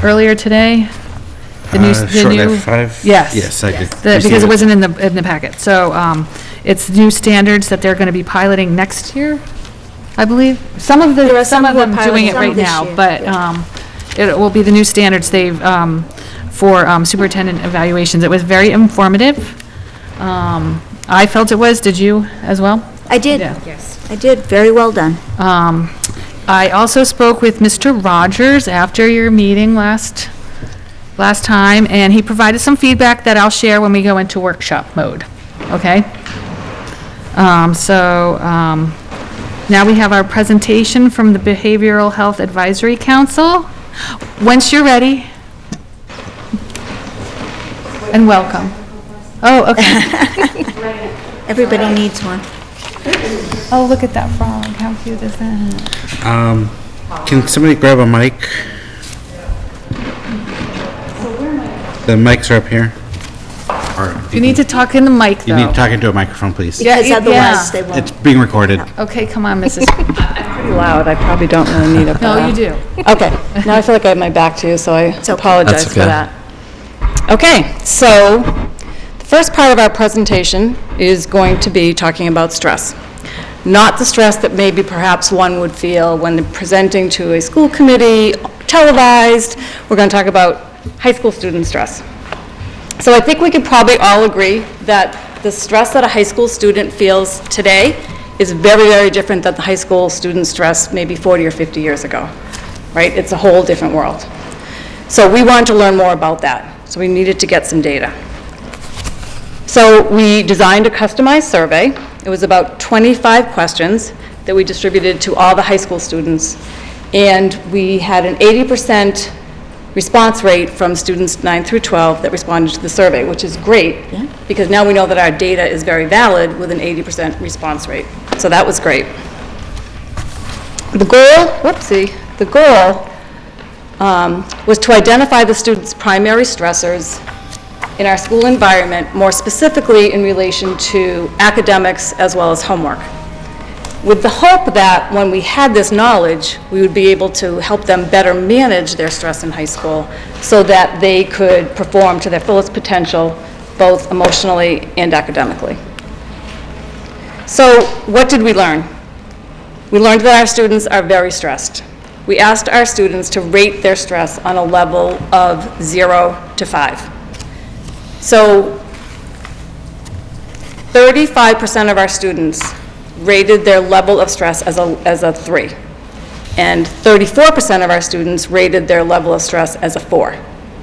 earlier today? Shortly after 5? Yes. Yes, I did. Because it wasn't in the packet. So it's new standards that they're going to be piloting next year, I believe. Some of them doing it right now, but it will be the new standards they've for superintendent evaluations. It was very informative. I felt it was. Did you as well? I did. Yeah. Yes. I did. Very well done. I also spoke with Mr. Rogers after your meeting last time, and he provided some feedback that I'll share when we go into workshop mode, okay? Now we have our presentation from the Behavioral Health Advisory Council. Once you're ready. And welcome. Oh, okay. Everybody needs one. Oh, look at that frog. How cute is that? Can somebody grab a mic? The mics are up here. Or You need to talk in the mic, though. You need to talk into a microphone, please. Because otherwise they won't. It's being recorded. Okay, come on, Mrs. Pretty loud. I probably don't really need it. No, you do. Okay. Now I feel like I have my back to you, so I apologize for that. Okay, so the first part of our presentation is going to be talking about stress. Not the stress that maybe perhaps one would feel when presenting to a school committee, televised. We're going to talk about high school student stress. So I think we can probably all agree that the stress that a high school student feels today is very, very different than the high school student stress maybe 40 or 50 years ago, right? It's a whole different world. So we wanted to learn more about that. So we needed to get some data. So we designed a customized survey. It was about 25 questions that we distributed to all the high school students. And we had an 80% response rate from students 9 through 12 that responded to the survey, which is great, because now we know that our data is very valid with an 80% response rate. So that was great. The goal was to identify the students' primary stressors in our school environment, more specifically in relation to academics as well as homework, with the hope that when we had this knowledge, we would be able to help them better manage their stress in high school so that they could perform to their fullest potential, both emotionally and academically. So what did we learn? We learned that our students are very stressed. We asked our students to rate their stress on a level of 0 to 5. So 35% of our students rated their level of stress as a 3. And 34% of our students rated their level of stress as a 4,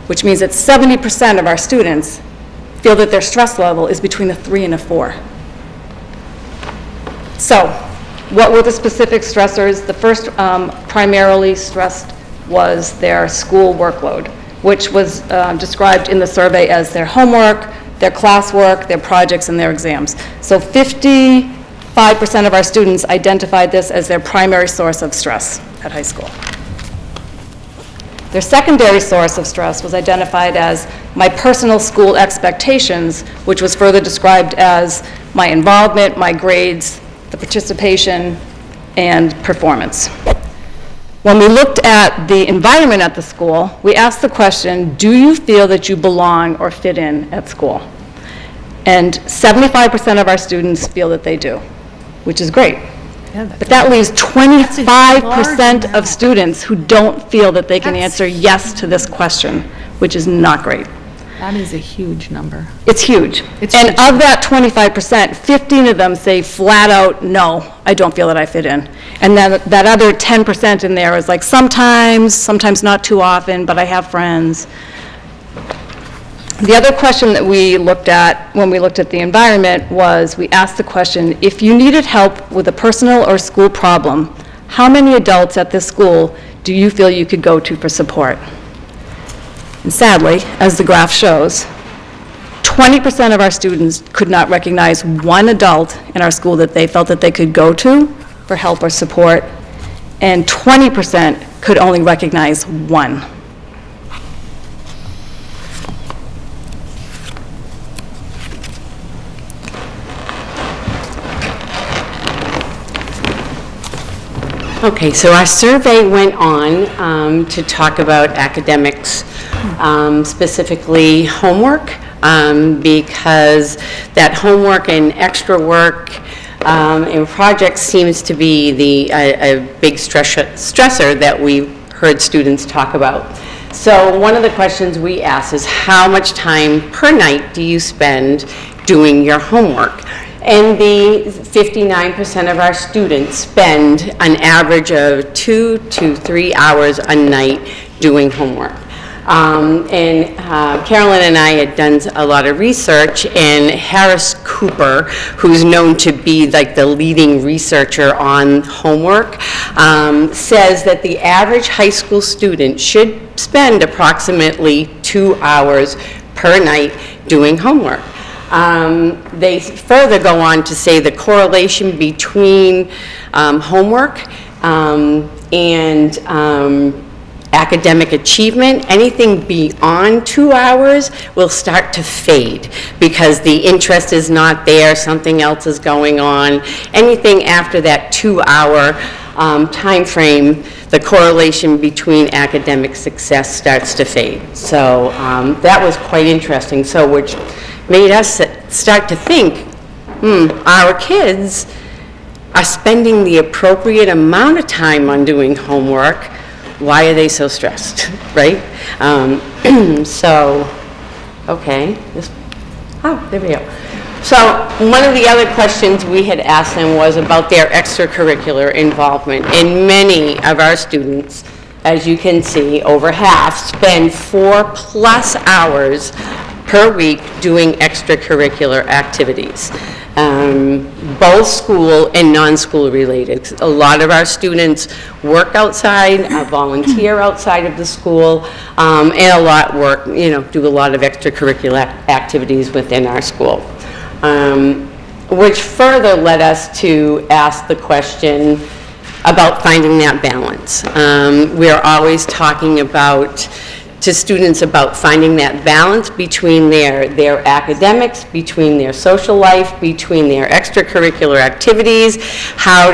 which means that 70% of our students feel that their stress level is between a 3 and a 4. So, what were the specific stressors? The first primarily stressed was their school workload, which was described in the survey as their homework, their classwork, their projects, and their exams. So 55% of our students identified this as their primary source of stress at high school. Their secondary source of stress was identified as my personal school expectations, which was further described as my involvement, my grades, the participation, and performance. When we looked at the environment at the school, we asked the question, do you feel that you belong or fit in at school? And 75% of our students feel that they do, which is great. Yeah, But that leaves 25% of students who don't feel that they can answer yes to this question, which is not great. That is a huge number. It's huge. It's And huge. of that 25%, 15 of them say flat out, no, I don't feel that I fit in. And then that other 10% in there is like sometimes not too often, but I have friends. The other question that we looked at when we looked at the environment was we asked the question, if you needed help with a personal or school problem, how many adults at this school do you feel you could go to for support? And sadly, as the graph shows, 20% of our students could not recognize one adult in our school that they felt that they could go to for help or support, and 20% could only recognize one. Okay, so our survey went on to talk about academics, specifically homework, because that homework and extra work and projects seems to be a big stressor that we heard students talk about. So one of the questions we asked is, how much time per night do you spend doing your homework? And the 59% of our students spend an average of 2 to 3 hours a night doing homework. Carolyn and I had done a lot of research, and Harris Cooper, who's known to be like the leading researcher on homework, says that the average high school student should spend approximately 2 hours per night doing homework. They further go on to say the correlation between homework and academic achievement, anything beyond 2 hours will start to fade because the interest is not there, something else is going on. Anything after that 2-hour time frame, the correlation between academic success starts to fade. So that was quite interesting. So which made us start to think, our kids are spending the appropriate amount of time on doing homework. Why are they so stressed, right? So, okay. There we go. So one of the other questions we had asked them was about their extracurricular involvement. And many of our students, as you can see, over half, spend 4+ hours per week doing extracurricular activities, both school and non-school related. A lot of our students work outside, volunteer outside of the school, and a lot work, do a lot of extracurricular activities within our school. Which further led us to ask the question about finding that balance. We're always talking to students about finding that balance between their academics, between their social life, between their extracurricular activities. How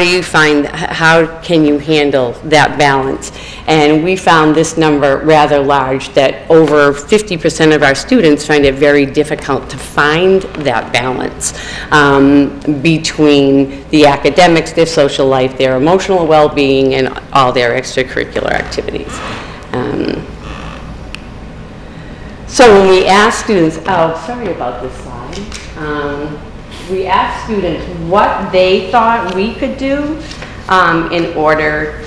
can you handle that balance? And we found this number rather large, that over 50% of our students find it very difficult to find that balance between the academics, their social life, their emotional well-being, and all their extracurricular activities. So when we ask students, sorry about this slide. We asked students what they thought we could do in order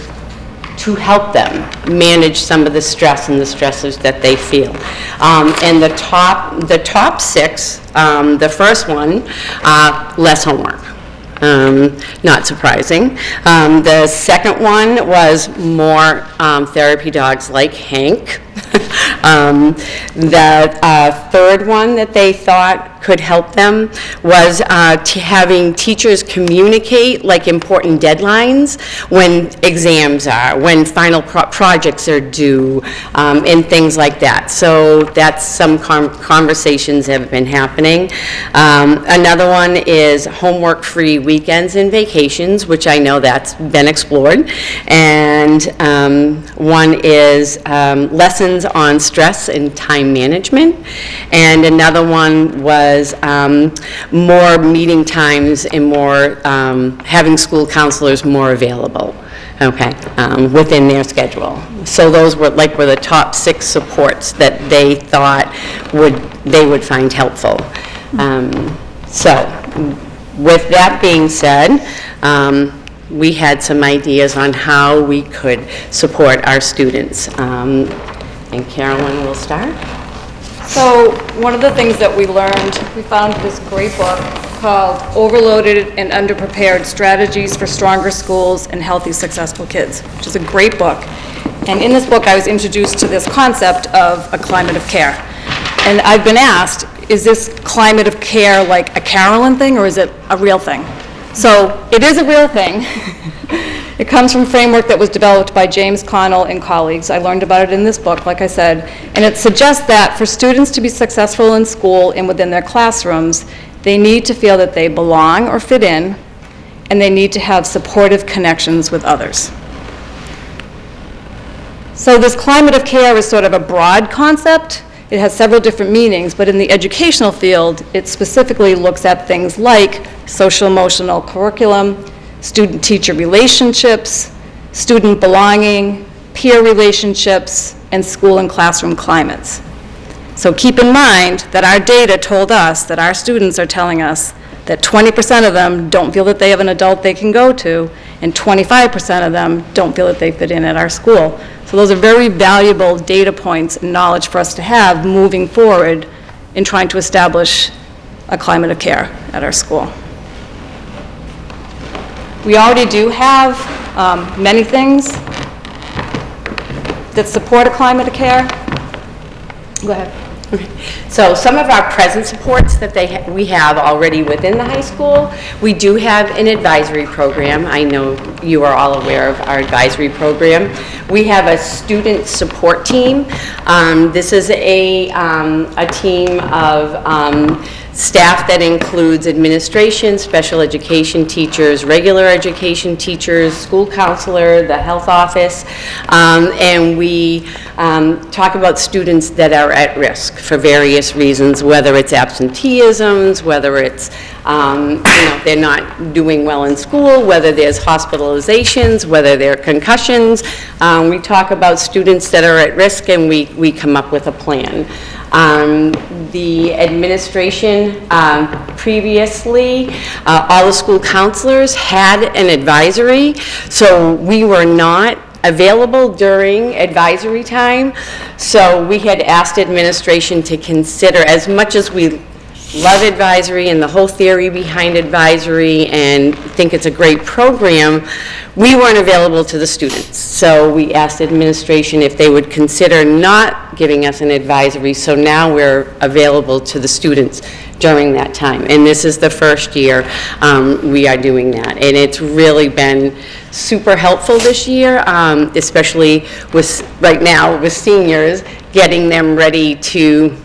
to help them manage some of the stress and the stresses that they feel. And the top 6, the first one, less homework. Not surprising. The second one was more therapy dogs like Hank. The third one that they thought could help them was having teachers communicate like important deadlines when exams are, when final projects are due, and things like that. So that's some conversations that have been happening. Another one is homework-free weekends and vacations, which I know that's been explored. And one is lessons on stress and time management. And another one was more meeting times and more having school counselors more available, within their schedule. So those were the top 6 supports that they thought they would find helpful. So with that being said, we had some ideas on how we could support our students. And Carolyn will start. So one of the things that we found this great book called Overloaded and Underprepared Strategies for Stronger Schools and Healthy, Successful Kids, which is a great book. And in this book, I was introduced to this concept of a climate of care. And I've been asked, is this climate of care like a Carolyn thing, or is it a real thing? So it is a real thing. It comes from a framework that was developed by James Connell and colleagues. I learned about it in this book, like I said, and it suggests that for students to be successful in school and within their classrooms, they need to feel that they belong or fit in, and they need to have supportive connections with others. So this climate of care is sort of a broad concept. It has several different meanings, but in the educational field, it specifically looks at things like social-emotional curriculum, student-teacher relationships, student belonging, peer relationships, and school and classroom climates. So keep in mind that our data told us that our students are telling us that 20% of them don't feel that they have an adult they can go to, and 25% of them don't feel that they fit in at our school. So those are very valuable data points and knowledge for us to have moving forward in trying to establish a climate of care at our school. We already do have many things that support a climate of care. Go ahead. So some of our present supports that we have already within the high school, we do have an advisory program. I know you are all aware of our advisory program. We have a student support team. This is a team of staff that includes administration, special education teachers, regular education teachers, school counselor, the health office, and we talk about students that are at risk for various reasons, whether it's absenteeisms, whether it's they're not doing well in school, whether there's hospitalizations, whether there are concussions. We talk about students that are at risk, and we come up with a plan. The administration previously, all the school counselors had an advisory, so we were not available during advisory time. So we had asked administration to consider, as much as we love advisory and the whole theory behind advisory and think it's a great program, we weren't available to the students. So we asked administration if they would consider not giving us an advisory, so now we're available to the students during that time. And this is the first year we are doing that. And it's really been super helpful this year, especially with, right now, with seniors, getting them ready to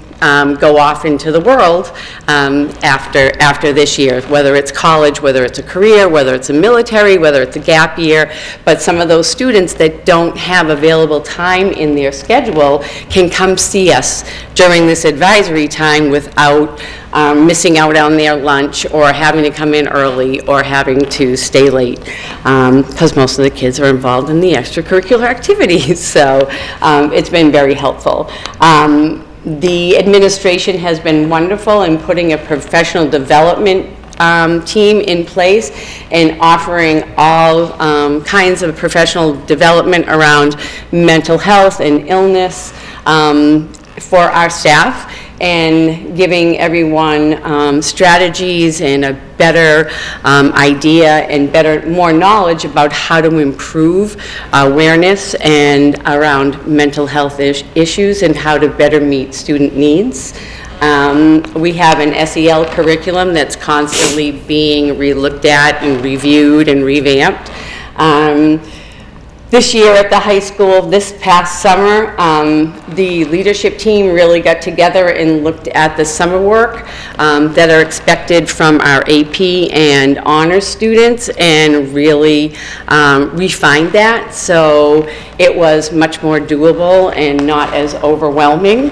go off into the world after this year, whether it's college, whether it's a career, whether it's a military, whether it's a gap year. But some of those students that don't have available time in their schedule can come see us during this advisory time without missing out on their lunch or having to come in early or having to stay late, because most of the kids are involved in the extracurricular activities. So it's been very helpful. The administration has been wonderful in putting a professional development team in place and offering all kinds of professional development around mental health and illness for our staff, and giving everyone strategies and a better idea and more knowledge about how to improve awareness and around mental health issues and how to better meet student needs. We have an SEL curriculum that's constantly being relooked at and reviewed and revamped. This year at the high school, this past summer, the leadership team really got together and looked at the summer work that are expected from our AP and honors students and really refined that. So it was much more doable and not as overwhelming.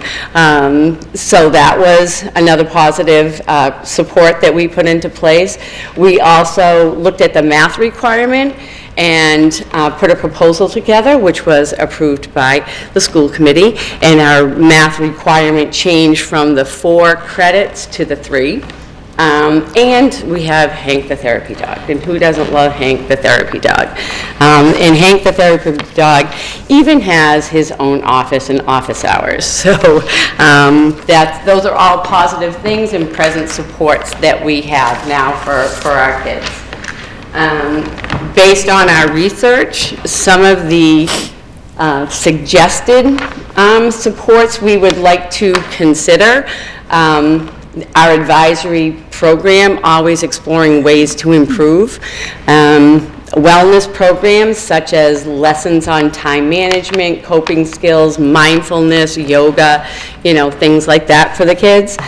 So that was another positive support that we put into place. We also looked at the math requirement and put a proposal together, which was approved by the school committee, and our math requirement changed from the 4 credits to the 3. And we have Hank the therapy dog, and who doesn't love Hank the therapy dog? And Hank the therapy dog even has his own office and office hours. So those are all positive things and present supports that we have now for our kids. Based on our research, some of the suggested supports we would like to consider. Our advisory program, always exploring ways to improve. wellness programs such as lessons on time management, coping skills, mindfulness, yoga, things like that for the kids.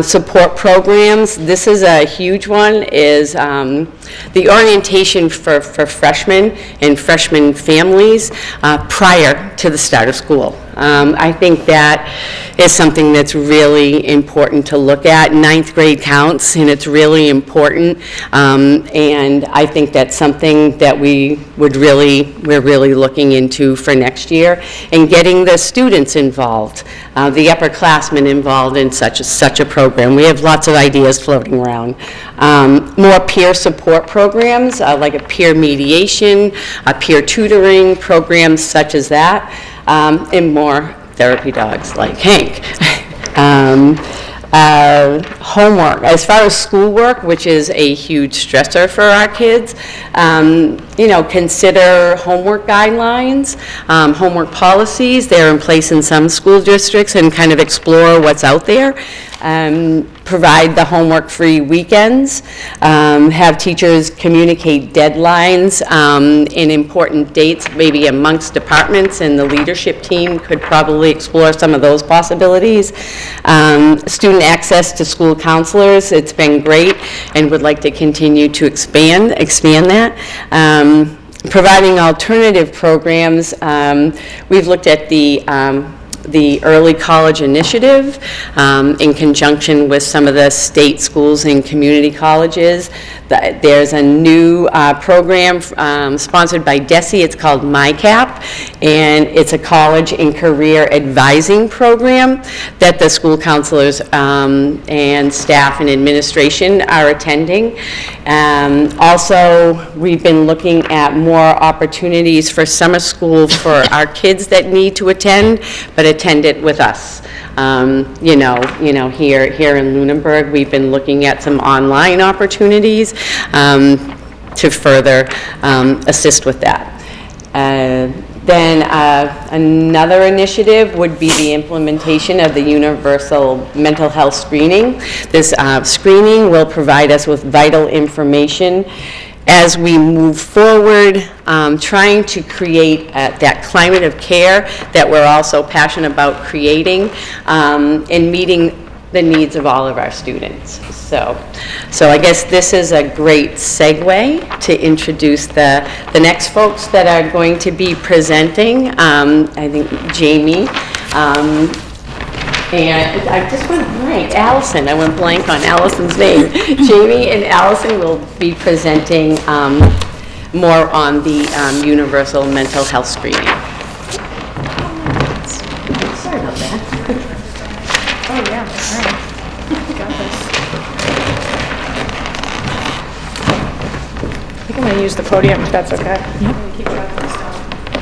Support programs, this is a huge one, is the orientation for freshmen and freshman families prior to the start of school. I think that is something that's really important to look at. 9th grade counts, and it's really important. And I think that's something that we're really looking into for next year, and getting the students involved, the upperclassmen involved in such a program. We have lots of ideas floating around. More peer support programs, like a peer mediation, a peer tutoring programs such as that, and more therapy dogs like Hank. Homework, as far as schoolwork, which is a huge stressor for our kids, consider homework guidelines, homework policies. They're in place in some school districts, and kind of explore what's out there. Provide the homework-free weekends, have teachers communicate deadlines and important dates, maybe amongst departments, and the leadership team could probably explore some of those possibilities. Student access to school counselors, it's been great, and would like to continue to expand that. Providing alternative programs, we've looked at the Early College Initiative in conjunction with some of the state schools and community colleges. There's a new program sponsored by DESE. It's called MyCap, and it's a college and career advising program that the school counselors and staff and administration are attending. Also, we've been looking at more opportunities for summer school for our kids that need to attend, but attend it with us. Here in Lunenburg, we've been looking at some online opportunities to further assist with that. Then another initiative would be the implementation of the universal mental health screening. This screening will provide us with vital information as we move forward, trying to create that climate of care that we're also passionate about creating, and meeting the needs of all of our students. So I guess this is a great segue to introduce the next folks that are going to be presenting. I think Jamie, and I just went blank, Allison, I went blank on Allison's name. Jamie and Allison will be presenting more on the universal mental health screening. Sorry about that. Oh, yeah, all right. Got this. I think I'm going to use the podium, if that's okay. Yep. Keep it up this time.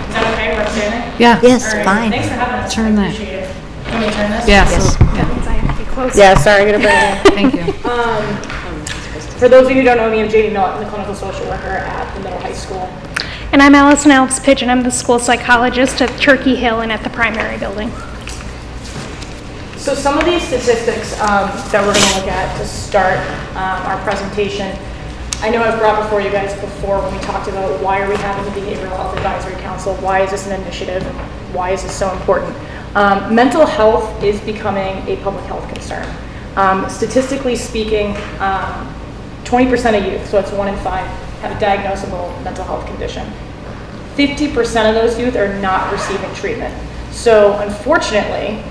Is that okay, Roxanne? Yeah. Yes, All right. fine. Thanks for having us. Turn I that. appreciate it. Can we turn this? Yeah, Yes. so, yeah, Means I have to be close. Yeah, sorry, I'm gonna bring it in. thank you. For those of you who don't know me, I'm Jamie Millet, I'm the clinical social worker at the middle high school. And I'm Allison Alves-Pidgeon. I'm the school psychologist at Turkey Hill and at the primary building. So some of these statistics that we're going to look at to start our presentation, I know I've brought before you guys before when we talked about why are we having the Behavioral Health Advisory Council, why is this an initiative, and why is this so important. Mental health is becoming a public health concern. Statistically speaking, 20% of youth, so that's 1 in 5, have a diagnosable mental health condition. 50% of those youth are not receiving treatment. So unfortunately,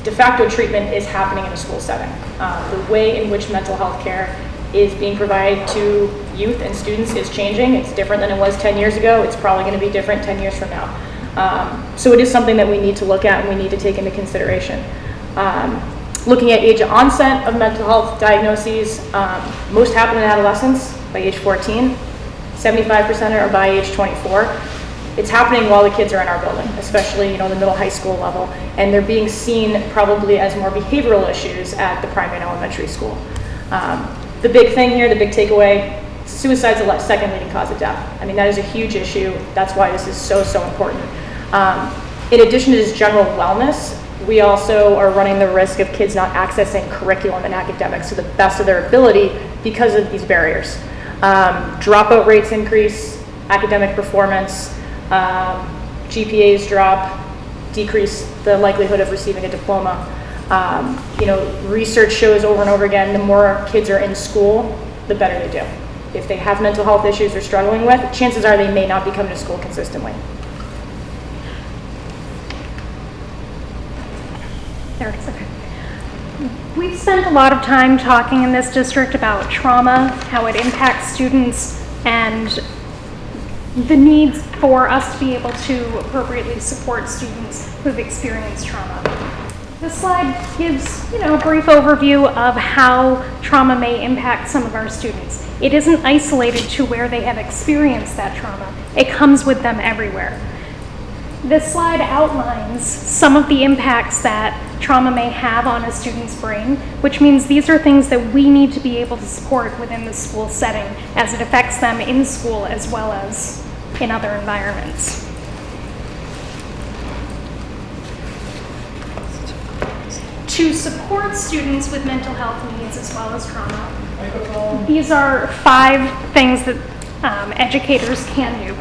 de facto treatment is happening in a school setting. The way in which mental health care is being provided to youth and students is changing. It's different than it was 10 years ago. It's probably going to be different 10 years from now. So it is something that we need to look at and we need to take into consideration. Looking at age of onset of mental health diagnoses, most happen in adolescence by age 14. 75% are by age 24. It's happening while the kids are in our building, especially the middle high school level, and they're being seen probably as more behavioral issues at the primary and elementary school. The big thing here, the big takeaway, suicide's the second leading cause of death. I mean, that is a huge issue. That's why this is so important. In addition to just general wellness, we also are running the risk of kids not accessing curriculum and academics to the best of their ability because of these barriers. Dropout rates increase, academic performance, GPAs drop, decrease the likelihood of receiving a diploma. Research shows over and over again, the more kids are in school, the better they do. If they have mental health issues they're struggling with, chances are they may not be coming to school consistently. There it is, okay. We've spent a lot of time talking in this district about trauma, how it impacts students, and the need for us to be able to appropriately support students who've experienced trauma. This slide gives, a brief overview of how trauma may impact some of our students. It isn't isolated to where they have experienced that trauma. It comes with them everywhere. This slide outlines some of the impacts that trauma may have on a student's brain, which means these are things that we need to be able to support within the school setting as it affects them in school as well as in other environments. To support students with mental health needs as well as trauma, these are 5 things that educators can do.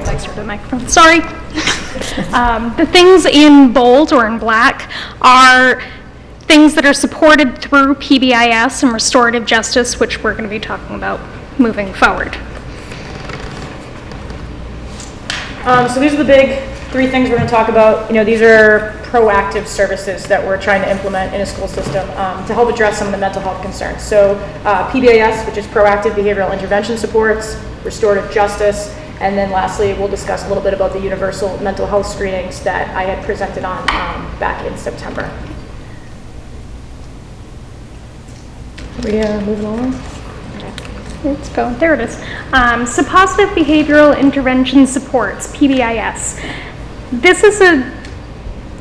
I started the microphone. Sorry. The things in bold or in black are things that are supported through PBIS and Restorative Justice, which we're going to be talking about moving forward. So these are the big 3 things we're going to talk about. These are proactive services that we're trying to implement in a school system to help address some of the mental health concerns. So PBIS, which is proactive behavioral intervention supports, restorative justice, and then lastly, we'll discuss a little bit about the universal mental health screenings that I had presented on back in September. Moving along. Let's go. There it is. So positive behavioral intervention supports, PBIS. This is an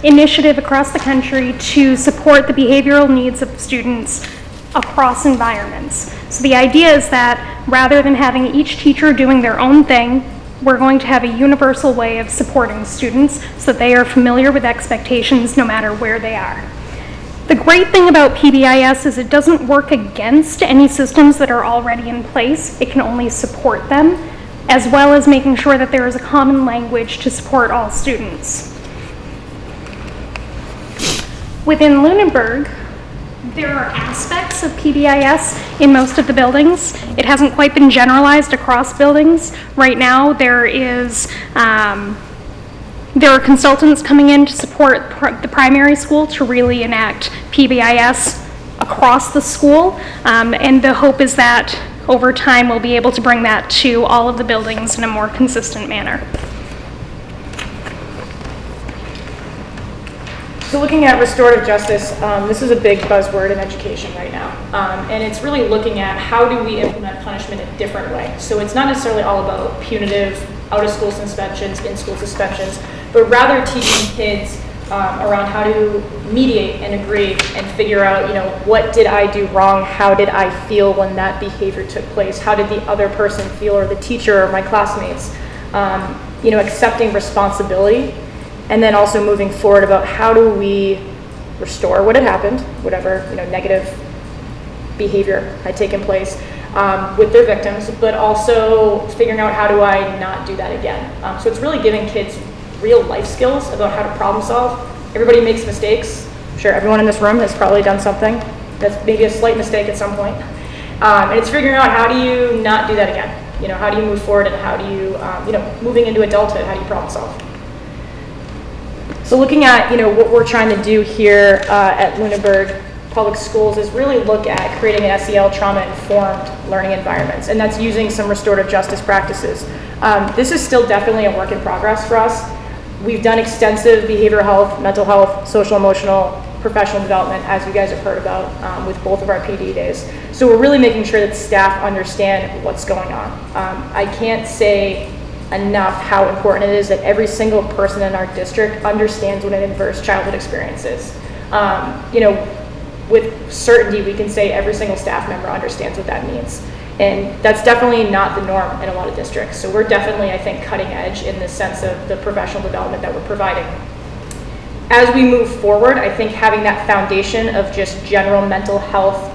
initiative across the country to support the behavioral needs of students across environments. So the idea is that rather than having each teacher doing their own thing, we're going to have a universal way of supporting students so that they are familiar with expectations no matter where they are. The great thing about PBIS is it doesn't work against any systems that are already in place. It can only support them, as well as making sure that there is a common language to support all students. Within Lunenburg, there are aspects of PBIS in most of the buildings. It hasn't quite been generalized across buildings. Right now, there are consultants coming in to support the primary school to really enact PBIS across the school, and the hope is that over time we'll be able to bring that to all of the buildings in a more consistent manner. So looking at restorative justice, this is a big buzzword in education right now. And it's really looking at how do we implement punishment in a different way. So it's not necessarily all about punitive, out-of-school suspensions, in-school suspensions, but rather teaching kids around how to mediate and agree and figure out, what did I do wrong? How did I feel when that behavior took place? How did the other person feel, or the teacher or my classmates? Accepting responsibility. And then also moving forward about how do we restore what had happened, whatever negative behavior had taken place with their victims, but also figuring out how do I not do that again. So it's really giving kids real life skills about how to problem solve. Everybody makes mistakes. I'm sure everyone in this room has probably done something that's maybe a slight mistake at some point. And it's figuring out how do you not do that again. How do you move forward, and how do you, moving into adulthood, how do you problem solve? So looking at, what we're trying to do here at Lunenburg Public Schools is really look at creating an SEL trauma-informed learning environments, and that's using some restorative justice practices. This is still definitely a work in progress for us. We've done extensive behavioral health, mental health, social emotional, professional development, as you guys have heard about with both of our PD days. So we're really making sure that staff understand what's going on. I can't say enough how important it is that every single person in our district understands what an adverse childhood experience is. With certainty we can say every single staff member understands what that means. And that's definitely not the norm in a lot of districts. So we're definitely, I think, cutting edge in the sense of the professional development that we're providing. As we move forward, I think having that foundation of just general mental health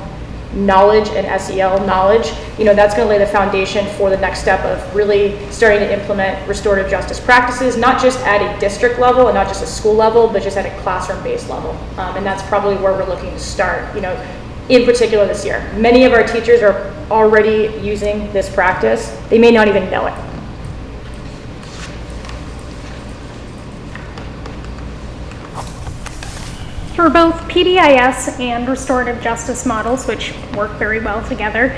knowledge and SEL knowledge, that's going to lay the foundation for the next step of really starting to implement restorative justice practices, not just at a district level and not just a school level, but just at a classroom-based level. And that's probably where we're looking to start, in particular this year. Many of our teachers are already using this practice. They may not even know it. Through both PBIS and restorative justice models, which work very well together,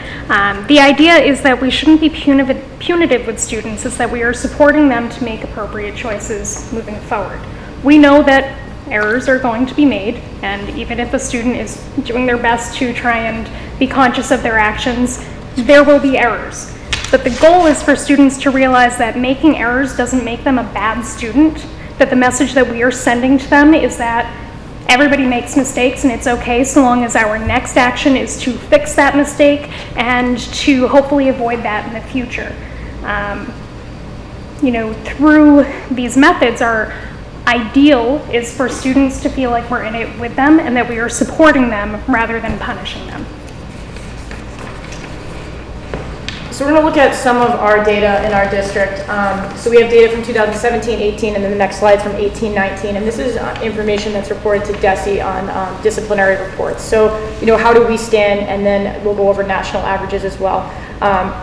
the idea is that we shouldn't be punitive with students, is that we are supporting them to make appropriate choices moving forward. We know that errors are going to be made, and even if a student is doing their best to try and be conscious of their actions, there will be errors. But the goal is for students to realize that making errors doesn't make them a bad student, that the message that we are sending to them is that everybody makes mistakes and it's okay, so long as our next action is to fix that mistake and to hopefully avoid that in the future. Through these methods, our ideal is for students to feel like we're in it with them and that we are supporting them rather than punishing them. So we're going to look at some of our data in our district. So we have data from 2017-18, and then the next slide's from 18-19, and this is information that's reported to DESE on disciplinary reports. So, how do we stand, and then we'll go over national averages as well.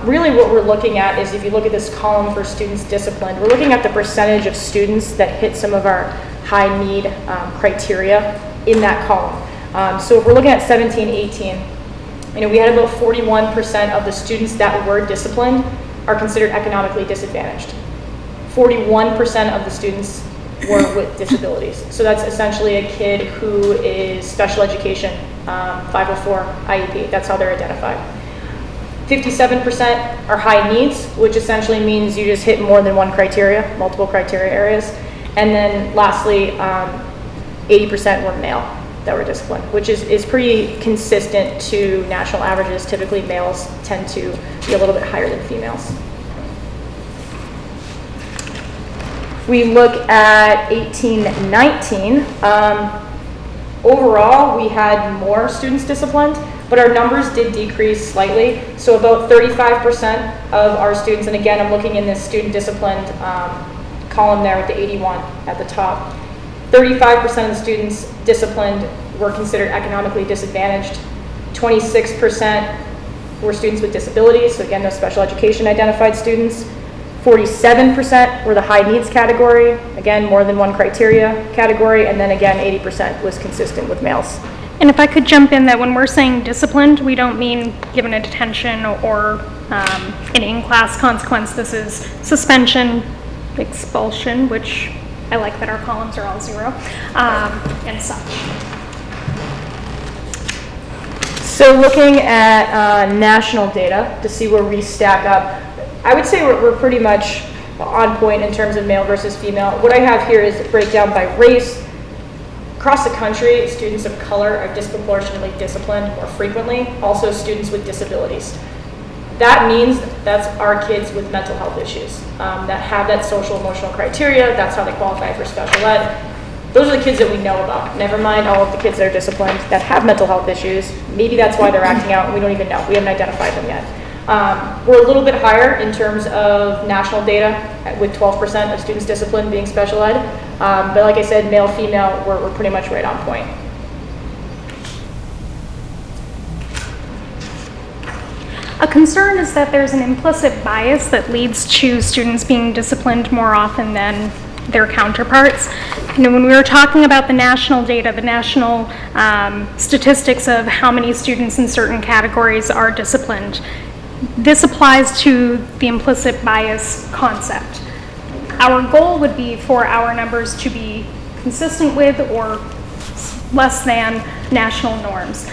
Really what we're looking at is, if you look at this column for students disciplined, we're looking at the percentage of students that hit some of our high need criteria in that column. So if we're looking at 17-18, we had about 41% of the students that were disciplined are considered economically disadvantaged. 41% of the students were with disabilities. So that's essentially a kid who is special education, 504 IEP, that's how they're identified. 57% are high needs, which essentially means you just hit more than one criteria, multiple criteria areas. And then lastly, 80% were male that were disciplined, which is pretty consistent to national averages. Typically males tend to be a little bit higher than females. We look at 18-19. Overall, we had more students disciplined, but our numbers did decrease slightly. So about 35% of our students, and again, I'm looking in this student disciplined column there with the 81 at the top. 35% of the students disciplined were considered economically disadvantaged. 26% were students with disabilities, so again, those special education identified students. 47% were the high needs category, again, more than one criteria category, and then again, 80% was consistent with males. And if I could jump in, that when we're saying disciplined, we don't mean given a detention or an in-class consequence. This is suspension, expulsion, which I like that our columns are all 0, and such. So looking at national data to see where we stack up, I would say we're pretty much on point in terms of male versus female. What I have here is a breakdown by race. Across the country, students of color are disproportionately disciplined more frequently, also students with disabilities. That means that's our kids with mental health issues that have that social emotional criteria. That's how they qualify for special ed. Those are the kids that we know about. Never mind all of the kids that are disciplined that have mental health issues. Maybe that's why they're acting out and we don't even know. We haven't identified them yet. We're a little bit higher in terms of national data with 12% of students disciplined being special ed. But like I said, male, female, we're pretty much right on point. A concern is that there's an implicit bias that leads to students being disciplined more often than their counterparts. When we were talking about the national data, the national statistics of how many students in certain categories are disciplined, this applies to the implicit bias concept. Our goal would be for our numbers to be consistent with or less than national norms.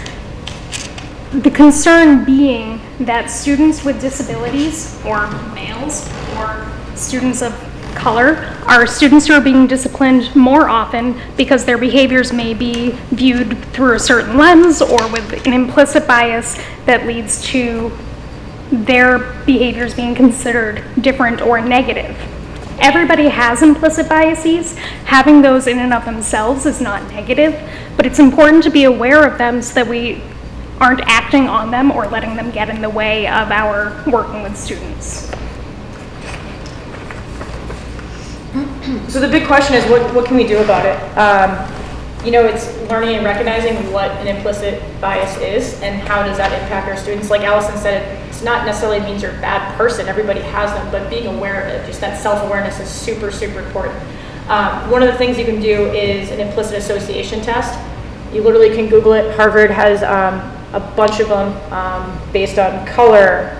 The concern being that students with disabilities, or males, or students of color, are students who are being disciplined more often because their behaviors may be viewed through a certain lens or with an implicit bias that leads to their behaviors being considered different or negative. Everybody has implicit biases. Having those in and of themselves is not negative, but it's important to be aware of them so that we aren't acting on them or letting them get in the way of our working with students. So the big question is, what can we do about it? It's learning and recognizing what an implicit bias is and how does that impact our students. Like Allison said, it's not necessarily means you're a bad person. Everybody has them, but being aware of it, just that self-awareness is super, super important. One of the things you can do is an implicit association test. You literally can Google it. Harvard has a bunch of them based on color,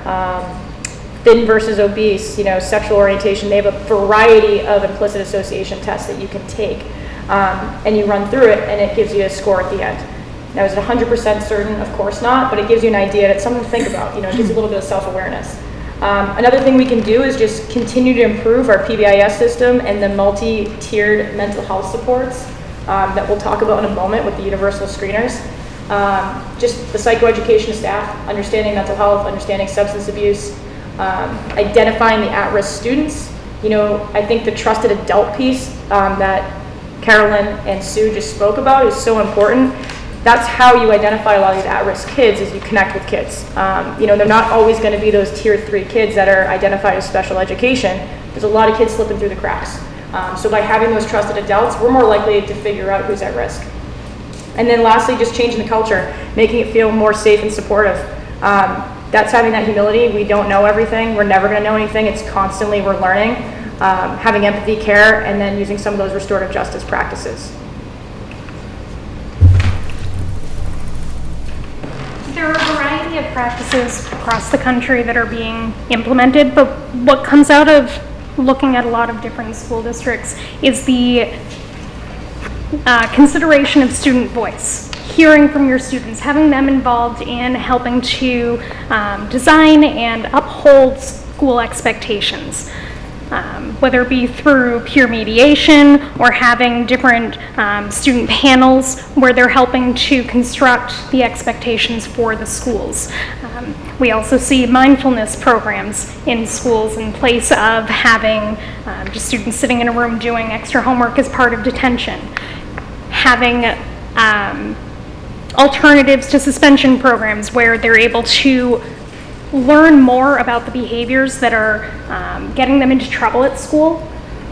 thin versus obese, sexual orientation. They have a variety of implicit association tests that you can take. And you run through it, and it gives you a score at the end. Now, is it 100% certain? Of course not, but it gives you an idea. It's something to think about. It gives you a little bit of self-awareness. Another thing we can do is just continue to improve our PBIS system and the multi-tiered mental health supports that we'll talk about in a moment with the universal screeners. Just the psychoeducation staff, understanding mental health, understanding substance abuse, identifying the at-risk students. I think the trusted adult piece that Carolyn and Sue just spoke about is so important. That's how you identify a lot of these at-risk kids, is you connect with kids. They're not always going to be those tier 3 kids that are identified as special education. There's a lot of kids slipping through the cracks. So by having those trusted adults, we're more likely to figure out who's at risk. And then lastly, just changing the culture, making it feel more safe and supportive. That's having that humility. We don't know everything. We're never going to know anything. It's constantly we're learning. Having empathy, care, and then using some of those restorative justice practices. There are a variety of practices across the country that are being implemented, but what comes out of looking at a lot of different school districts is the consideration of student voice. Hearing from your students, having them involved in helping to design and uphold school expectations. Whether it be through peer mediation or having different student panels where they're helping to construct the expectations for the schools. We also see mindfulness programs in schools in place of having just students sitting in a room doing extra homework as part of detention. Having alternatives to suspension programs where they're able to learn more about the behaviors that are getting them into trouble at school,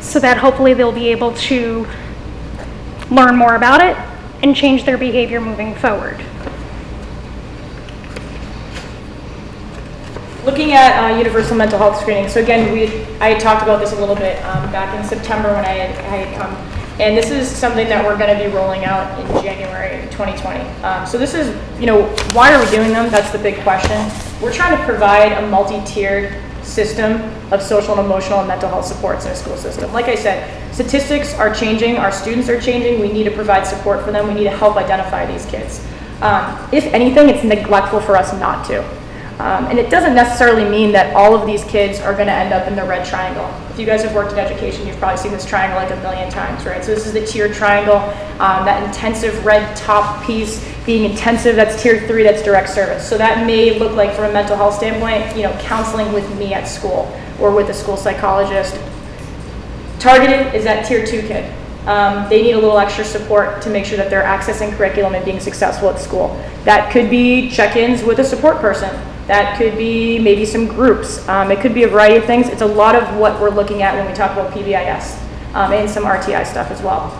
so that hopefully they'll be able to learn more about it and change their behavior moving forward. Looking at universal mental health screening. So again, I had talked about this a little bit back in September when I had come. And this is something that we're going to be rolling out in January 2020. So this is, why are we doing them? That's the big question. We're trying to provide a multi-tiered system of social and emotional and mental health supports in a school system. Like I said, statistics are changing, our students are changing, we need to provide support for them, we need to help identify these kids. If anything, it's neglectful for us not to. And it doesn't necessarily mean that all of these kids are going to end up in the red triangle. If you guys have worked in education, you've probably seen this triangle like a million times, right? So this is the tiered triangle, that intensive red top piece being intensive, that's tier 3, that's direct service. So that may look like, from a mental health standpoint, counseling with me at school or with a school psychologist. Targeted is that tier 2 kid. They need a little extra support to make sure that they're accessing curriculum and being successful at school. That could be check-ins with a support person. That could be maybe some groups. It could be a variety of things. It's a lot of what we're looking at when we talk about PBIS and some RTI stuff as well.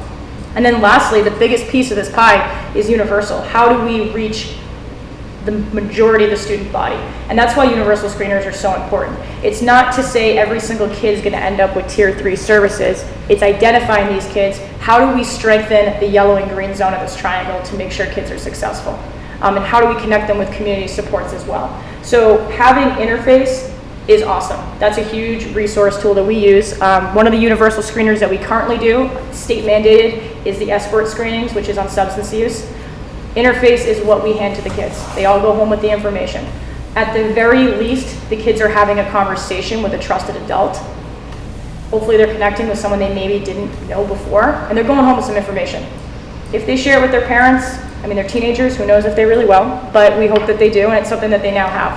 And then lastly, the biggest piece of this pie is universal. How do we reach the majority of the student body? And that's why universal screeners are so important. It's not to say every single kid is going to end up with tier 3 services. It's identifying these kids. How do we strengthen the yellow and green zone of this triangle to make sure kids are successful? And how do we connect them with community supports as well? So having interface is awesome. That's a huge resource tool that we use. One of the universal screeners that we currently do, state mandated, is the SBIRT screenings, which is on substance use. Interface is what we hand to the kids. They all go home with the information. At the very least, the kids are having a conversation with a trusted adult. Hopefully they're connecting with someone they maybe didn't know before, and they're going home with some information. If they share it with their parents, they're teenagers, who knows if they really will, but we hope that they do, and it's something that they now have.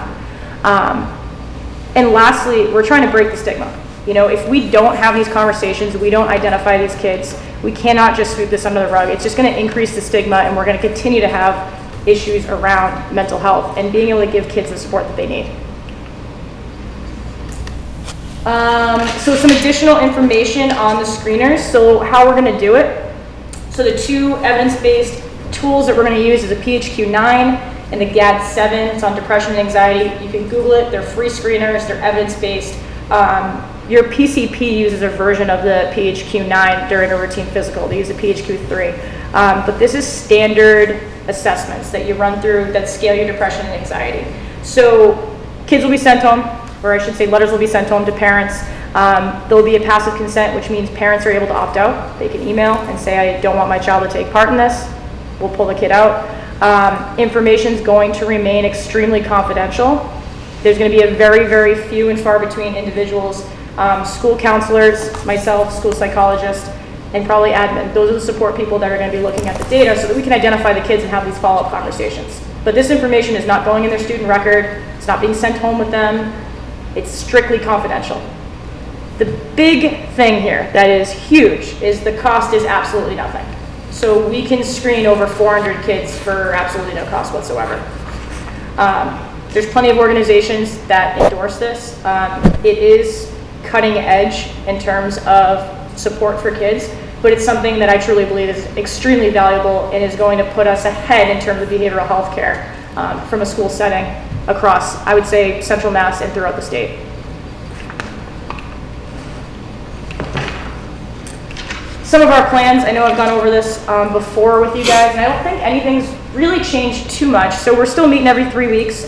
And lastly, we're trying to break the stigma. If we don't have these conversations, we don't identify these kids, we cannot just sweep this under the rug. It's just going to increase the stigma, and we're going to continue to have issues around mental health and being able to give kids the support that they need. So some additional information on the screeners. So how we're going to do it. So the two evidence-based tools that we're going to use is a PHQ-9 and the GAD-7. It's on depression and anxiety. You can Google it. They're free screeners. They're evidence-based. Your PCP uses a version of the PHQ-9 during a routine physical. They use the PHQ-3. But this is standard assessments that you run through that scale your depression and anxiety. So kids will be sent home, or I should say letters will be sent home to parents. There will be a passive consent, which means parents are able to opt out. They can email and say, I don't want my child to take part in this. We'll pull the kid out. Information is going to remain extremely confidential. There's going to be a very, very few and far between individuals, school counselors, myself, school psychologist, and probably admin. Those are the support people that are going to be looking at the data so that we can identify the kids and have these follow-up conversations. But this information is not going in their student record. It's not being sent home with them. It's strictly confidential. The big thing here that is huge is the cost is absolutely nothing. So we can screen over 400 kids for absolutely no cost whatsoever. There's plenty of organizations that endorse this. It is cutting edge in terms of support for kids, but it's something that I truly believe is extremely valuable and is going to put us ahead in terms of behavioral health care from a school setting across, I would say, Central Mass and throughout the state. Some of our plans, I know I've gone over this before with you guys, and I don't think anything's really changed too much. So we're still meeting every 3 weeks.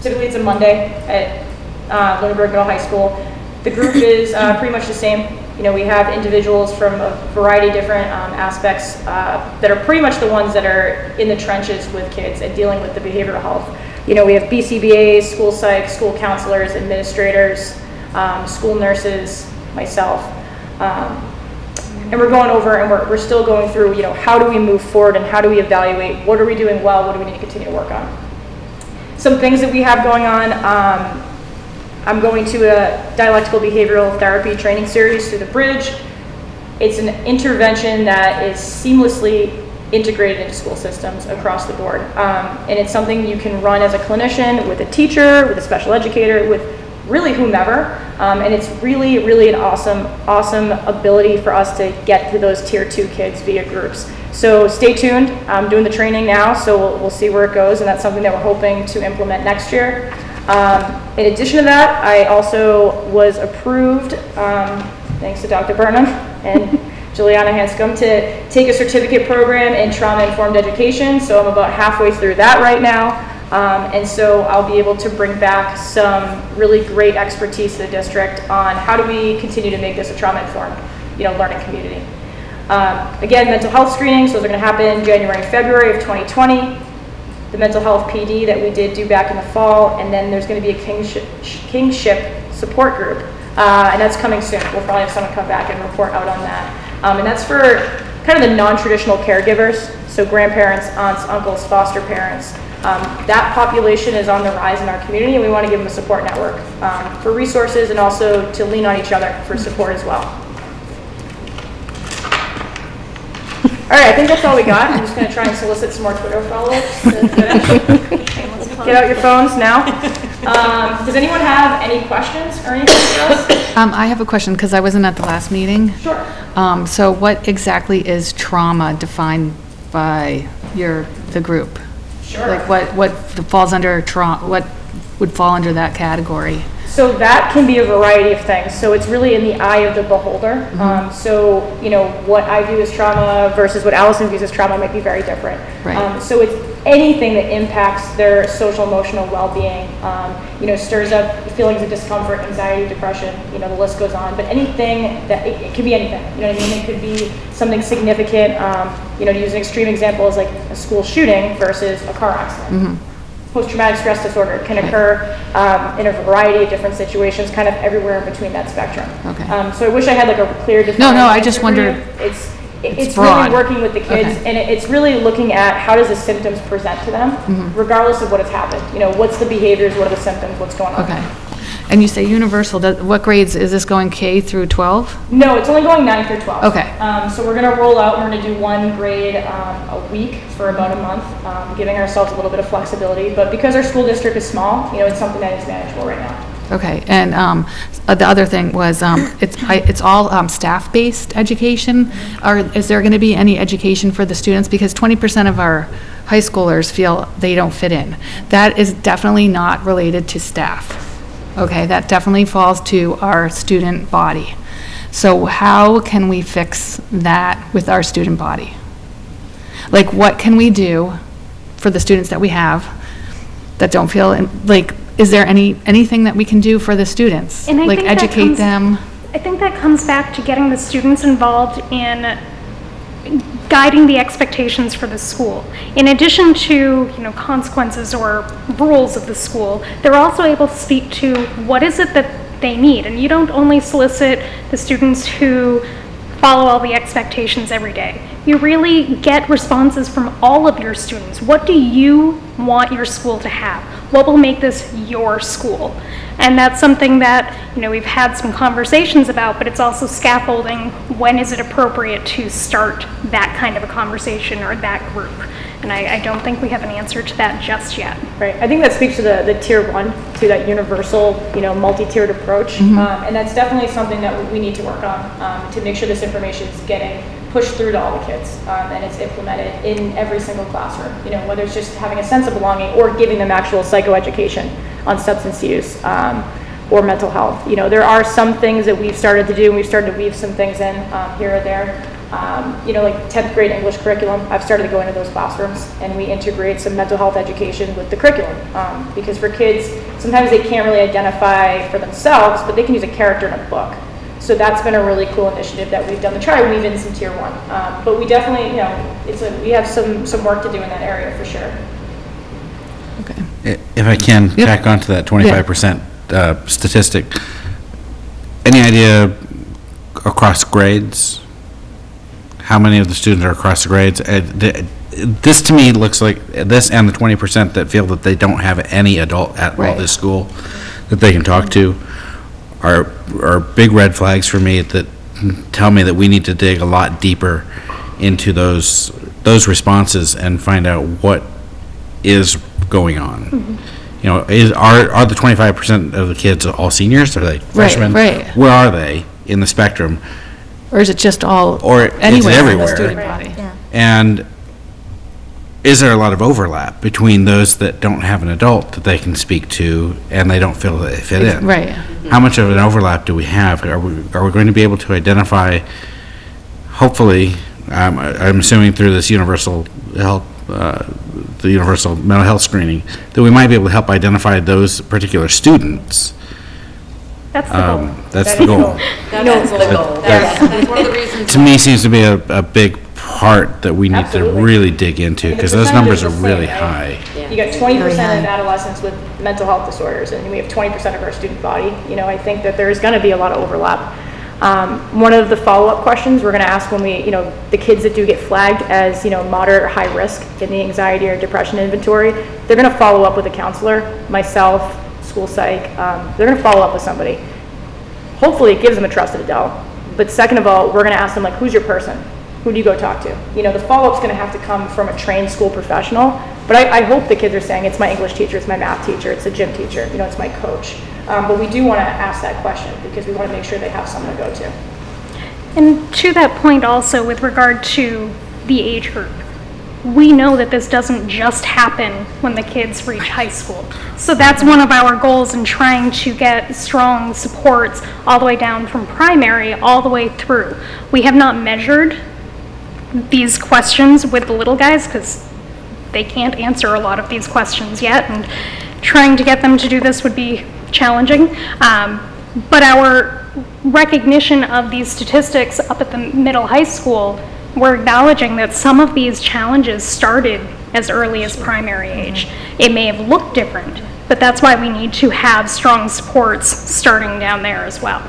Typically it's a Monday at Lunenburg Middle High School. The group is pretty much the same. You know, we have individuals from a variety of different aspects that are pretty much the ones that are in the trenches with kids and dealing with the behavioral health. You know, we have BCBAs, school psych, school counselors, administrators, school nurses, myself. And we're going over and we're still going through, you know, how do we move forward and how do we evaluate, what are we doing well, what do we need to continue to work on. Some things that we have going on, I'm going to a dialectical behavioral therapy training series through the Bridge. It's an intervention that is seamlessly integrated into school systems across the board. And it's something you can run as a clinician, with a teacher, with a special educator, with really whomever. And it's really, really an awesome ability for us to get to those tier 2 kids via groups. So stay tuned. I'm doing the training now, so we'll see where it goes, and that's something that we're hoping to implement next year. In addition to that, I also was approved, thanks to Dr. Burnham and Juliana Hanscom, to take a certificate program in trauma-informed education. So I'm about halfway through that right now. And so I'll be able to bring back some really great expertise to the district on how do we continue to make this a trauma-informed, learning community. Again, mental health screenings, those are going to happen January and February of 2020. The mental health PD that we did do back in the fall, and then there's going to be a kingship support group, and that's coming soon. We'll probably have someone come back and report out on that. And that's for kind of the non-traditional caregivers, so grandparents, aunts, uncles, foster parents. That population is on the rise in our community, and we want to give them a support network for resources and also to lean on each other for support as well. All right, I think that's all we got. I'm just going to try and solicit some more Twitter followers. Get out your phones now. Does anyone have any questions or anything for us? I have a question because I wasn't at the last meeting. Sure. So what exactly is trauma defined by the group? Sure. Like what falls under trauma? What would fall under that category? So that can be a variety of things. So it's really in the eye of the beholder. Mm-hmm. So, what I view as trauma versus what Allison views as trauma might be very different. Right. So it's anything that impacts their social emotional well-being, stirs up feelings of discomfort, anxiety, depression, the list goes on. But anything that, it could be anything, you know what I mean? It could be something significant, to use an extreme example is like a school shooting versus a car accident. Mm-hmm. Post-traumatic stress disorder can occur in a variety of different situations, kind of everywhere in between that spectrum. Okay. So I wish I had like a clear definition. No, I just wondered. It's broad. really working with the kids, Okay. and it's really looking at how does the symptoms present to them, Mm-hmm. regardless of what has happened. What's the behaviors, what are the symptoms, what's going on. Okay. And you say universal, what grades, is this going K through 12? No, it's only going 9 through 12. Okay. So we're gonna roll out, we're gonna do one grade a week for about a month, giving ourselves a little bit of flexibility. But because our school district is small, it's something that is manageable right now. Okay, and the other thing was, it's all staff-based education. Is there going to be any education for the students? Because 20% of our high schoolers feel they don't fit in. That is definitely not related to staff. Okay, that definitely falls to our student body. So how can we fix that with our student body? Like, what can we do for the students that we have that don't feel, is there anything that we can do for the students? And I like think that educate them? I think that comes back to getting the students involved in guiding the expectations for the school. In addition to, consequences or rules of the school, they're also able to speak to what is it that they need. And you don't only solicit the students who follow all the expectations every day. You really get responses from all of your students. What do you want your school to have? What will make this your school? And that's something that, we've had some conversations about, but it's also scaffolding. When is it appropriate to start that kind of a conversation or that group? And I don't think we have an answer to that just yet. Right. I think that speaks to the tier 1, to that universal, multi-tiered approach. And that's definitely something that we need to work on to make sure this information is getting pushed through to all the kids and it's implemented in every single classroom. Whether it's just having a sense of belonging or giving them actual psychoeducation on substance use or mental health. There are some things that we've started to do, and we've started to weave some things in here or there. Like 10th grade English curriculum, I've started to go into those classrooms and we integrate some mental health education with the curriculum. Because for kids, sometimes they can't really identify for themselves, but they can use a character in a book. So that's been a really cool initiative that we've done to try to weave in some tier 1. But we definitely, we have some work to do in that area for sure. Okay. If I can tack on to that 25% statistic, any idea across grades? How many of the students are across the grades? This to me looks like this, and the 20% that feel that they don't have any adult at this school that they can talk to are big red flags for me that tell me that we need to dig a lot deeper into those responses and find out what is going on. Mm-hmm. Are the 25% of the kids all seniors? Are they freshmen? Right. Where are they in the spectrum? Or is it just all, or anywhere it's everywhere? in the student body? Yeah. And is there a lot of overlap between those that don't have an adult that they can speak to and they don't feel that they fit in? Right. How much of an overlap do we have? Are we going to be able to identify, hopefully, I'm assuming through this universal health, the universal mental health screening, that we might be able to help identify those particular students? That's the goal. That's the goal. That's the goal. That's one of the reasons. To me, seems to be a big part that we need Absolutely. to really dig into, because those numbers are really high. You got 20% of adolescents with mental health disorders, and we have 20% of our student body. I think that there's going to be a lot of overlap. One of the follow-up questions we're going to ask when we, the kids that do get flagged as, moderate or high risk in the anxiety or depression inventory, they're going to follow up with a counselor, myself, school psych. They're going to follow up with somebody. Hopefully it gives them a trusted adult. But second of all, we're going to ask them, who's your person? Who do you go talk to? The follow-up's going to have to come from a trained school professional. But I hope the kids are saying, it's my English teacher, it's my math teacher, it's a gym teacher, it's my coach. But we do want to ask that question because we want to make sure they have someone to go to. And to that point also, with regard to the age group, we know that this doesn't just happen when the kids reach high school. So that's one of our goals in trying to get strong supports all the way down from primary all the way through. We have not measured these questions with the little guys because they can't answer a lot of these questions yet, and trying to get them to do this would be challenging. But our recognition of these statistics up at the middle high school, we're acknowledging that some of these challenges started as early as primary age. It may have looked different, but that's why we need to have strong supports starting down there as well.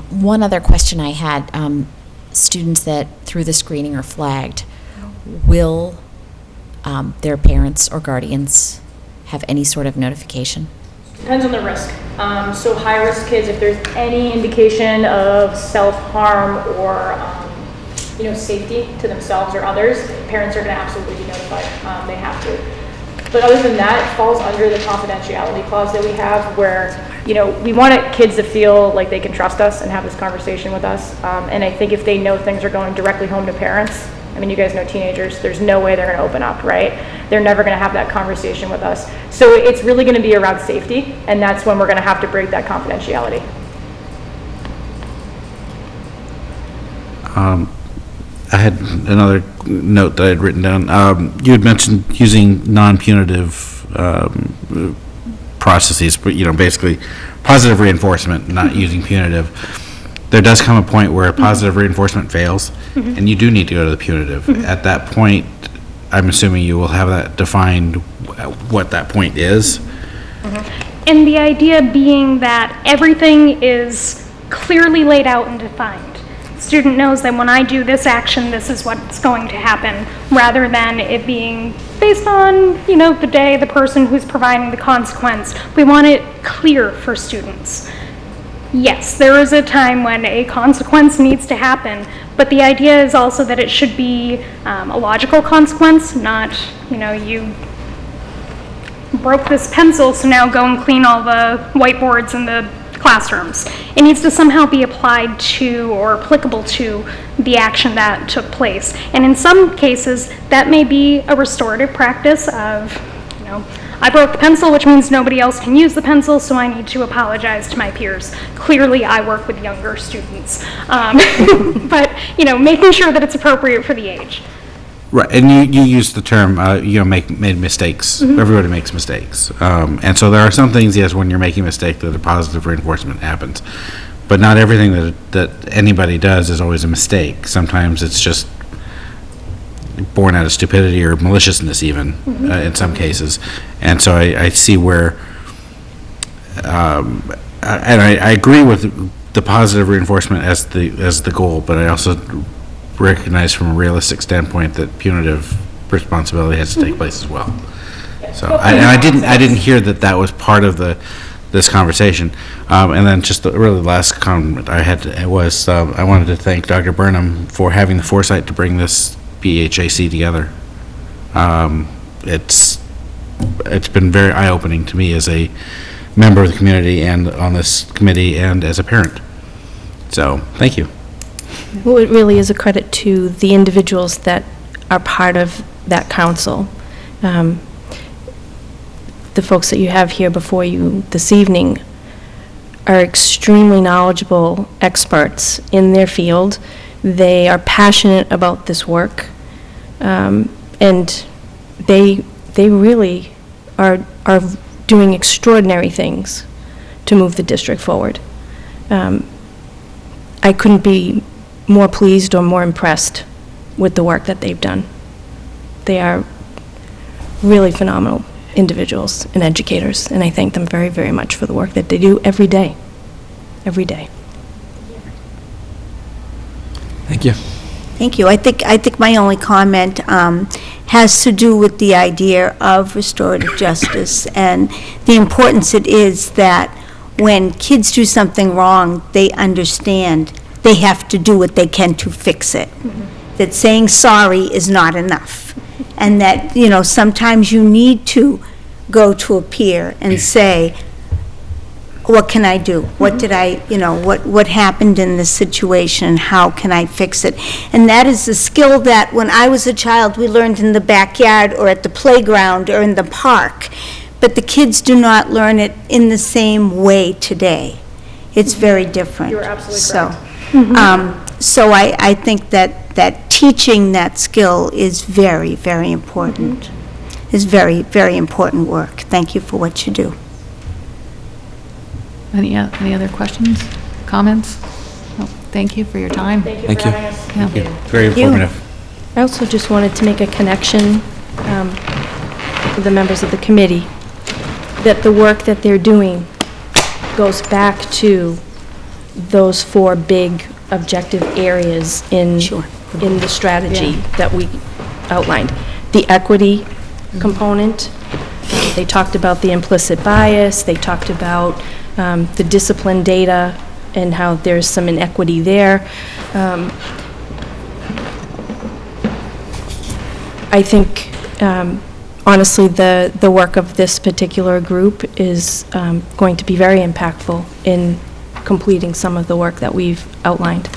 One other question I had, students that through the screening are flagged, will their parents or guardians have any sort of notification? Depends on the risk. So high-risk kids, if there's any indication of self-harm or, safety to themselves or others, parents are going to absolutely be notified. They have to. But other than that, it falls under the confidentiality clause that we have where, we want kids to feel like they can trust us and have this conversation with us. And I think if they know things are going directly home to parents, I mean, you guys know teenagers, there's no way they're going to open up, right? They're never going to have that conversation with us. So it's really going to be around safety, and that's when we're going to have to break that confidentiality. I had another note that I had written down. You had mentioned using non-punitive processes, but, basically positive reinforcement, not using punitive. There does come a point where a positive reinforcement fails, and you do need to go to the punitive. At that point, I'm assuming you will have that defined, what that point is. And the idea being that everything is clearly laid out and defined. Student knows that when I do this action, this is what's going to happen, rather than it being based on, the day, the person who's providing the consequence. We want it clear for students. Yes, there is a time when a consequence needs to happen, but the idea is also that it should be a logical consequence, not, you broke this pencil, so now go and clean all the whiteboards in the classrooms. It needs to somehow be applied to or applicable to the action that took place. And in some cases, that may be a restorative practice of, I broke the pencil, which means nobody else can use the pencil, so I need to apologize to my peers. Clearly, I work with younger students. But, making sure that it's appropriate for the age. Right, and you use the term, made mistakes. Everybody makes mistakes. And so there are some things, yes, when you're making a mistake, that a positive reinforcement happens. But not everything that anybody does is always a mistake. Sometimes it's just born out of stupidity or maliciousness even, in some cases. And so I see where, and I agree with the positive reinforcement as the goal, but I also recognize from a realistic standpoint that punitive responsibility has to take place as well. So I didn't hear that was part of this conversation. And then just the really last comment I had was I wanted to thank Dr. Burnham for having the foresight to bring this BHAC together. It's been very eye-opening to me as a member of the community and on this committee and as a parent. So thank you. Well, it really is a credit to the individuals that are part of that council. The folks that you have here before you this evening are extremely knowledgeable experts in their field. They are passionate about this work, and they really are doing extraordinary things to move the district forward. I couldn't be more pleased or more impressed with the work that they've done. They are really phenomenal individuals and educators, and I thank them very, very much for the work that they do every day. Every day. Thank you. Thank you. I think my only comment has to do with the idea of restorative justice and the importance it is that when kids do something wrong, they understand they have to do what they can to fix it. That saying sorry is not enough. And that, sometimes you need to go to a peer and say, what can I do? What did I, what happened in this situation? How can I fix it? And that is the skill that when I was a child, we learned in the backyard or at the playground or in the park. But the kids do not learn it in the same way today. It's very different. You're absolutely correct. So I think that teaching that skill is very, very important. Is very, very important work. Thank you for what you do. Any other questions, comments? No, thank you for your time. Thank you Thank for you. having us. Yeah. Very informative. I also just wanted to make a connection with the members of the committee that the work that they're doing goes back to those 4 big objective areas in the strategy that we outlined. The equity component, They talked about the implicit bias, they talked about the discipline data and how there's some inequity there. I think, honestly, the work of this particular group is going to be very impactful in completing some of the work that we've outlined.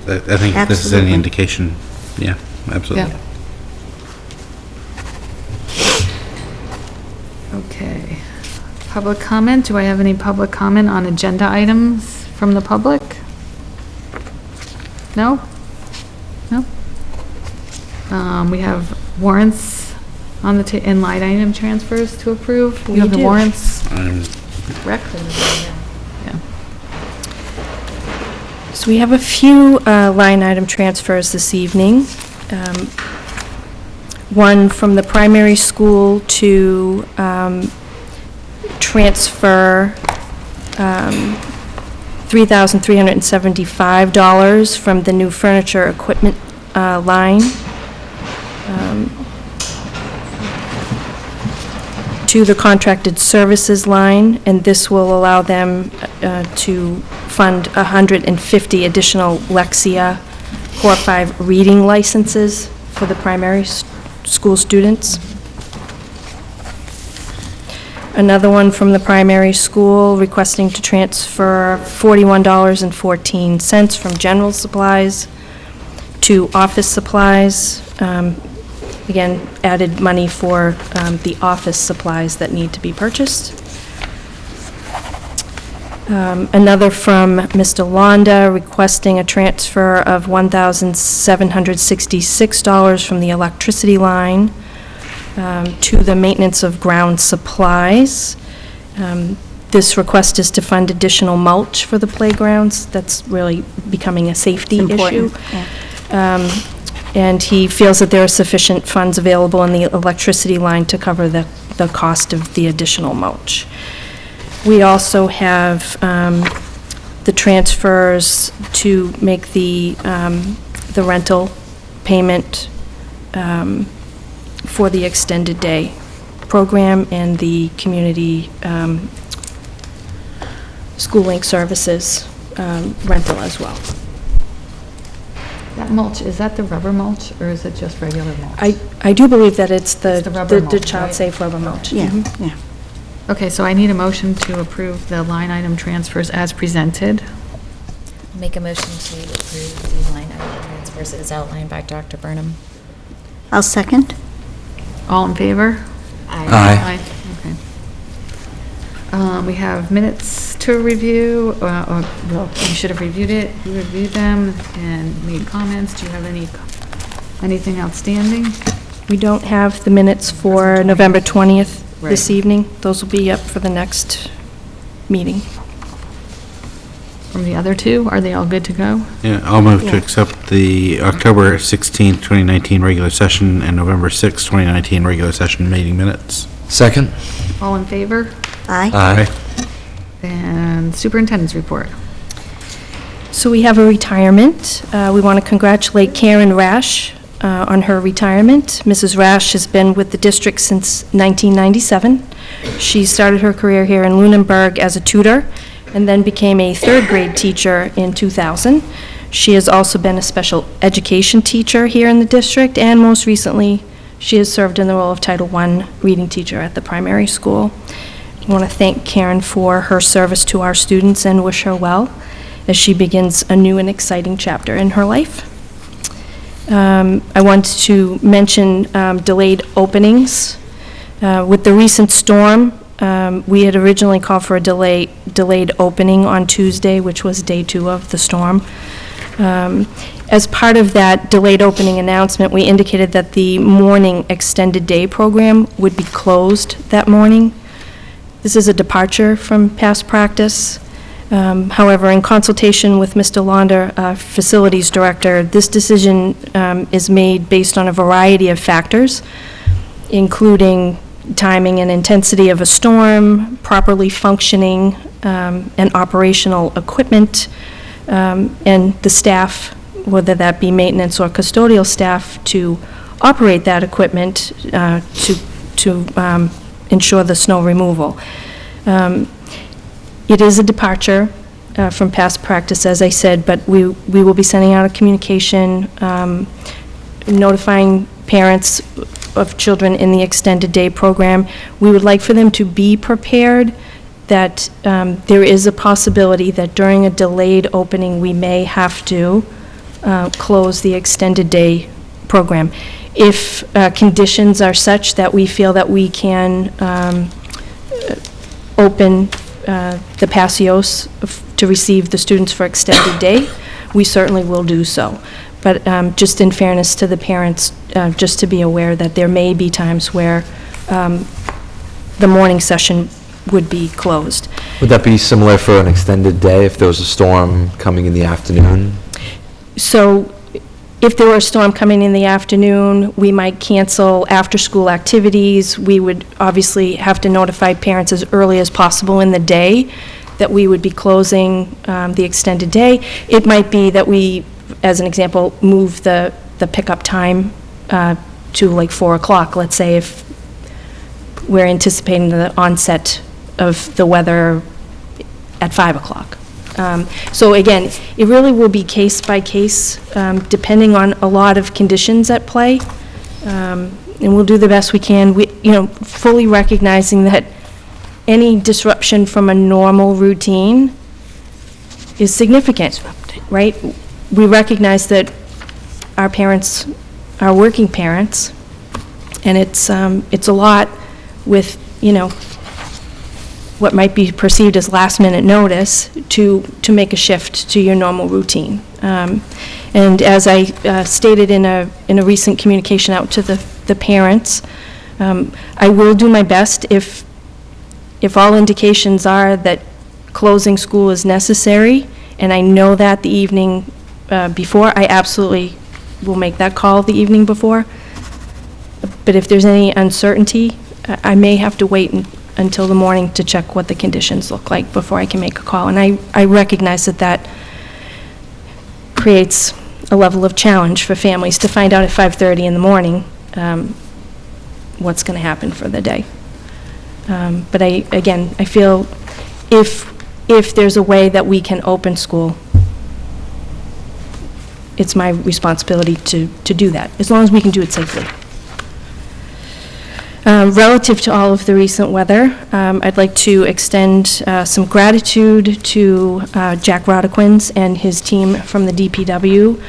I think if this is any indication, yeah, absolutely. Yeah. Okay. Public comment, do I have any public comment on agenda items from the public? No? No? We have warrants on the, and line item transfers to approve. We have the do. warrants. Rec? Yeah. So we have a few line item transfers this evening. One from the primary school to transfer $3,375 from the new furniture equipment line to the contracted services line, and this will allow them to fund 150 additional Lexia Core 5 reading licenses for the primary school students. Another one from the primary school requesting to transfer $41.14 from general supplies to office supplies. Again, added money for the office supplies that need to be purchased. Another from Mr. Londa requesting a transfer of $1,766 from the electricity line to the maintenance of ground supplies. This request is to fund additional mulch for the playgrounds. That's really becoming a safety issue. Yeah. And he feels that there are sufficient funds available in the electricity line to cover the cost of the additional mulch. We also have the transfers to make the rental payment for the extended day program and the community school link services rental as well. That mulch, is that the rubber mulch or is it just regular mulch? I do believe that it's the rubber the mulch, child right? safe rubber mulch. Yeah, Mhm. yeah. Okay, so I need a motion to approve the line item transfers as presented. Make a motion to approve the line item transfers as outlined by Dr. Burnham. I'll second. All in favor? Aye. Okay. We have minutes to review, well, you should have reviewed it, you reviewed them and made comments. Do you have anything outstanding? We don't have the minutes for November 20th this Right. evening. Those will be up for the next meeting. From the other two, are they all good to go? Yeah, I'll move to accept the October 16th, 2019 regular session and November 6th, 2019 regular session meeting minutes. Second? All in favor? Aye. Aye. And superintendent's report. So we have a retirement. We want to congratulate Karen Rash on her retirement. Mrs. Rash has been with the district since 1997. She started her career here in Lunenburg as a tutor and then became a third grade teacher in 2000. She has also been a special education teacher here in the district, and most recently, she has served in the role of Title I reading teacher at the primary school. I want to thank Karen for her service to our students and wish her well as she begins a new and exciting chapter in her life. I want to mention delayed openings. With the recent storm, we had originally called for a delayed opening on Tuesday, which was day 2 of the storm. As part of that delayed opening announcement, we indicated that the morning extended day program would be closed that morning. This is a departure from past practice. However, in consultation with Mr. Launder, Facilities Director, this decision is made based on a variety of factors, including timing and intensity of a storm, properly functioning and operational equipment, and the staff, whether that be maintenance or custodial staff, to operate that equipment to ensure the snow removal. It is a departure from past practice, as I said, but we will be sending out a communication, notifying parents of children in the extended day program. We would like for them to be prepared that there is a possibility that during a delayed opening, we may have to close the extended day program. If conditions are such that we feel that we can open the Passios to receive the students for extended day, we certainly will do so. But just in fairness to the parents, just to be aware that there may be times where the morning session would be closed. Would that be similar for an extended day if there was a storm coming in the afternoon? So if there were a storm coming in the afternoon, we might cancel after-school activities. We would obviously have to notify parents as early as possible in the day that we would be closing the extended day. It might be that we, as an example, move the pickup time to like 4 o'clock, let's say, if we're anticipating the onset of the weather at 5 o'clock. So again, it really will be case by case, depending on a lot of conditions at play, and we'll do the best we can. We, fully recognizing that any disruption from a normal routine is significant, right? We recognize that our parents are working parents, and it's a lot with what might be perceived as last-minute notice to make a shift to your normal routine. And as I stated in a recent communication out to the parents, I will do my best if all indications are that closing school is necessary, and I know that the evening before, I absolutely will make that call the evening before. But if there's any uncertainty, I may have to wait until the morning to check what the conditions look like before I can make a call. And I recognize that creates a level of challenge for families to find out at 5:30 in the morning what's going to happen for the day. But I feel if there's a way that we can open school, it's my responsibility to do that, as long as we can do it safely. Relative to all of the recent weather, I'd like to extend some gratitude to Jack Rodequins and his team from the DPW.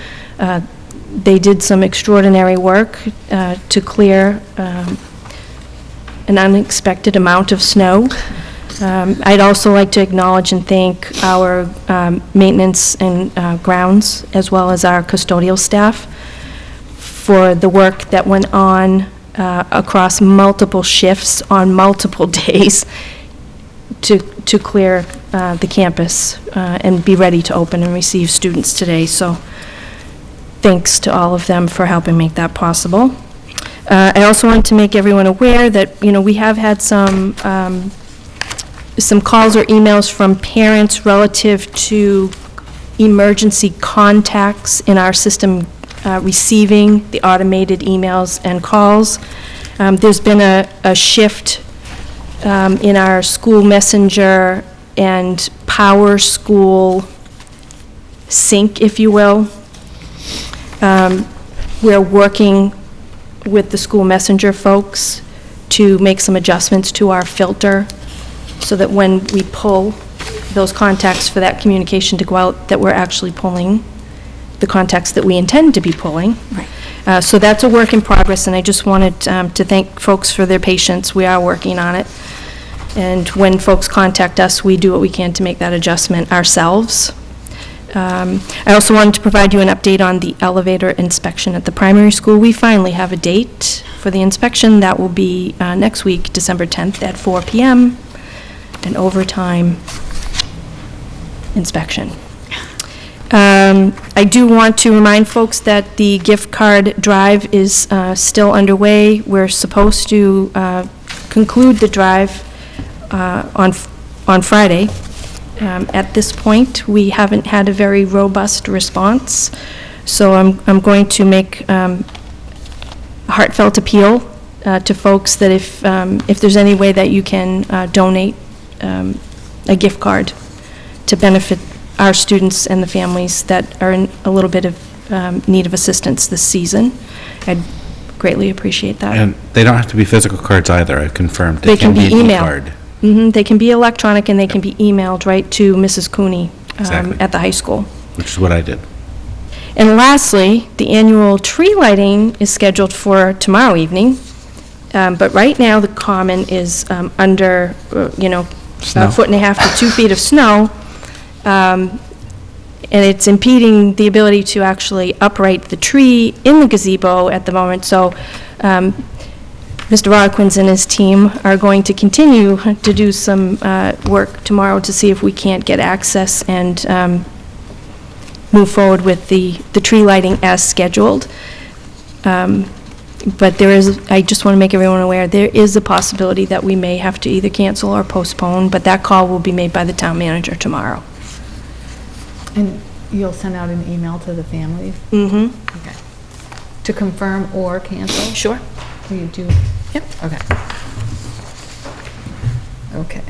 They did some extraordinary work to clear an unexpected amount of snow. I'd also like to acknowledge and thank our maintenance and grounds, as well as our custodial staff, for the work that went on across multiple shifts on multiple days to clear the campus and be ready to open and receive students today. So thanks to all of them for helping make that possible. I also want to make everyone aware that, we have had some calls or emails from parents relative to emergency contacts in our system receiving the automated emails and calls. There's been a shift in our school messenger and Power School sync, if you will. We're working with the school messenger folks to make some adjustments to our filter so that when we pull those contacts for that communication to go out, that we're actually pulling the contacts that we intend to be pulling. Right. So that's a work in progress, and I just wanted to thank folks for their patience. We are working on it. And when folks contact us, we do what we can to make that adjustment ourselves. I also wanted to provide you an update on the elevator inspection at the primary school. We finally have a date for the inspection. That will be next week, December 10th at 4 p.m., an overtime inspection. I do want to remind folks that the gift card drive is still underway. We're supposed to conclude the drive on Friday. At this point, we haven't had a very robust response, so I'm going to make a heartfelt appeal to folks that if there's any way that you can donate a gift card to benefit our students and the families that are in a little bit of need of assistance this season, I'd greatly appreciate that. And they don't have to be physical cards either, I've confirmed. They can be an email. e-card. They can be electronic, and they can be emailed right to Mrs. Cooney Exactly. at the high school. Which is what I did. And lastly, the annual tree lighting is scheduled for tomorrow evening, but right now, the common is under, Snow. a foot and a half to 2 feet of snow, and it's impeding the ability to actually upright the tree in the gazebo at the moment, so Mr. Rodquins and his team are going to continue to do some work tomorrow to see if we can't get access and move forward with the tree lighting as scheduled. But I just want to make everyone aware, there is a possibility that we may have to either cancel or postpone, but that call will be made by the town manager tomorrow. And you'll send out an email to the families? Mm-hmm. Okay. To confirm or cancel? Sure. Will you do? Yep. Okay. Okay.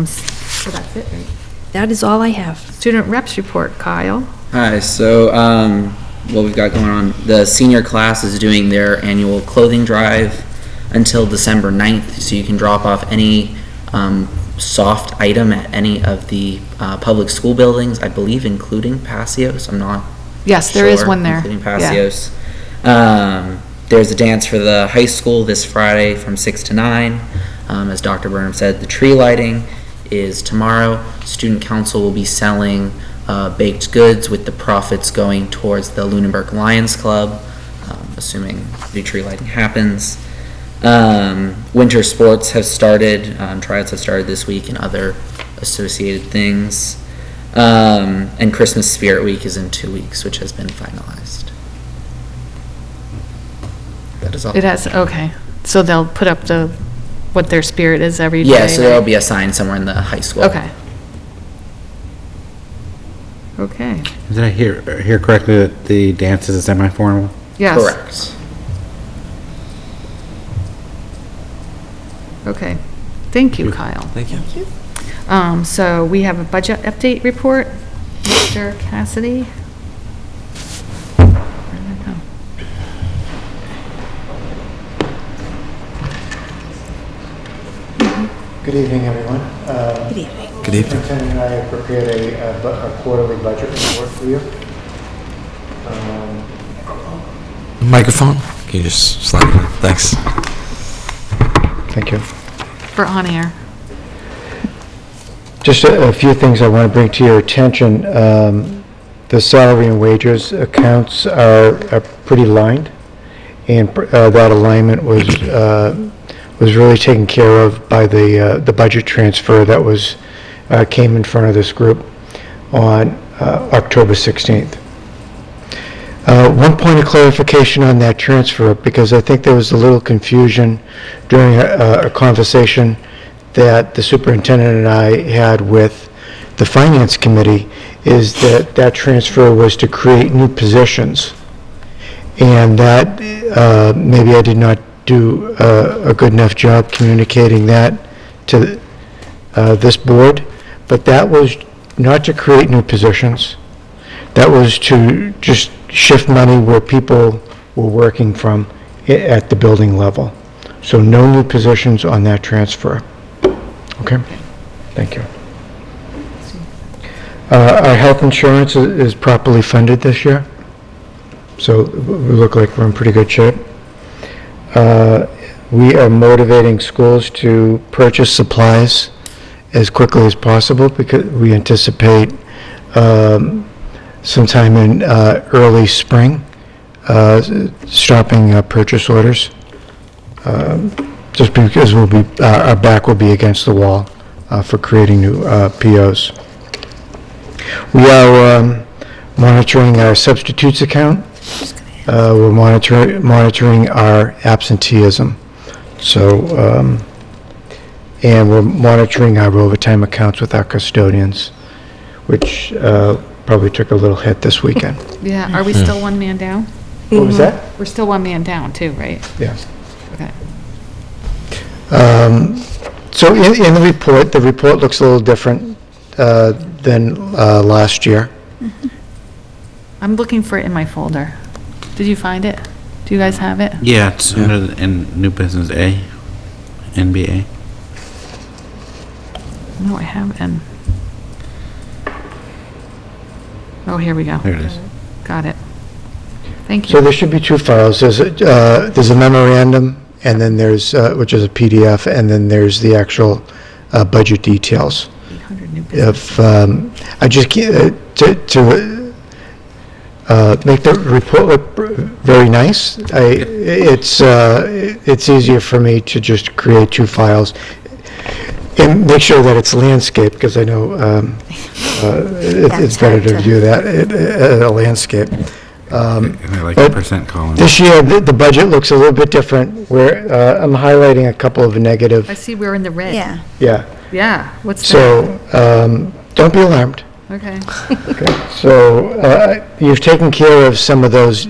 So that's it, right? That is all I have. Student reps report, Kyle. Hi, so what we've got going on, the senior class is doing their annual clothing drive until December 9th, so you can drop off any soft item at any of the public school buildings, I believe including Passios. I'm not Yes, there is one there. Including Yeah. Passios. There's a dance for the high school this Friday from 6 to 9. As Dr. Burnham said, the tree lighting is tomorrow. Student council will be selling baked goods with the profits going towards the Lunenburg Lions Club, assuming the tree lighting happens. Winter sports have started, tryouts have started this week and other associated things. And Christmas Spirit Week is in 2 weeks, which has been finalized. That is all. It has, okay. So they'll put up what their spirit is every day? Yeah, so there'll right? be a sign somewhere in the high school. Okay. Okay. Did I hear correctly that the dance is a semi-formal? Yes. Correct. Okay. Thank you, Kyle. Thank you. So we have a budget update report. Mr. Cassidy? Where did it go? Good evening, everyone. Good evening. Good evening. Superintendent and I have prepared a quarterly budget report for you. Microphone? Can you just slide it in? Thanks. Thank you. For on air. Just a few things I want to bring to your attention. The salary and wages accounts are pretty lined, and that alignment was really taken care of by the budget transfer that came in front of this group on October 16th. One point of clarification on that transfer, because I think there was a little confusion during a conversation that the superintendent and I had with the finance committee, is that transfer was to create new positions. And that maybe I did not do a good enough job communicating that to this board, but that was not to create new positions. That was to just shift money where people were working from at the building level. So no new positions on that transfer. Okay? Thank you. Our health insurance is properly funded this year, so we look like we're in pretty good shape. We are motivating schools to purchase supplies as quickly as possible because we anticipate sometime in early spring stopping purchase orders, just because our back will be against the wall for creating new POs. We are monitoring our substitutes account. We're monitoring our absenteeism. So, and we're monitoring our overtime accounts with our custodians, which probably took a little hit this weekend. Yeah, are we still one man down? What was that? We're still one man down too, right? Yes. Okay. So in the report looks a little different than last year. I'm looking for it in my folder. Did you find it? Do you guys have it? Yeah, it's under in new business A, NBA. No, I haven't. Oh, here we go. There it is. Got it. Thank So you. there should be two files. There's a memorandum, and then there's, which is a PDF, and then there's the actual budget details. 800 new business. If, I just can't, to make the report look very nice, it's easier for me to just create two files and make sure that it's landscape, because I know it's better to view that, a landscape. And I like the percent column. This year, the budget looks a little bit different, where I'm highlighting a couple of negative, I see we're in the red. Yeah. yeah. Yeah, what's that? So, don't be alarmed. Okay. Okay, so you've taken care of some of those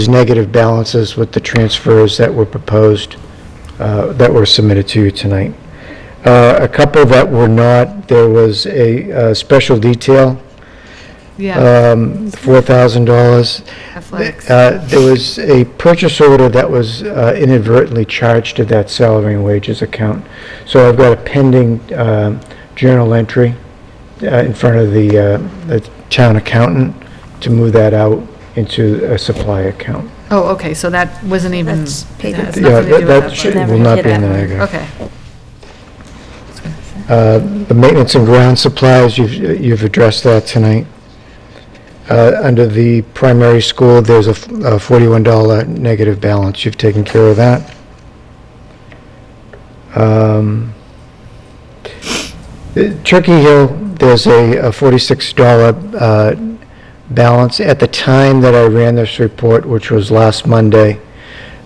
negative balances with the transfers that were proposed, that were submitted to you tonight. A couple that were not, there was a special detail, Yeah, $4,000. athletics. There was a purchase order that was inadvertently charged to that salary and wages account. So I've got a pending journal entry in front of the town accountant to move that out into a supply account. Oh, okay, so that wasn't even, That's paid that has Yeah, nothing to do with that athletics. will not be in the negative. Okay. The maintenance and ground supplies, you've addressed that tonight. Under the primary school, there's a $41 negative balance. You've taken care of that. Turkey Hill, there's a $46 balance. At the time that I ran this report, which was last Monday,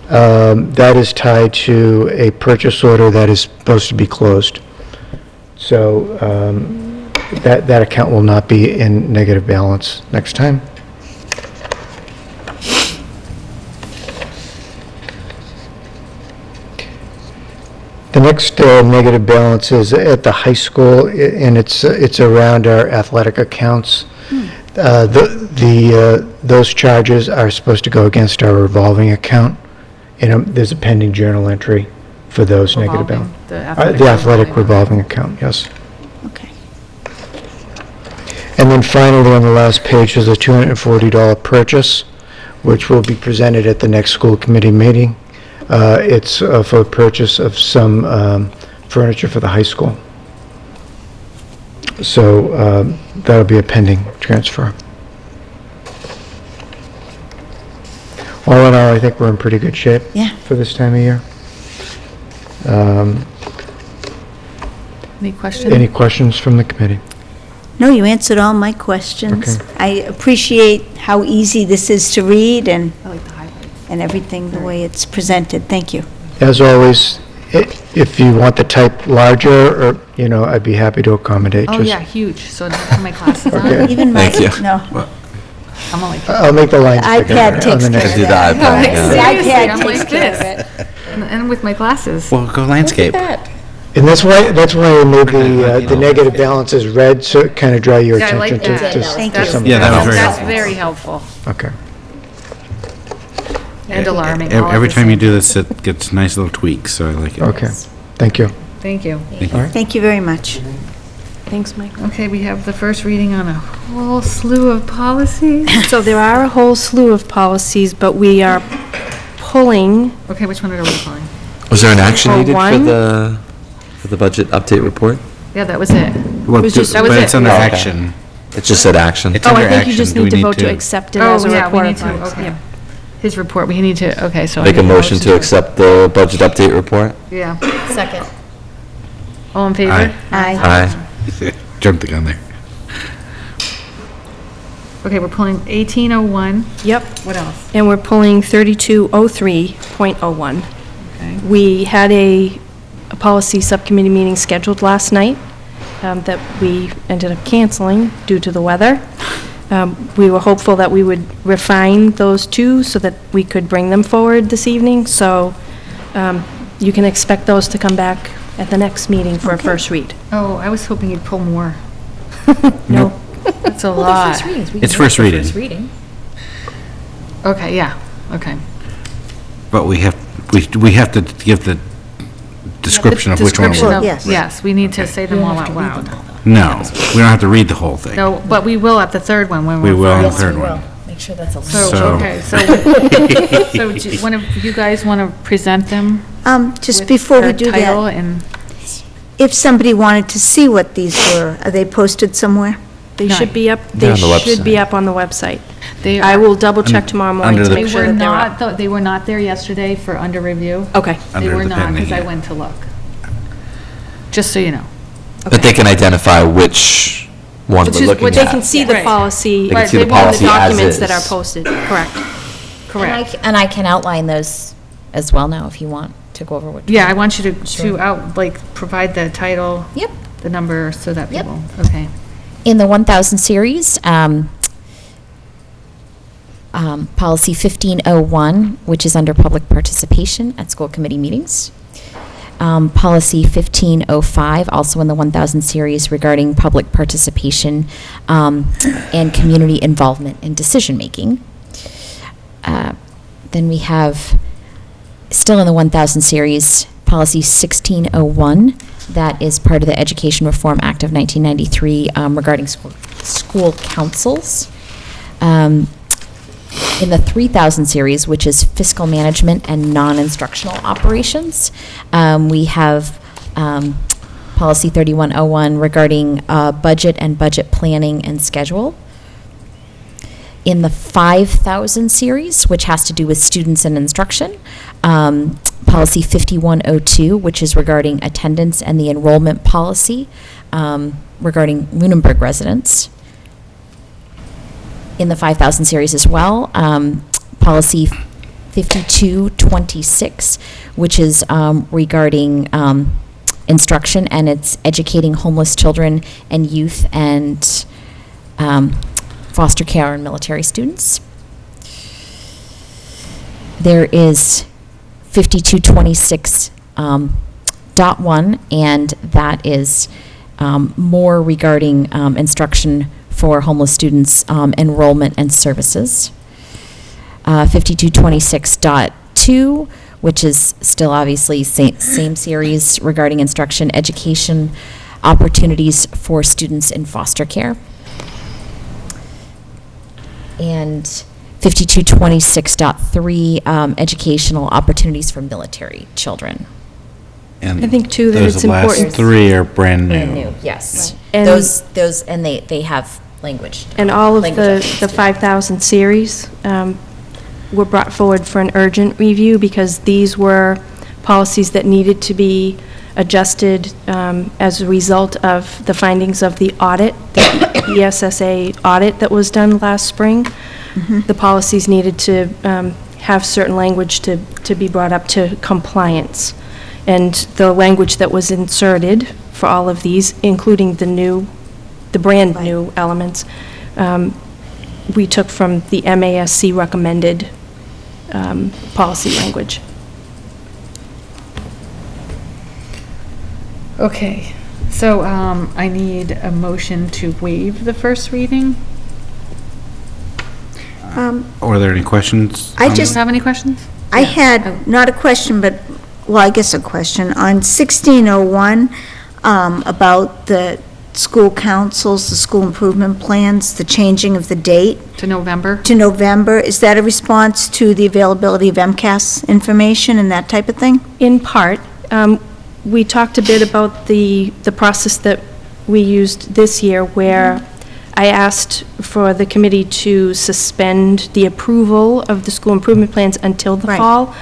that is tied to a purchase order that is supposed to be closed. So that account will not be in negative balance next time. The next negative balance is at the high school, and it's around our athletic accounts. Those charges are supposed to go against our revolving account, and there's a pending journal entry for those negative Revolving, balances. the The athletic athletic revolving account, yes. Okay. And then finally, on the last page, is a $240 purchase, which will be presented at the next school committee meeting. It's for purchase of some furniture for the high school. So that'll be a pending transfer. All in all, I think we're in pretty good shape Yeah. for this time of year. Any questions? Any questions from the committee? No, you answered all my questions. Okay. I appreciate how easy this is to read and I like the highlights. everything, the way it's presented. Thank you. As always, if you want the type larger, or, I'd be happy to accommodate. Oh, Just- yeah, huge, so do I have my glasses on? Okay. Even my, Thank you. no. I'm only. I'll make the lines bigger. iPad on takes the care next- of Do the that. iPad, yeah. The Seriously, iPad I'm takes like care of this. it. And with my glasses. Well, go landscape. And that's why I made the negative balances red, so it kind of draw your Yeah, I like attention that. to Thank That's- you. some. Yeah, that was very That's helpful. very helpful Okay. and alarming. all at Every the time you same do this, it gets nice little tweaks, so I like it. Okay. Thank you. Thank you. Thank you very much. Thanks, Michael. Okay, we have the first reading on a whole slew of policies. So there are a whole slew of policies, but we are pulling, Okay, which one are we calling? Was there an action For needed one? for the budget update report? Yeah, that was it. Well, was just- that was but it. it's under Oh, okay. action. It just said action. It's oh, under I think you action. just Do we need to vote to accept it Oh, as a yeah, we report need of to, funds. okay. Yeah. His report, we need to, okay, so. I Make a need motion to accept the budget update report? Yeah. Second. All in favor? Aye. Aye. Aye. Jumped the gun there. Okay, we're pulling 1801. Yep. What else? And we're pulling 3203.01. Okay. We had a policy subcommittee meeting scheduled last night that we ended up canceling due to the weather. We were hopeful that we would refine those two so that we could bring them forward this evening. So you can expect those to come back at the next meeting for a first read. Oh, I was hoping you'd pull more. No. That's a Well, lot. they're first readings. We It's can do it first for reading. First reading. Okay, yeah, okay. But we have to give the description of which one. Description we're- of- Yes. Yes, we need to say them all out loud. No, we don't have to read the whole thing. No, but we will at the third one when we're. We will on the Yes, we third will. one. Make sure that's a So, So- okay, so do one of you guys want to present them? Just with before we their do title that, and if somebody wanted to see what these were, are they posted somewhere? They No. should be up, They're they on the should be website. up on the website. they I are, will double check tomorrow morning under to the- make they sure were that they're not, up. they were not there yesterday for under review. Okay. They Under were the not, pending, because I yeah. went to look. Just so you know. But they can identify which one Which we're is- looking which They at. can see the Right. policy. They can see Right, the they want policy The as documents that are is. posted, correct. Correct. And I can outline those as well now if you want to go over what. Yeah, I want you to Sure. provide the title. Yep. The number, so that Yep. people, okay. In the 1000 series, policy 1501, which is under public participation at school committee meetings. Policy 1505, also in the 1000 series regarding public participation and community involvement in decision-making. Then we have, still in the 1000 series, policy 1601, that is part of the Education Reform Act of 1993 regarding school councils. In the 3000 series, which is fiscal management and non-instructional operations, we have policy 3101 regarding budget and budget planning and schedule. In the 5000 series, which has to do with students and instruction, policy 5102, which is regarding attendance and the enrollment policy regarding Lunenburg residents. In the 5000 series as well, policy 5226, which is regarding instruction, and it's educating homeless children and youth and foster care and military students. There is 5226.1, and that is more regarding instruction for homeless students, enrollment and services. 5226.2, which is still obviously same series regarding instruction, education, opportunities for students in foster care. And 5226.3, educational opportunities for military children. And I think, too, that those it's last important. three are brand new. Brand new, yes. And- Those, and they have language. And all of Language the 5,000 series were brought forward for an urgent review because these were policies that needed to be adjusted as a result of the findings of the audit, the ESSA audit that was done last spring. The policies needed to have certain language to be brought up to compliance. And the language that was inserted for all of these, including the brand new elements, we took from the MASC recommended policy language. Okay, so I need a motion to waive the first reading. Are there any questions? I on just- Do you have any questions? I had, not a question, but, well, I guess a question, on 1601, about the school councils, the school improvement plans, the changing of the date To November? to November, is that a response to the availability of MCAS information and that type of thing? In part, we talked a bit about the process that we used this year, where I asked for the committee to suspend the approval of the school improvement plans until the Right. fall,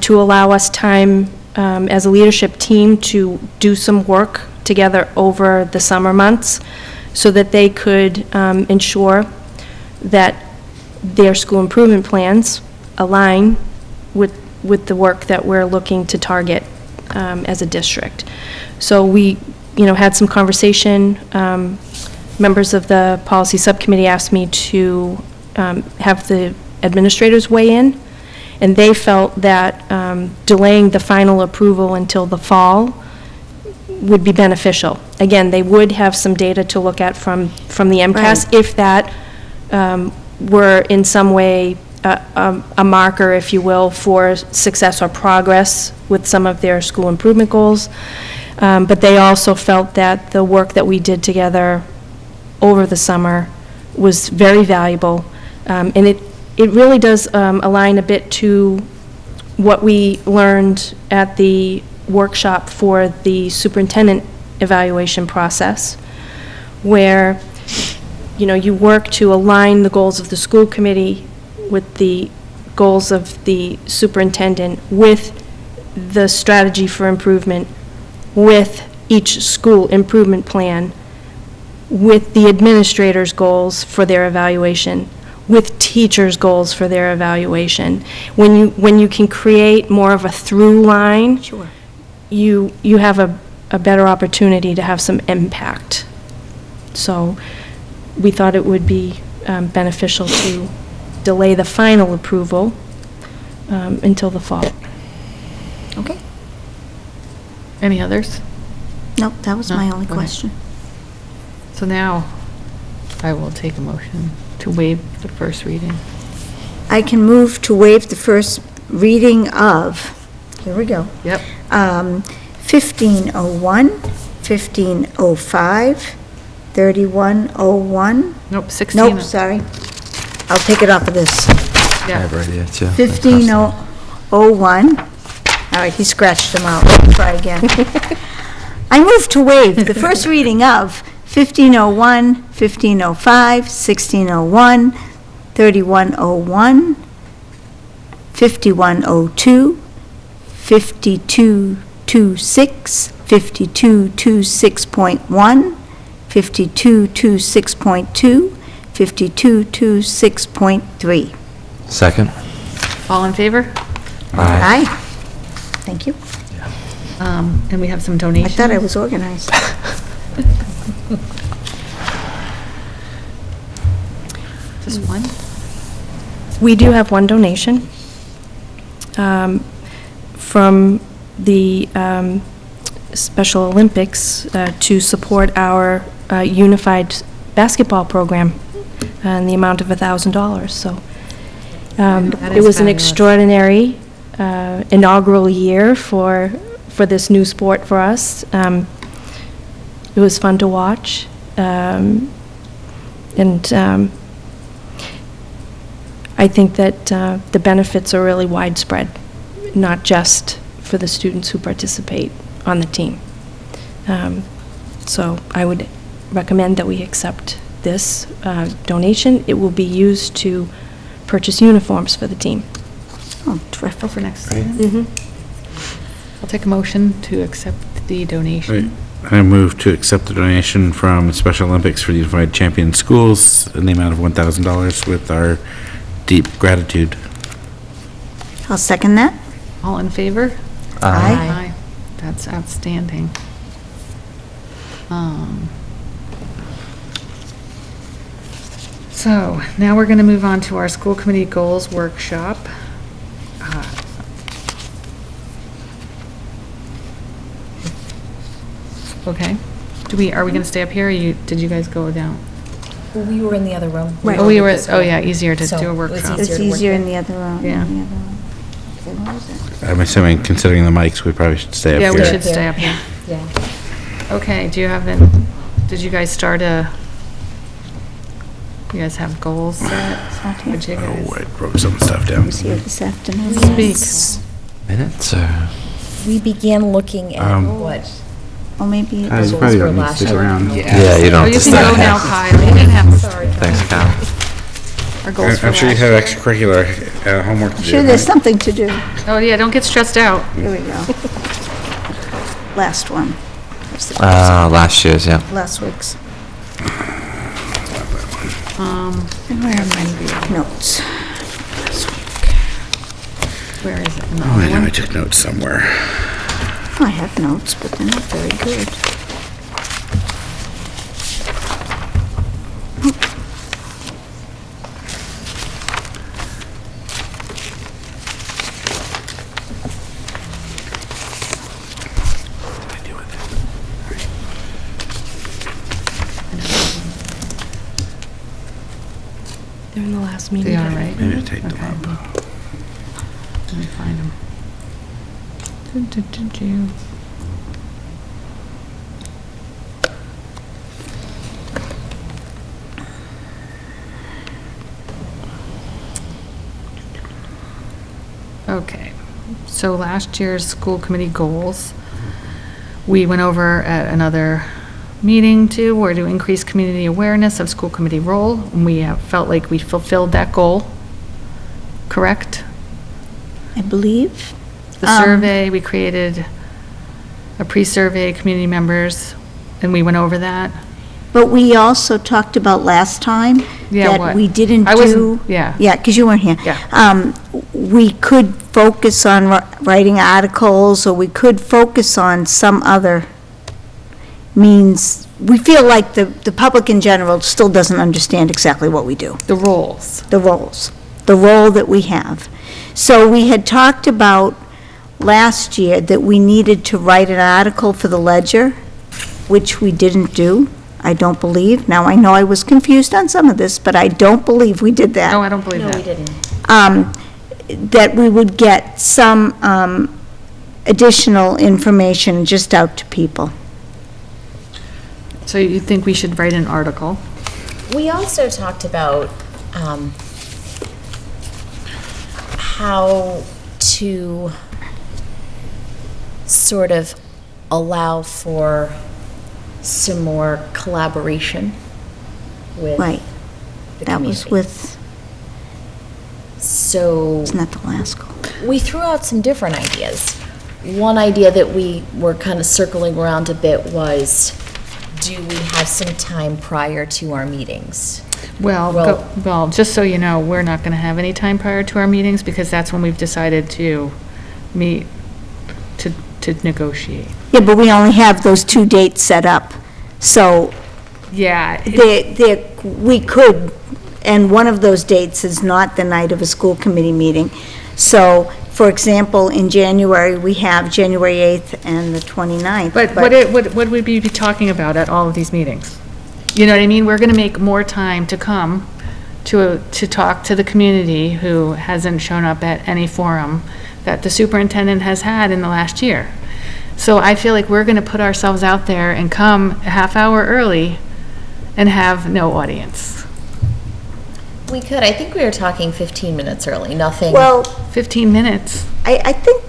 to allow us time as a leadership team to do some work together over the summer months, so that they could ensure that their school improvement plans align with the work that we're looking to target as a district. So we, had some conversation members of the policy subcommittee asked me to have the administrators weigh in, and they felt that delaying the final approval until the fall would be beneficial. Again, they would have some data to look at from the MCAS if that were in some way a marker, if you will, for success or progress with some of their school improvement goals. But they also felt that the work that we did together over the summer was very valuable. And it really does align a bit to what we learned at the workshop for the superintendent evaluation process, where, you know, you work to align the goals of the school committee with the goals of the superintendent, with the strategy for improvement, with each school improvement plan, with the administrators' goals for their evaluation, with teachers' goals for their evaluation. When you can create more of a through line, Sure. you have a better opportunity to have some impact. So we thought it would be beneficial to delay the final approval until the fall. Okay. Any others? Nope, that was my No, only go ahead. question. So now, I will take a motion to waive the first reading. I can move to waive the first reading of, here we go, Yep. 1501, 1505, 3101. Nope, 16. Nope, sorry. I'll take it off of this. I Yeah. have right here, too. 1501. All right, he scratched them out. Let's try again. I move to waive the first reading of 1501, 1505, 1601, 3101, 5102, 5226, 5226.1, 5226.2, 5226.3. Second? All in favor? Aye. Thank you. And we have some I donations. thought I was organized. Just one? We do have one donation from the Special Olympics to support our unified basketball program in the amount of $1,000. So That it is was an fabulous. extraordinary inaugural year for this new sport for us. It was fun to watch. And I think that the benefits are really widespread, not just for the students who participate on the team. So I would recommend that we accept this donation. It will be used to purchase uniforms for the team. Oh, terrific. For next season. I'll take a motion to accept the donation. I move to accept the donation from Special Olympics for the Unified Champion Schools in the amount of $1,000 with our deep gratitude. I'll second that. All in favor? Aye. That's outstanding. So, now we're going to move on to our school committee goals workshop. Okay. Are we going to stay up here, or did you guys go down? We were in the other room. Right. Oh, yeah, easier to do a workshop. It's easier in the other room. Yeah. in the other room. Okay, what was it? I'm assuming, considering the mics, we probably should stay up here. Yeah, we should stay up here. Yeah. Okay, did you guys start you guys have goals set? What'd you Oh, guys I wrote some stuff down. I was here this afternoon. speak? Minutes, or? We began looking at what? Oh, maybe. You probably don't need to stick around. Yeah, you Oh, don't you have to can go stay. now, Kyle. You didn't have Thanks, Kyle. our goals for I'm sure you last have year. extracurricular homework to do. Sure, there's right? something to do. Oh, yeah, don't get stressed out. Here we go. Last one. Last year's, yeah. Last week's. Um, And where are my notes? Last week. where is it? In the Oh, I other know, I one? took notes somewhere. I have notes, but they're not very good. last meeting. They are, right? Maybe I typed them Okay. up. Let me find them. Okay, so last year's school committee goals, we went over at another meeting too, were to increase community awareness of school committee role, and we have felt like we fulfilled that goal, correct? I believe. The survey, we created a pre-survey, community members, and we went over that. But we also talked about last time Yeah, that what? we didn't I do. wasn't- yeah. Yeah, because you weren't here. Yeah. We could focus on writing articles, or we could focus on some other means. We feel like the public in general still doesn't understand exactly what we do. The roles. The role that we have. So we had talked about last year that we needed to write an article for the Ledger, which we didn't do, I don't believe. Now, I know I was confused on some of this, but I don't believe we did that. No, I don't believe No, that. we didn't. That we would get some additional information just out to people. So you think we should write an article? We also talked about how to sort of allow for some more collaboration with Right. the That was community. with, So it's not the last goal. we threw out some different ideas. One idea that we were kind of circling around a bit was, do we have some time prior to our meetings? Well, just so you know, we're not gonna have any time prior to our meetings, because that's when we've decided to meet, to negotiate. Yeah, but we only have those 2 dates set up. So Yeah. we could, and one of those dates is not the night of a school committee meeting. So, for example, in January, we have January 8th and the 29th. But what would we be talking about at all of these meetings? You know what I mean? We're gonna make more time to come to talk to the community who hasn't shown up at any forum that the superintendent has had in the last year. So I feel like we're gonna put ourselves out there and come a half hour early and have no audience. We could, I think we were talking 15 minutes early, nothing. Well, 15 minutes. I think,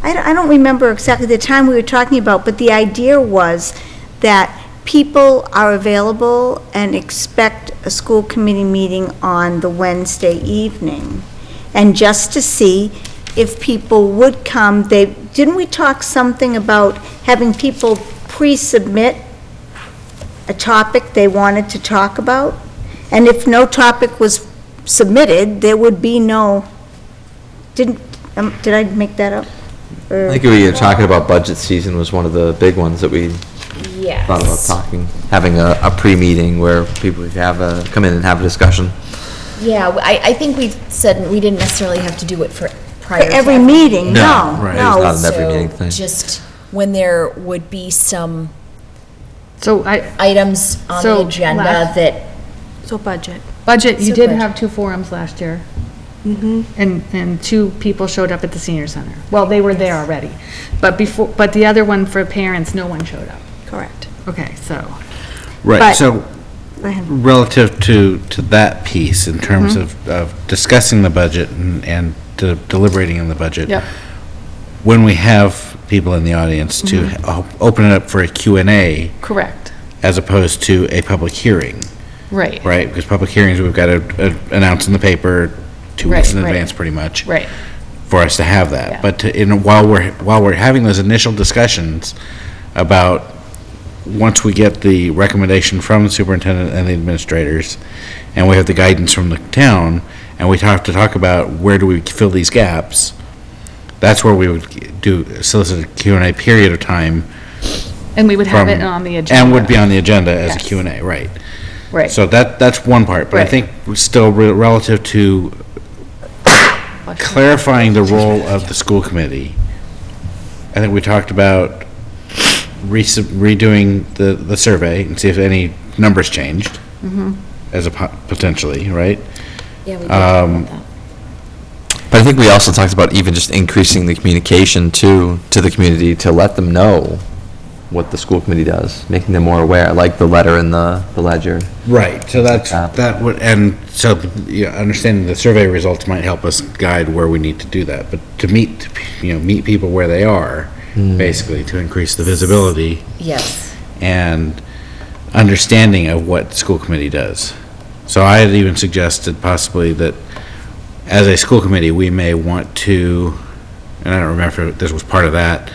I don't remember exactly the time we were talking about, but the idea was that people are available and expect a school committee meeting on the Wednesday evening. And just to see if people would come, didn't we talk something about having people pre-submit a topic they wanted to talk about? And if no topic was submitted, there would be no, did I make that up? I think we were talking about budget season was one of the big ones that we Yes. thought about having a pre-meeting where people could come in and have a discussion. Yeah, I think we said we didn't necessarily have to do it for prior. For every meeting, no, right. no. It's not an every meeting So thing. just when there would be some So items on the So agenda last- that, So budget. budget, you So did budget. have 2 forums last year. And 2 people showed up at the senior center. Well, they were there already. But the other one for parents, no one showed up. Correct. Okay, so, Right, But- so Go ahead. relative to that piece, in terms of discussing the budget and deliberating on the budget. Yep. When we have people in the audience to open it up for a Q&A correct, as opposed to a public hearing, right. right? Because public hearings, we've got to announce in the paper 2 weeks in Right, right. advance, pretty much. Right. For us to have that. Yeah. But while we're having those initial discussions about, once we get the recommendation from the superintendent and the administrators, and we have the guidance from the town, and we have to talk about where do we fill these gaps, that's where we would solicit a Q&A period of time. And we would have it from- on the agenda. And would be on the agenda as a Yes. Q&A, right. Right. So that's one part, but I Right. think we're still relative to clarifying the role of the school committee. I think we talked about redoing the survey and see if any numbers changed as potentially, right? Yeah, we did talk about that. But I think we also talked about even just increasing the communication to the community to let them know what the school committee does, making them more aware, like the letter in the ledger. Right, so Things like that would, and so, understanding the survey results might help us guide where we need to do that, but to meet people where they are, basically, to increase the visibility Yes. and understanding of what the school committee does. So I had even suggested possibly that as a school committee, we may want to, and I don't remember if this was part of that,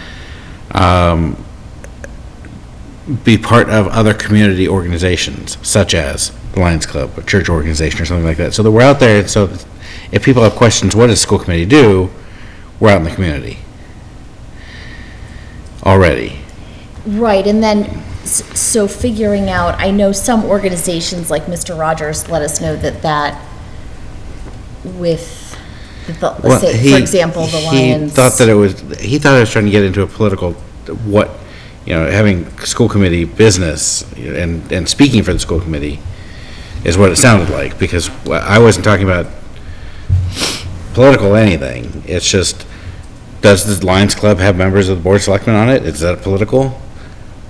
be part of other community organizations, such as the Lions Club, a church organization, or something like that. So that we're out there, and so if people have questions, what does the school committee do? We're out in the community already. Right, and then, so figuring out, I know some organizations, like Mr. Rogers, let us know that with, let's say, for example, the Lions. He thought I was trying to get into a political, having school committee business and speaking for the school committee is what it sounded like, because I wasn't talking about political anything. It's just, does the Lions Club have members of the Board of Selectmen on it? Is that political?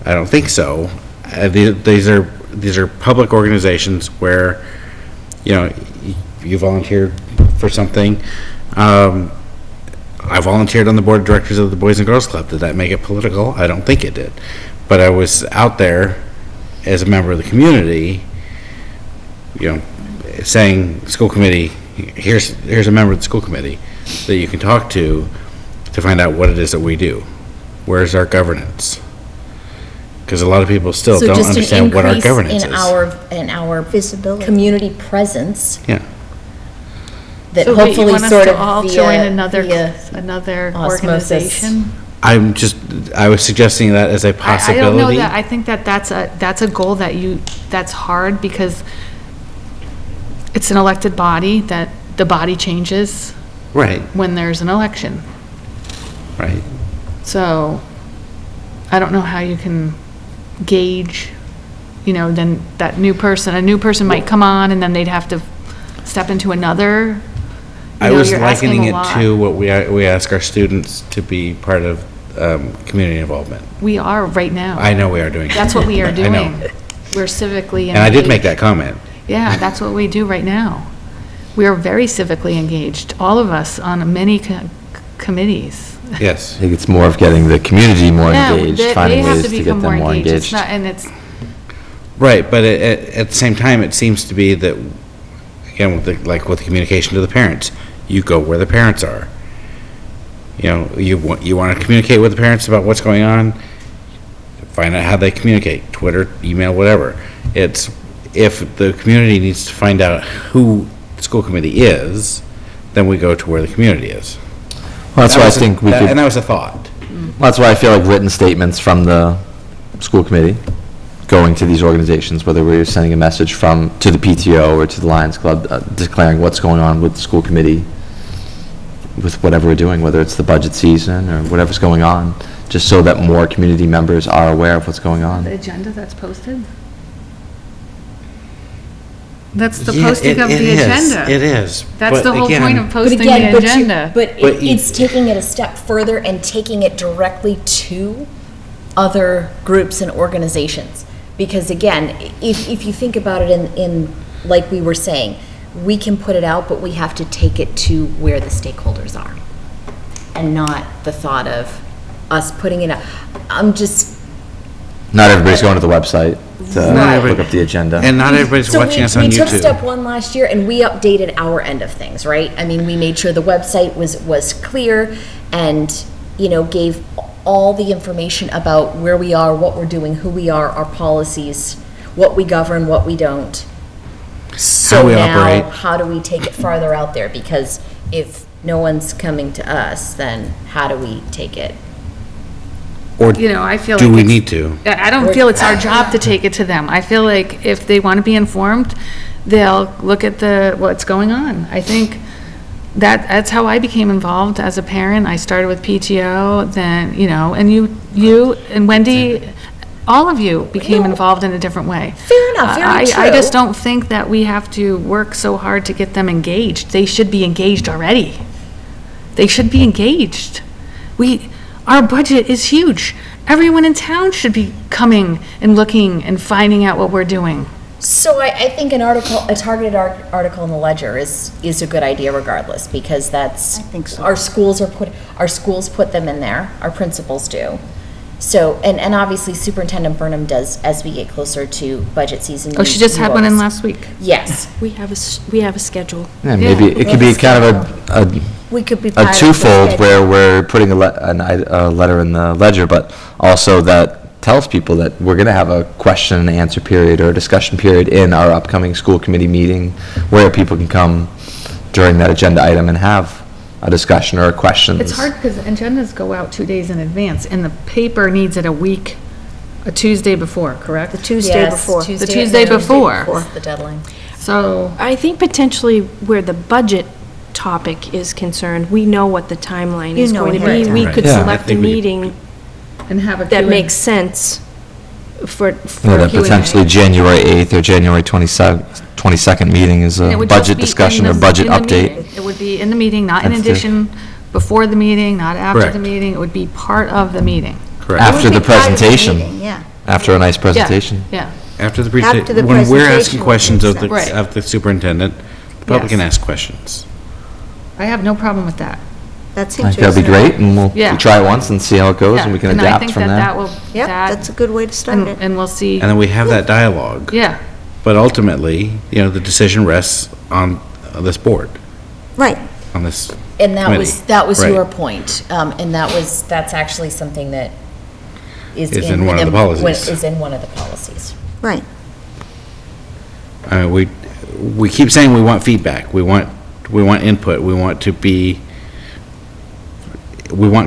I don't think so. These are public organizations where, you volunteered for something. I volunteered on the board of directors of the Boys and Girls Club. Did that make it political? I don't think it did. But I was out there as a member of the community, saying, school committee, here's a member of the school committee that you can talk to find out what it is that we do. Where's our governance? Because a lot of people still don't understand what our governance is. In our Visibility. community presence. Yeah. That So hopefully you want us sort to of all via- join another osmosis. organization? I was suggesting that as a possibility. I don't know that, I think that's a goal that's hard, because it's an elected body, that the body changes Right, when there's an election. right. So, I don't know how you can gauge, then a new person might come on, and then they'd have to step into another. I was you're asking likening a it lot. to what we ask our students to be part of community involvement. We are right now. I know we are doing. That's what we are I know. doing. We're civically engaged. And I did make that comment. Yeah, that's what we do right now. We are very civically engaged, all of us, on many committees. Yes. I think it's more of getting the community more Yeah, engaged, finding ways to get them more It's engaged. not, and it's, Right, but at the same time, it seems to be that, again, with the communication to the parents, you go where the parents are. You want to communicate with the parents about what's going on, find out how they communicate, Twitter, email, whatever. It's, if the community needs to find out who the school committee is, then we go to where the community is. Well, that's why I think we could, And that was a thought. that's why I feel like written statements from the school committee going to these organizations, whether we're sending a message to the PTO or to the Lions Club, declaring what's going on with the school committee, with whatever we're doing, whether it's the budget season or whatever's going on, just so that more community members are aware of what's going on. the agenda that's posted? That's the Yeah, posting of it the is. agenda. It is. That's But the whole again- point of But posting again, the agenda. it's taking it a step further and taking it directly to other groups and organizations. Because again, if you think about it in, like we were saying, we can put it out, but we have to take it to where the stakeholders are. And not the thought of us putting it out. Not everybody's going to the website to Right. look up the agenda. And not everybody's watching us on We took YouTube. step one last year and we updated our end of things, right? I mean, we made sure the website was clear and, gave all the information about where we are, what we're doing, who we are, our policies, what we govern, what we don't. So we now, operate. how do we take it farther out there? Because if no one's coming to us, then how do we take it? Or I feel like. do we it's- need to? I don't feel it's our job to take it to them. I feel like if they want to be informed, they'll look at what's going on. I think that's how I became involved as a parent. I started with PTO, then, and you and Wendy, all of you became involved in a different way. Fair enough, very I just true. don't think that we have to work so hard to get them engaged. They should be engaged already. They should be engaged. Our budget is huge. Everyone in town should be coming and looking and finding out what we're doing. So I think a targeted article in the Ledger is a good idea regardless, because that's. I think so. Our schools put them in there, our principals do. So, and obviously Superintendent Burnham does as we get closer to budget season. Oh, she just had one in last week. Yes. We have a schedule. Yeah, maybe it could be kind of We could be a part of the twofold schedule. where we're putting a letter in the ledger, but also that tells people that we're going to have a question and answer period or a discussion period in our upcoming school committee meeting where people can come during that agenda item and have a discussion or questions. It's hard because agendas go out 2 days in advance, and the paper needs it a Tuesday before, correct? The Tuesday before. The Tuesday before. Is the deadline. So, I think potentially where the budget topic is concerned, we know what the timeline You is know going to ahead of be. We time. could Yeah, I select a think we- meeting and have a that Q&A. makes sense for that Q&A. potentially January 8th or January 22nd meeting is And it a would just budget be discussion in or the- budget in the update. meeting. It would be in the meeting, not in That's the- addition, before the meeting, not after Correct. the meeting. It would be part of the meeting. Correct. After It would the be part of the presentation, meeting, Yeah. after a nice presentation. Yeah. After the After the presentation, when we're presentation asking would questions make of the, sense. Right. of the superintendent, the public Yes. can ask questions. I have no problem with that. That's I think interesting. that'd be great, and we'll Yeah. try it once and see how it goes, Yeah, and we can and I adapt think from that there. that will, Yeah, that, that's a good way to start it. and we'll see, And then we have that dialogue. yeah. But ultimately, the decision rests on this board, Right. on this And that was Right. your point. And that's actually something that is Is in one of the policies. Is in one of the policies. Right. We keep saying we want feedback, we want input, we want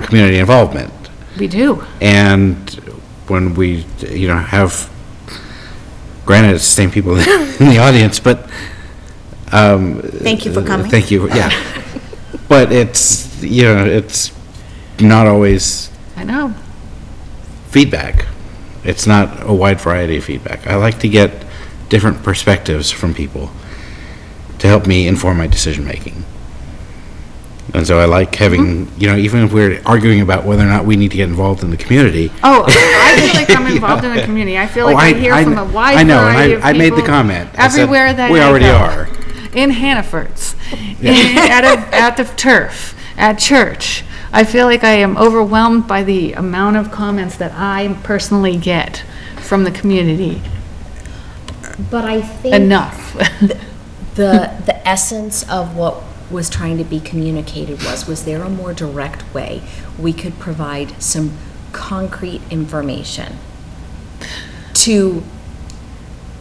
community involvement. We do. And when we, have, granted, it's the same people in the audience, but, Thank you for coming. Thank you, yeah. But it's, it's not always I know. feedback. It's not a wide variety of feedback. I like to get different perspectives from people to help me inform my decision-making. And so I like having, even if we're arguing about whether or not we need to get involved in the community. Oh, I feel like I'm involved in the community. I feel like I hear from a wide I know, variety of and I made the people comment. I said, everywhere that we I already go. are. In Hannaford's, at the turf, at church. I feel like I am overwhelmed by the amount of comments that I personally get from the community. But I think. Enough. The essence of what was trying to be communicated was there a more direct way we could provide some concrete information to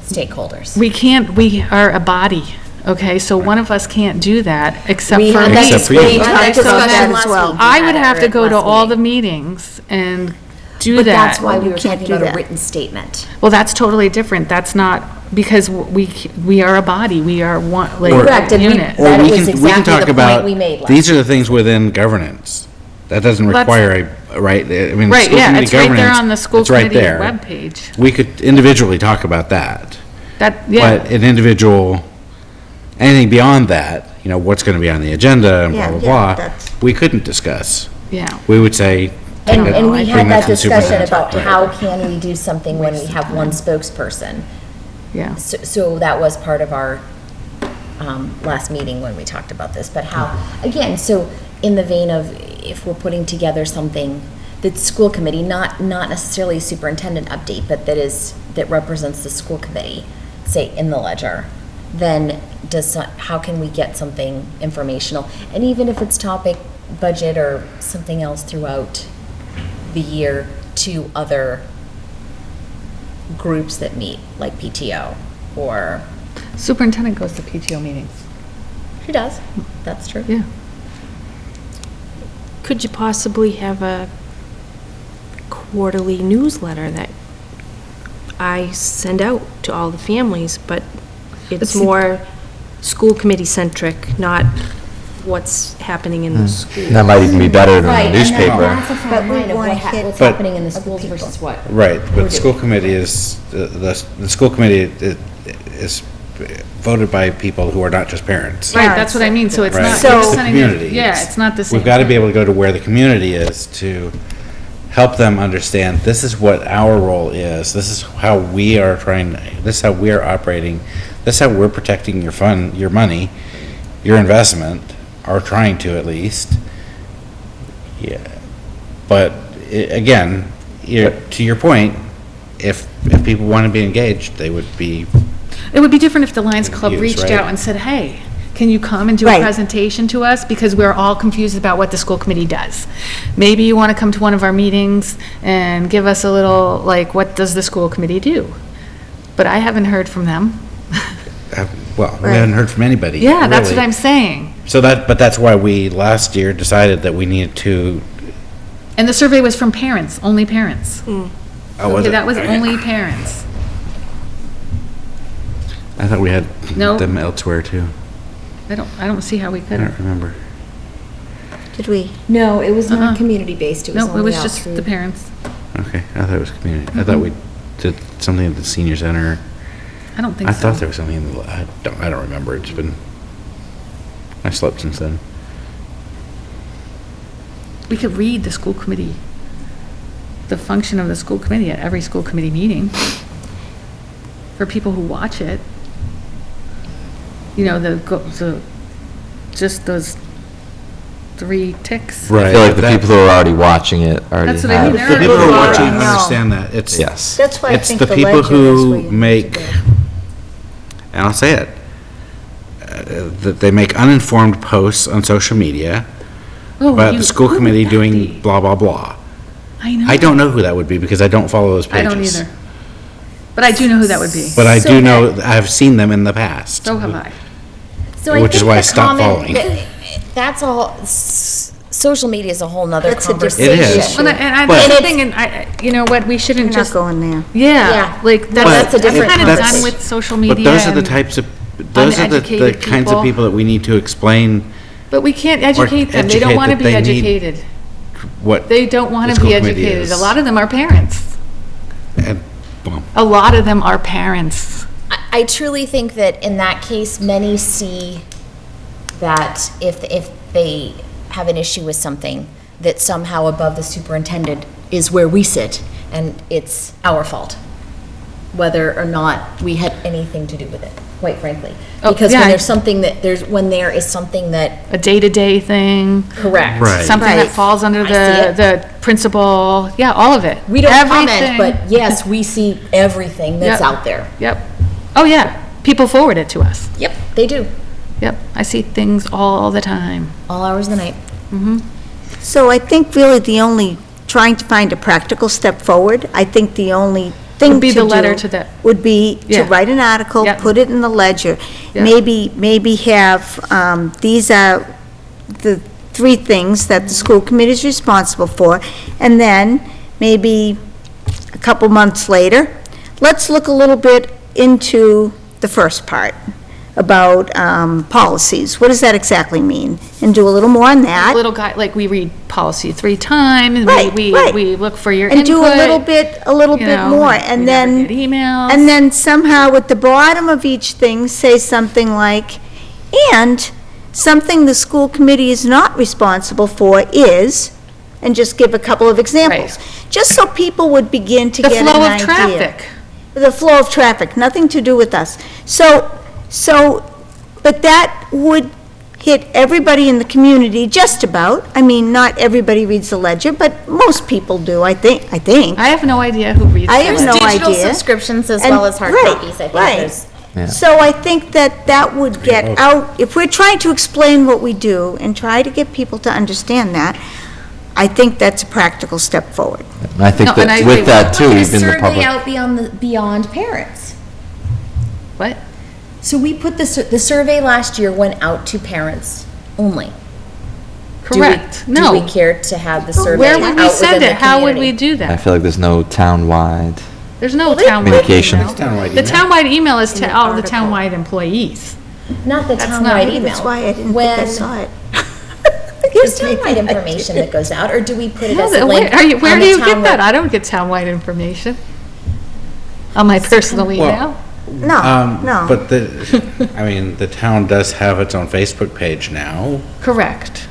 stakeholders? We are a body, okay? So one of us can't do that except We for had me. that, Except for you. we had that Talked about that discussion as last well. week. I would have to go to all the meetings and do that. But that's why we You were can't talking do about a that. written statement. Well, that's totally different. That's not, because we are a body. We are one, like, Correct, and we- unit. Or That we was can exactly talk the point about, we made last these are the things within governance. That doesn't Well, that's- require right, I mean, Right, school yeah, committee it's right there governance, on the school it's right committee there. webpage. We could individually talk about that. Yeah, But an individual, anything beyond that, what's going to be on the agenda and Yeah, blah, yeah, blah, blah, that's- we couldn't discuss. yeah. We would say, And don't know, we I had bring that that to the discussion superintendent. about how can we do something when we have one spokesperson. Yeah. So that was part of our last meeting when we talked about this, but how, again, so in the vein of if we're putting together something that's school committee, not necessarily a superintendent update, but that represents the school committee, say in the ledger, then how can we get something informational? And even if it's topic, budget, or something else throughout the year to other groups that meet, like PTO, or, Superintendent goes to PTO meetings. she does, that's true. Yeah. Could you possibly have a quarterly newsletter that I send out to all the families, but it's see- more school committee centric, not what's happening in the school. That might even be better than the Right, and newspaper. that's a fine But we line of wanna what's hit- happening in the schools versus what. Right, but the school committee is, the school committee is voted by people who are not just parents. Right, that's what I mean, so it's Right. not. It's you're the sending community. Yeah, it's not the same. We've got to be thing. able to go to where the community is to help them understand, this is what our role is, this is how we are this is how we are operating, this is how we're protecting your fund, your money, your investment, or trying to at least. Yeah, but again, to your point, if people want to be engaged, they would be. It would be different if the Lions Club Use, reached right? out and said, hey, can you come and do a Right. presentation to us? Because we're all confused about what the school committee does. Maybe you want to come to one of our meetings and give us a little, like, what does the school committee do? But I haven't heard from them. Well, we haven't heard from anybody. Yeah, that's what really. I'm saying. So but that's why we last year decided that we needed to. And the survey was from parents, only parents. Oh, was Okay, it? that was only parents. I thought we had No. them elsewhere too. I don't see how we I could don't have. remember. Did we? No, it was Uh-uh. not community-based, it was No, it only was out just through- the parents. Okay, I thought it was community. I thought we did something at the senior center. I don't think I so. thought there was something in the, I don't remember. It's been, I slept since then. We could read the school committee, the function of the school committee at every school committee meeting for people who watch it. You know, just those 3 ticks. Right. I feel like the people who are already watching it already That's what I mean, have. they're The people who are watching I know. understand that. It's, Yes. That's why I it's think the the people ledger is where who you need to make, go. and I'll say it, that they make uninformed posts on social media Oh, about you- the school who would committee that doing be? blah, blah, blah. I know. I don't know who that would be because I don't follow those I pages. don't either. But I do know who that would be. But I So do know, that- I've seen them in the past. So have I. So I Which is think why I the stopped comment following. that- That's all, social media is a whole nother That's a different conversation. It is. Well, and I, But- that's the thing, and you know what, we We're shouldn't not just, going there. yeah, Yeah. like, That's a that's different kind of done conversation. with social media. But those are the and- types of, those are the uneducated kinds of people. people that we need to explain But we can't educate them. They don't educate want to that be they need- educated. what. They don't want the to be school committee educated. A is. lot of them are parents. And, well, A lot of them are parents. I truly think that in that case, many see that if they have an issue with something, that somehow above the superintendent is where we sit, and it's our fault, whether or not we had anything to do with it, quite frankly. Oh, Because yeah. when there's something when there is something that, A day-to-day thing. correct. Right. Something that Right. falls under I see it. the principal, yeah, all of it. We don't comment, Everything. but yes, we see everything that's Yep. out there. Yep. Oh, yeah. People forward it to us. Yep, they do, Yep. I see things all the time. all hours of the night. So I think really trying to find a practical step forward, I think the only thing Would be to the letter do to the- would be to Yeah. write an article, Yeah. put it in the ledger. Yeah. Maybe have, these are the 3 things that the school committee is responsible for, and then maybe a couple months later, let's look a little bit into the first part about policies. What does that exactly mean? And do a little more on that. Little guy, like we read policy 3 times, and Right, right. we look for your And input. do a little you bit know, more, we and never then. get emails. And then somehow at the bottom of each thing, say something like, and something the school committee is not responsible for is, and just give a couple of examples. Just so people would begin to The get an flow of idea. traffic. The flow of traffic, nothing to do with us. So, but that would hit everybody in the community just about. I mean, not everybody reads the ledger, but most people do, I think. I have no idea who reads I them. have no Digital idea. subscriptions as And- well as hard right, copies, I think right. there's. Yeah. So I think that would get out, if we're trying to explain what we do and try to get people to understand that, I think that's a practical step forward. And I think No, and I that agree with that too, Put a even the survey public. out beyond parents. What? So we put the survey last year went out to parents only. Correct. Do No. we care to have the survey Where out would we within send the it? How would we community? do I that? feel like there's no town-wide. There's no Well, townwide Communication. email. Townwide The email. townwide email is to all the article. townwide employees. Not the That's townwide not- email. That's why I didn't think I saw it. There's townwide information that goes out, or do we put it as a link Where on do the you get townwide- that? I don't get townwide information on my personal email. No. But the town does have its own Facebook page now. Correct.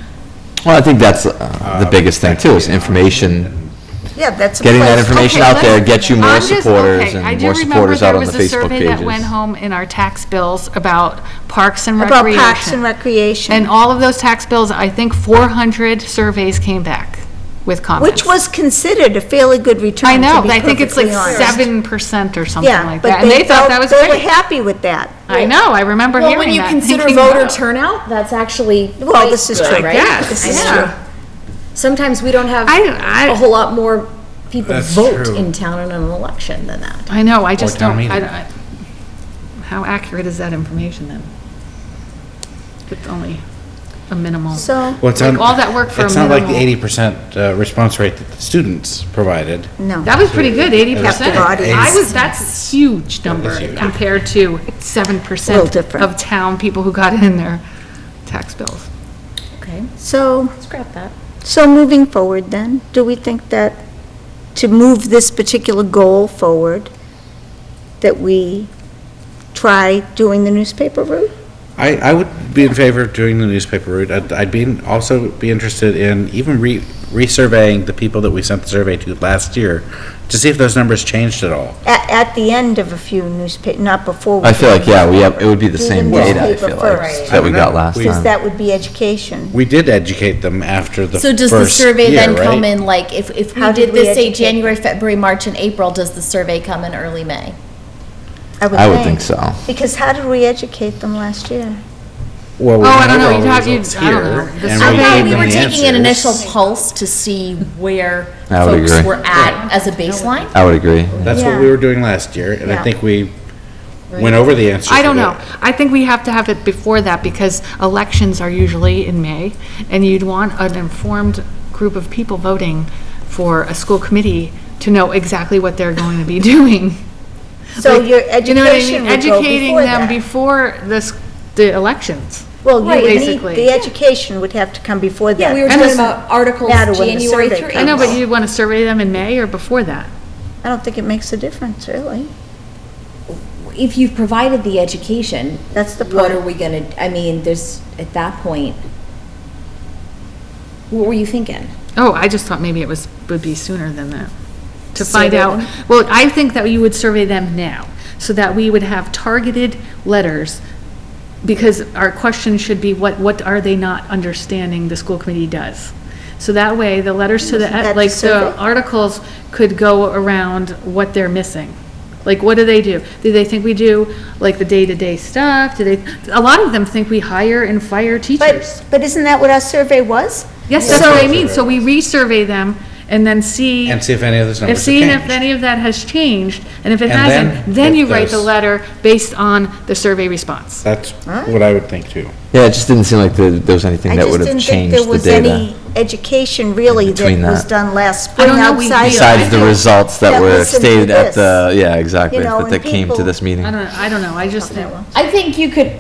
Well, I think that's the biggest thing too, is information, Yeah, that's. a getting that place- information out there, get you more I'm just- supporters okay, and more supporters out on the Facebook I do remember there was a survey that went pages. home in our tax bills about parks and About recreation. parks and recreation. And all of those tax bills, I think 400 surveys came back with comments. Which was considered a fairly good return, I know, to be I think it's like perfectly honest. 7% or something Yeah, like but that. And they thought felt- that was They were great. happy with that. I know, I remember Well, hearing when you that, consider thinking, voter wow. turnout, that's actually Well, quite this is good, true. right? Yes, This is yeah. true. Sometimes we don't have I- a whole lot more people That's vote true. in town in an election than that. I know, I just town don't, meeting. how accurate is that information then? It's only a minimal. So, Well, it's Like, not- all that work for a It's not like the minimal- 80% response rate that the students provided. no. That was pretty good, 80%. Captive audience. That's huge number That is huge. compared to Little 7% different. of town people who got it in their tax bills. Okay, So, scrap that. so moving forward then, do we think that to move this particular goal forward, that we try doing the newspaper route? I would be in favor of doing the newspaper route. I'd also be interested in even resurveying the people that we sent the survey to last year to see if those numbers changed at all. At the end of a few newspaper, not before. I feel like, yeah, it would be the Do the same data, I newspaper feel like, first. that we got Right. last Because time. that would be education. We did educate them after the So does the first survey year, then come right? in, like, if we How did did we this, say, educate January, February, March, and April, does the survey come in early May? I would think so. Because how did we educate them last year? Well, we Oh, I have don't know, all you the have- you- results I don't know. here, The and I survey- thought gave we them were the taking an answers. initial pulse to see where I would folks agree. were at as a baseline. I would agree. That's what Yeah. we were doing last year, and I Yeah. think we went over the answers. I don't to know. that. I think we have to have it before that because elections are usually in May, and you'd want an informed group of people voting for a school committee to know exactly what they're going to be doing. So Like, your you know what I education mean? would go Educating before them that. before the elections. Well, you Right, would need, basically. the education would have to come before that. Yeah, we were And talking this- about articles Matter when the January survey through comes. I know, but April. you want to survey them in May or before that? I don't think it makes a difference, really. If you've provided the education, That's the what point. are we gonna, I mean, there's, at that point, what were you thinking? Oh, I just thought maybe would be sooner than that. To find Survey out, them? well, I think that you would survey them now, so that we would have targeted letters, because our question should be, what are they not understanding the school committee does? So that way, the letters to Isn't that the, the like, the survey? articles could go around what they're missing. Like, what do they do? Do they think we do, like, the day-to-day stuff? A lot of them think we hire and fire teachers. But isn't that what our survey was? Yes, that's what I mean, so we resurvey them and then see. And see if any of those numbers have Seeing if changed. any of that has changed, and if it And hasn't, then if you write the there's- letter based on the survey response. That's what I would think too. Yeah, it just didn't seem like there was anything I that just would have didn't think changed there the was data. any education really that Between was that. done last I spring don't know, we outside. did. Besides the I- results that that were listened to stated at this. the, yeah, exactly, You know, that and came to people- this meeting. I don't know, I just think, I think you could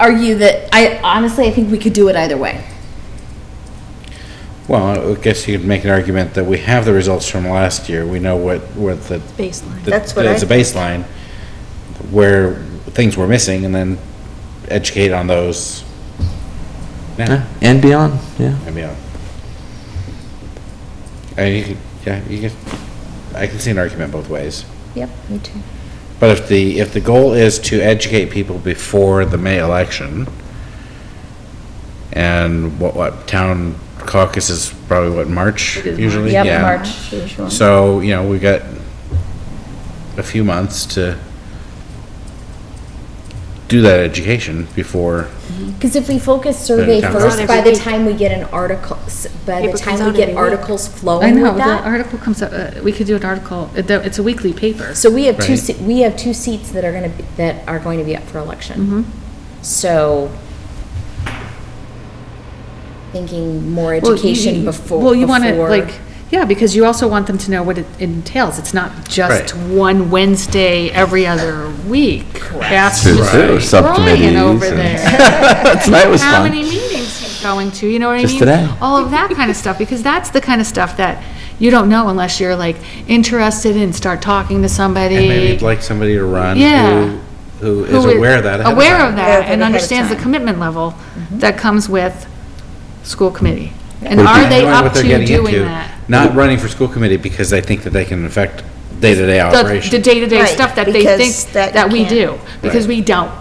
argue that, honestly, I think we could do it either way. Well, I guess you could make an argument that we have the results from last year. We know what the. Baseline. the- That's what I As a baseline, where things were missing, and then educate on those. Yeah, and beyond, yeah. I mean, I can see an argument both ways. Yep, me too. But if the goal is to educate people before the May election, and what town caucus is probably what, March It is usually? Yep, Yeah. March. Usual. So, we got a few months to do that education before, Because if we focus survey town first, hall. by the time we get an article, by the Paper comes time we out get every week. articles I flowing know, with the that. article comes up, we could do an article, it's a weekly paper. So we have Right. we have two seats that are going to be up for election. So thinking more Well, education before. Well, you want to, before- like, Yeah, because you also want them to know what it entails. It's not just Right. one Wednesday every other week. That's True, just too. Subcommittees Brian over and- there. Tonight was How fun. many meetings he's going to, you know what I mean? Just today. All of that kind of stuff, because that's the kind of stuff that you don't know unless you're like interested and start talking to somebody. And maybe you'd like somebody to run Yeah. who is aware of that ahead of Aware time. of that Aware of it and ahead of understands the time. commitment level that comes with school committee. And Would it are be- they Knowing up what they're to getting doing into, that? Not running for school committee because they think that they can affect day-to-day The operations. day-to-day Right, stuff that they because think that that you we can't. do, because Right. we don't.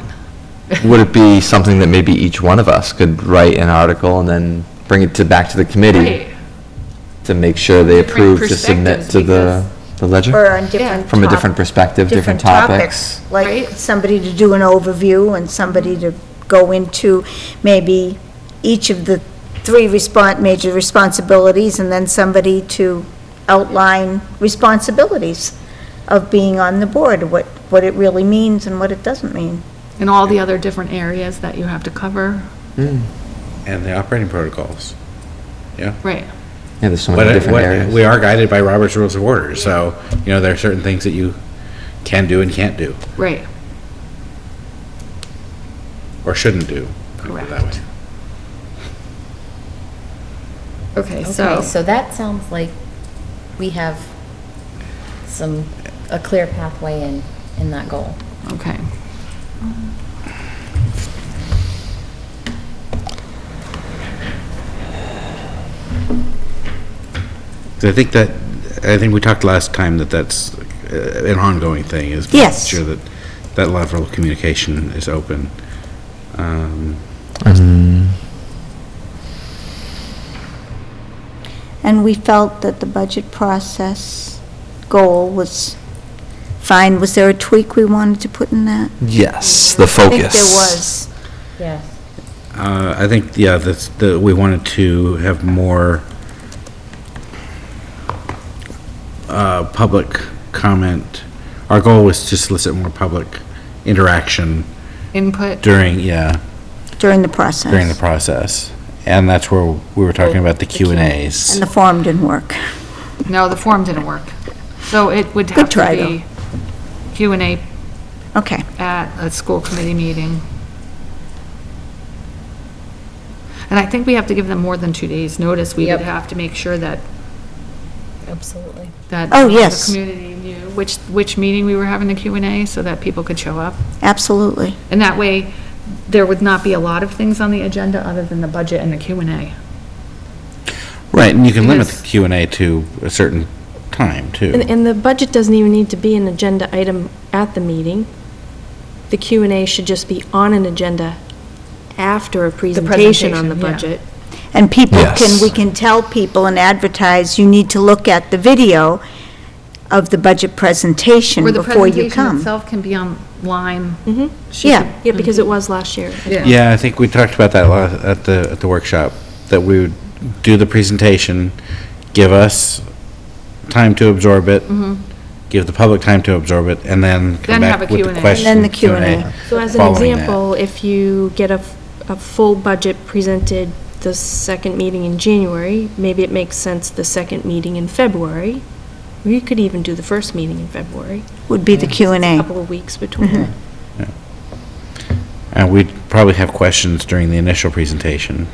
Would it be something that maybe each one of us could write an article and then bring it back to the committee Right. to make sure they Different approve to submit perspectives, to the ledger? Or on different. From a different perspective, different topics. Like Right. somebody to do an overview and somebody to go into maybe each of the three major responsibilities, and then somebody to outline responsibilities of being on the board, what it really means and what it doesn't mean. And all the other different areas that you have to cover. And the operating protocols. Yeah. Right. Yeah, there's so many different areas. We are guided by Robert's Rules of Order, so, there are certain things that you can do and can't do, Right. or shouldn't do. put it that way. Correct. Okay, Okay, so that sounds like we have a clear pathway in that goal. okay. I think we talked last time that that's an ongoing thing, is making Yes. sure that that level of communication is open. And we felt that the budget process goal was fine. Was there a tweak we wanted to put in that? Yes, the I focus. think there was. Yes. I think, yeah, we wanted to have more public comment. Our goal was to solicit more public interaction Input. during During the process. And that's where we were talking about the Q and As. And the form didn't work. No, the form didn't work. So it would Good have try, to be Q&A Okay. at a school committee meeting. And I think we have to give them more than 2 days' notice. We would Yep. have to make sure that Absolutely. Oh, yes. the community knew which meeting we were having the Q&A so that people could show up. Absolutely. And that way, there would not be a lot of things on the agenda other than the budget and the Q&A. Right, and you can limit Because- the Q and A to a certain time, too. And the budget doesn't even need to be an agenda item at the meeting. The Q&A should just be on an agenda after a presentation on the presentation, yeah. budget. And people Yes. we can tell people and advertise, you need to look at the video of the budget presentation Where the before you presentation come. itself can be online. Mm-hmm. She Yeah. could- Yeah, because it was last year. Yeah, I think we talked about that at the workshop, that we would do the presentation, give us time to absorb it, give the public time to absorb it, and then come Then have back a with the Q&A. questions. And then the Q&A. So as an following that. example, if you get a full budget presented the second meeting in January, maybe it makes sense the second meeting in February, or you could even do the first meeting in February. Would be the A Q&A. couple of weeks between. And we'd probably have questions during the initial presentation,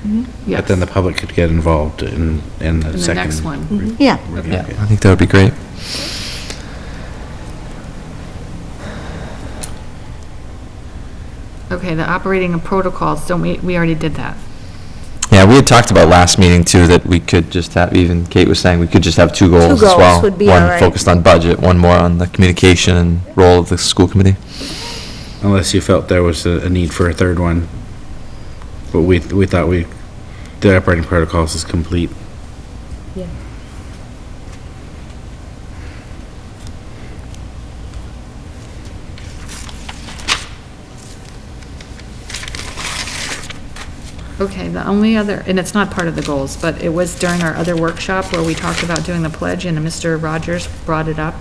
Yes. but then the public could get involved in the In the second. next one. Yeah. review. Yeah, I think that would be great. Okay, the operating of protocols, we already did that. Yeah, we had talked about last meeting too, that we could just have, even Kate was saying, we could just have two goals as goals well. would be all right. One focused on budget, one more on the communication and role of the school committee. Unless you felt there was a need for a third one. But we thought the operating protocols is complete. Yeah. Okay, the only other, and it's not part of the goals, but it was during our other workshop where we talked about doing the pledge, and Mr. Rogers brought it up.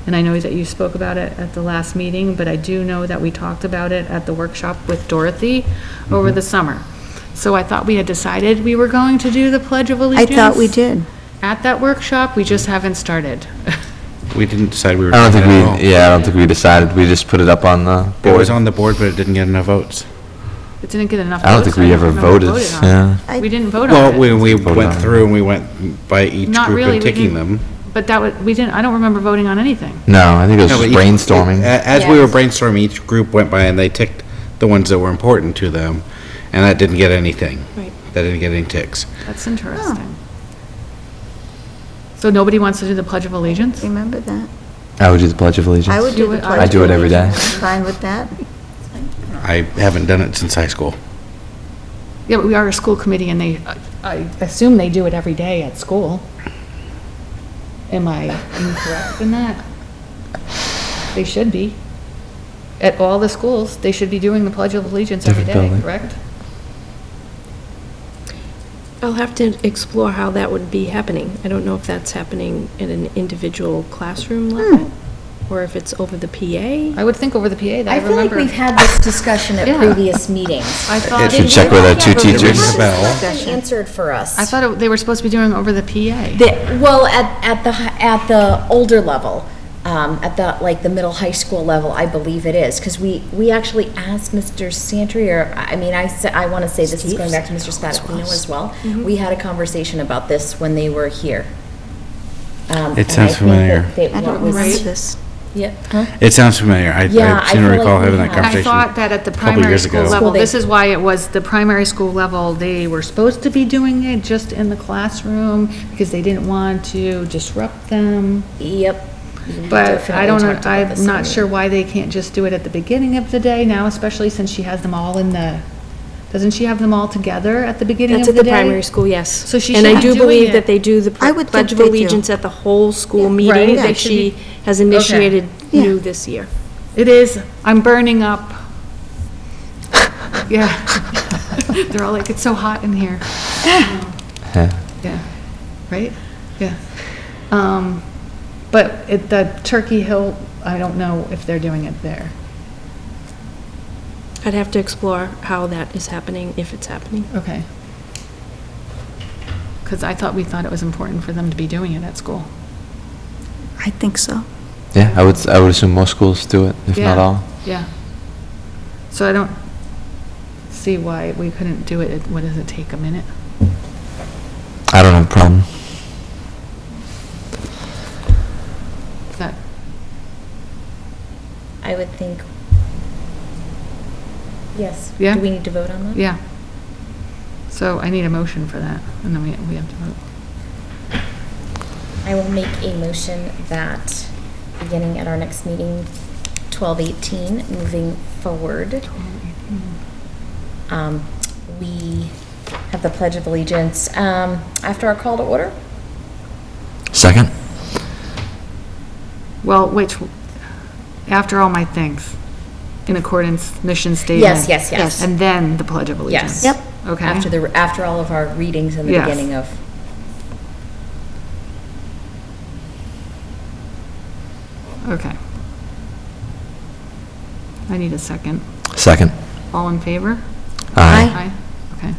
And I know that you spoke about it at the last meeting, but I do know that we talked about it at the workshop with Dorothy over the summer. So I thought we had decided we were going to do the Pledge of I Allegiance. thought we did. at that workshop, we just haven't started. We didn't decide we were. I don't doing think it at all. I don't think we decided. We just put it up on the It was board. on the board, but it didn't get enough votes. It didn't get enough votes. I don't think we ever remember voted, on it. yeah. We didn't vote Well, on it. when we Voted went on it. through and we went by each Not group really, and we ticking didn't. them. But that was, we didn't, I don't remember voting on anything. No, I think it was No, just but brainstorming. As we were brainstorming, each group went by and they ticked the ones that were important to them, and that didn't get anything. Right. That didn't get any ticks. That's interesting. So nobody wants to do the Pledge of Allegiance? Remember that? I would do the Pledge of Allegiance. I would do the it. pledge. I do it every day. Fine with that? I haven't done it since high school. Yeah, but we are a school committee and they, I assume they do it every day at school. Am I incorrect in that? They should be. At all the schools, they should be doing the Pledge of Allegiance every Different day, building. correct? I'll have to explore how that would be happening. I don't know if that's happening at an individual classroom level, or if it's over the PA. I would think over the PA, that I I feel like remember. we've had this discussion at Yeah. previous meetings. I thought, Should check with our two teachers. Rings the bell. Answered for us. I thought they were supposed to be doing over the PA. Well, at the older level, at the middle high school level, I believe it is, because we actually asked Mr. Santry, or, I mean, I want to say this is going back to Mr. Spadafino as well. We had a conversation about this when they were here. It sounds familiar. I don't remember this. Yeah, huh? It sounds familiar. Yeah, I I seem to feel recall like we having that have. I conversation. thought that at the couple primary years school ago. level, School this day. is why it was the primary school level, they were supposed to be doing it just in the classroom because they didn't want to disrupt them. Yep. But I Definitely don't know, talked about this I'm not when sure why they can't just do it at the beginning of the day now, especially since she has them all in the, doesn't she have them all together at the beginning That's of at the the day? primary school, yes. So she And I should be do doing believe it. that they do the I would Pledge think of they do. Allegiance at the whole school Right. meeting Yeah, that it should she be- has initiated Yeah. new this year. It is, I'm burning up. Yeah. They're all like, it's so hot in here. Huh. Yeah, right? Yeah. But at the Turkey Hill, I don't know if they're doing it there. I'd have to explore how that is happening, if it's happening. Okay. Because we thought it was important for them to be doing it at school. I think so. Yeah, I would assume most schools do it, if not Yeah. all. Yeah. So I don't see why we couldn't do it. What does it take, a minute? I don't have a problem. Is that, I would think, yes. Yeah. Do we need to vote on that? yeah. So I need a motion for that, and then we have to vote. I will make a motion that, beginning at our next meeting, 12/18, moving forward, we have the Pledge of Allegiance after our call to order. Second? Well, after all my things, in accordance, mission statement. Yes. And then the Pledge of Allegiance. Yes. Yep. Okay. After all of our readings in the Yes. beginning of. Okay. I need a second. Second. All in favor? Aye. Okay.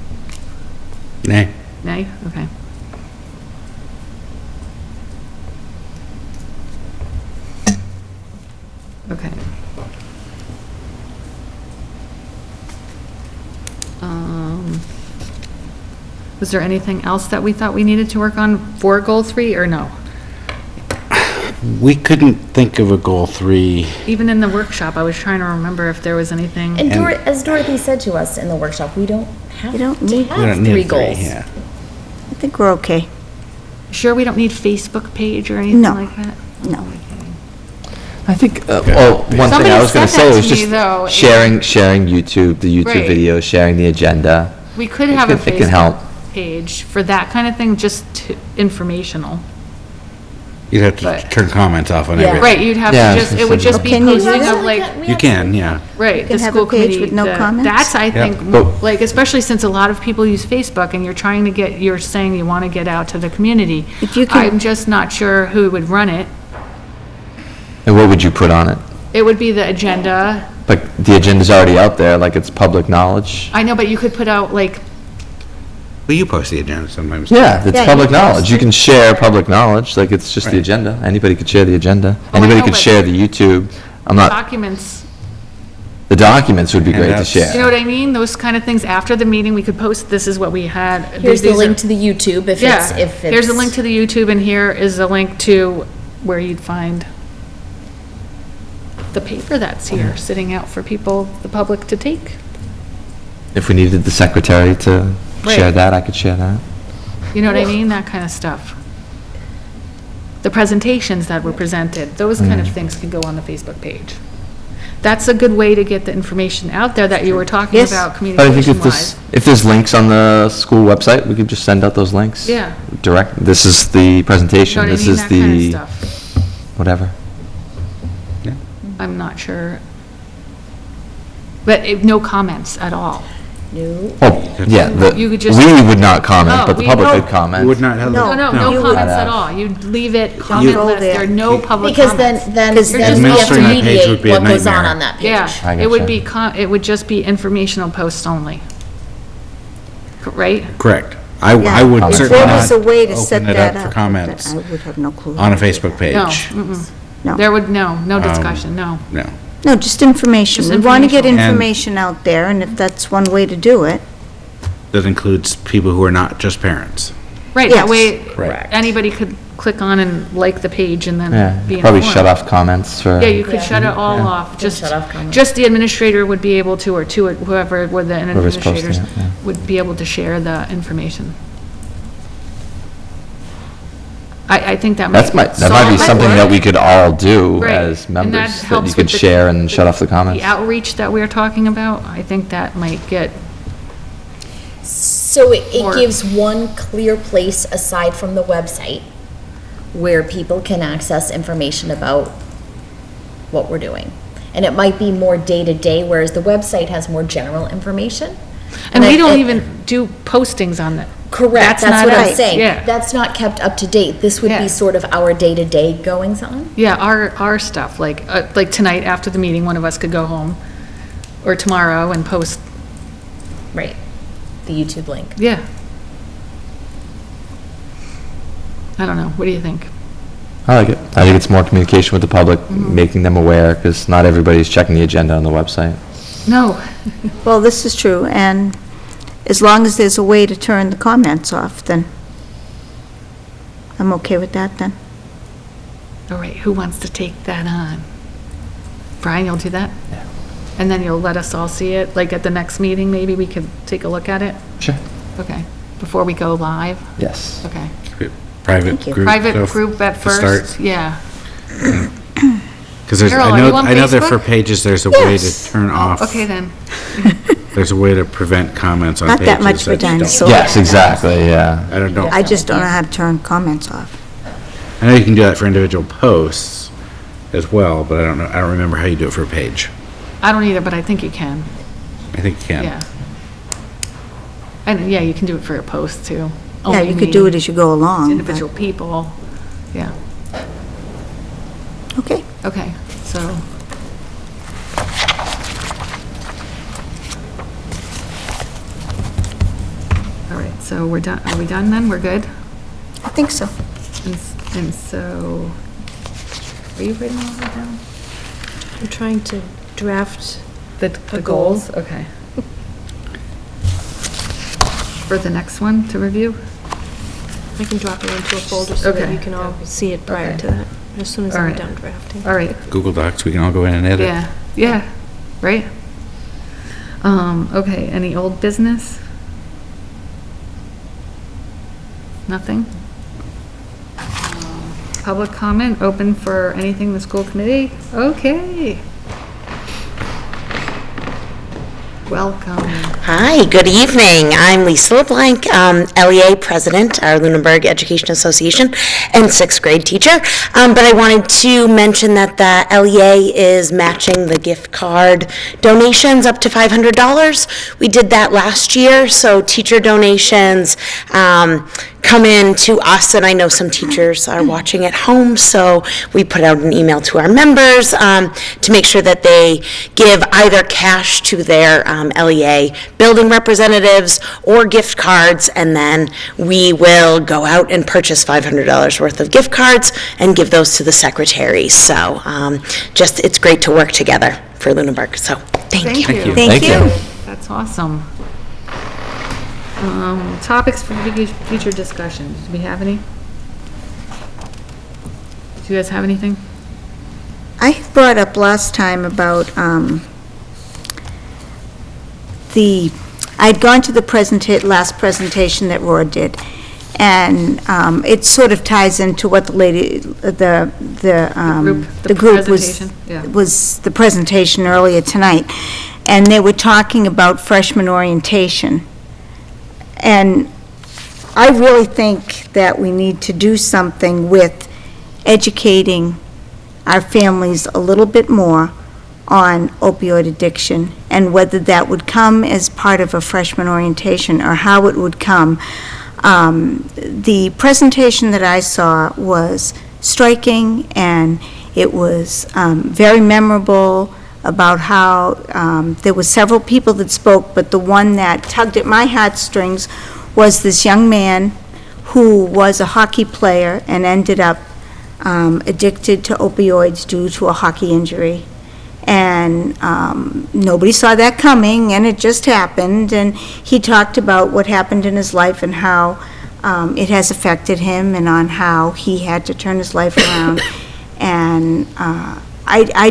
Nay. Nay? Okay. Okay. Was there anything else that we thought we needed to work on for goal 3 or no? We couldn't think of a goal 3. Even in the workshop, I was trying to remember if there was anything. And as Dorothy said to us in the workshop, we don't have You don't to need- We don't have need 3 a 3, goals. yeah. I think we're okay. Sure we don't need Facebook page or anything No. like that? No. I think, one thing I Somebody was going said to say that was to me, just though, sharing YouTube, the YouTube Right. videos, sharing the agenda. We could have a It can help. Facebook page for that kind of thing, just informational. You'd have to But- turn comments off on Yeah. everything. Right, you'd have Yeah, to I just, was it would gonna just say- be Can you do posting that? of like, You can, yeah. right, the can have a school page committee. with no comments? That's, I think, But- like, especially since a lot of people use Facebook and you're trying to get, you're saying you want to get out to the community. If you can- I'm just not sure who would run it. And what would you put on it? It would be the agenda. Like, the agenda's already out there, like it's public knowledge. I know, but you could put out like Well, you post the agenda sometimes. Yeah, it's Yeah, public you post knowledge. You can share public knowledge, like it's just the Right. agenda. Anybody could share the agenda. I Anybody know, could but- share the YouTube. I'm not, Documents, the documents would be great to Handouts. you know share. what I mean? Those kind of things, after the meeting, we could post, this is what we had. Here's the These are- link to the YouTube if Yeah, it's. here's a link to the YouTube, and here is a link to where you'd find the paper that's here, sitting out for people, the public to take. If we needed the secretary to share Right. that, I could share that. You know what I mean? That kind of stuff. The presentations that were presented, those kind of things can go on the Facebook page. That's a good way to get the information out there that you were talking Yes. about But I think if communication-wise. if there's links on the school website, we could just send out those links. Yeah. Direct, this is the You know presentation, what I this mean? is That kind of the, stuff. whatever. I'm not sure. But no comments at all. Oh, yeah, You could just- we would not comment, No, but the we public don't. could comment. You would not have. No. No you would- comments at all. You'd leave it commentless. There are no public Because comments. then Because we then have to Administering that page mediate would be a what goes on nightmare. that page. Yeah, I it would gotcha. be, it would just be informational posts only. Right? Correct. I Yeah. would If certainly there was not a way to set open it that up up. for comments I would have no clue. on a Facebook page. No, mm-mm. No. There would, no discussion, no. No. No, just information. Just We want to get information. And- information out there, and if that's one way to do it. That includes people who are not just parents. Right, Yes. that way, Right. anybody could click on and like the page and Yeah, then be probably informed. shut off comments for. Yeah, you could shut it all off. Just, shut off comments. just the administrator would be able to, or whoever were the Whoever's posting administrators it, yeah. would be able to share the information. I think that might. That might be solve something work. that we could all do Right. as And that members, that you helps could with the- share and shut off the comments. The outreach that we're talking about, I think that might get, So it Or- gives one clear place aside from the website where people can access information about what we're doing. And it might be more day-to-day, whereas the website has more general information. and we I- don't even do postings on that. Correct, that's not what I'm us, saying. yeah. That's not kept up to date. This would Yeah. be sort of our day-to-day goings on. Yeah, our stuff, like tonight after the meeting, one of us could go home, or tomorrow and post, Right. The YouTube link. yeah. I don't know, what do you think? I like it. I think it's more communication with the public, Mm-hmm. making them aware, because not everybody's checking the agenda on the website. No, Well, this is true, and as long as there's a way to turn the comments off, then I'm okay with that then. all right, who wants to take that on? Brian, you'll do that? Yeah. And then you'll let us all see it, like at the next meeting, maybe we could take a look at it? Sure. Okay, before we go live? Yes. Okay. Private Thank you. group. Private so group at to start. first, yeah. Because there's, Carol, I are know, you on I know that for Facebook? pages, there's a way Yes. to turn off. Okay, then. There's a way to prevent comments on Not pages. that much for that don't- dinosaurs. Yes, exactly, yeah. I don't know. I just don't know how to turn comments off. I know you can do that for individual posts as well, but I don't know, I don't remember how you do it for a page. I don't either, but I think you can, I think you can. yeah. And, yeah, you can do it for a post, too. Yeah, Only you could do it me, as you go along. but- individual people, yeah. Okay. Okay, so. All right, so we're done, are we done then? We're good? I think so. And so, are you writing all that down? I'm trying to draft The goal. goals, okay. For the next one to review? I can drop it into a folder so that Okay. you can all see it prior Okay. to that, as soon as All I'm right. done drafting. All right, Google Docs, we can all go in and edit. yeah, right? Okay, any old business? Nothing? Public comment, open for anything in the school committee? Okay. Welcome. Hi, good evening. I'm Lisa LeBlanc, LEA President, our Lunenburg Education Association, and sixth grade teacher. But I wanted to mention that the LEA is matching the gift card donations up to $500. We did that last year, so teacher donations, come in to us, and I know some teachers are watching at home, so we put out an email to our members to make sure that they give either cash to their LEA building representatives or gift cards, and then we will go out and purchase $500 worth of gift cards and give those to the secretaries. So it's great to work together for Lunenburg, so thank you. Thank you. That's awesome. Topics for future discussions. Do we have any? Do you guys have anything? I brought up last time about I'd gone to the last presentation that Roar did, and it sort of ties into what the group was the presentation earlier tonight, and they were talking about freshman orientation. And I really think that we need to do something with educating our families a little bit more on opioid addiction, and whether that would come as part of a freshman orientation or how it would come. The presentation that I saw was striking, and it was very memorable about how there were several people that spoke, but the one that tugged at my heartstrings was this young man who was a hockey player and ended up addicted to opioids due to a hockey injury. And nobody saw that coming, and it just happened. And he talked about what happened in his life and how it has affected him, and on how he had to turn his life around. And I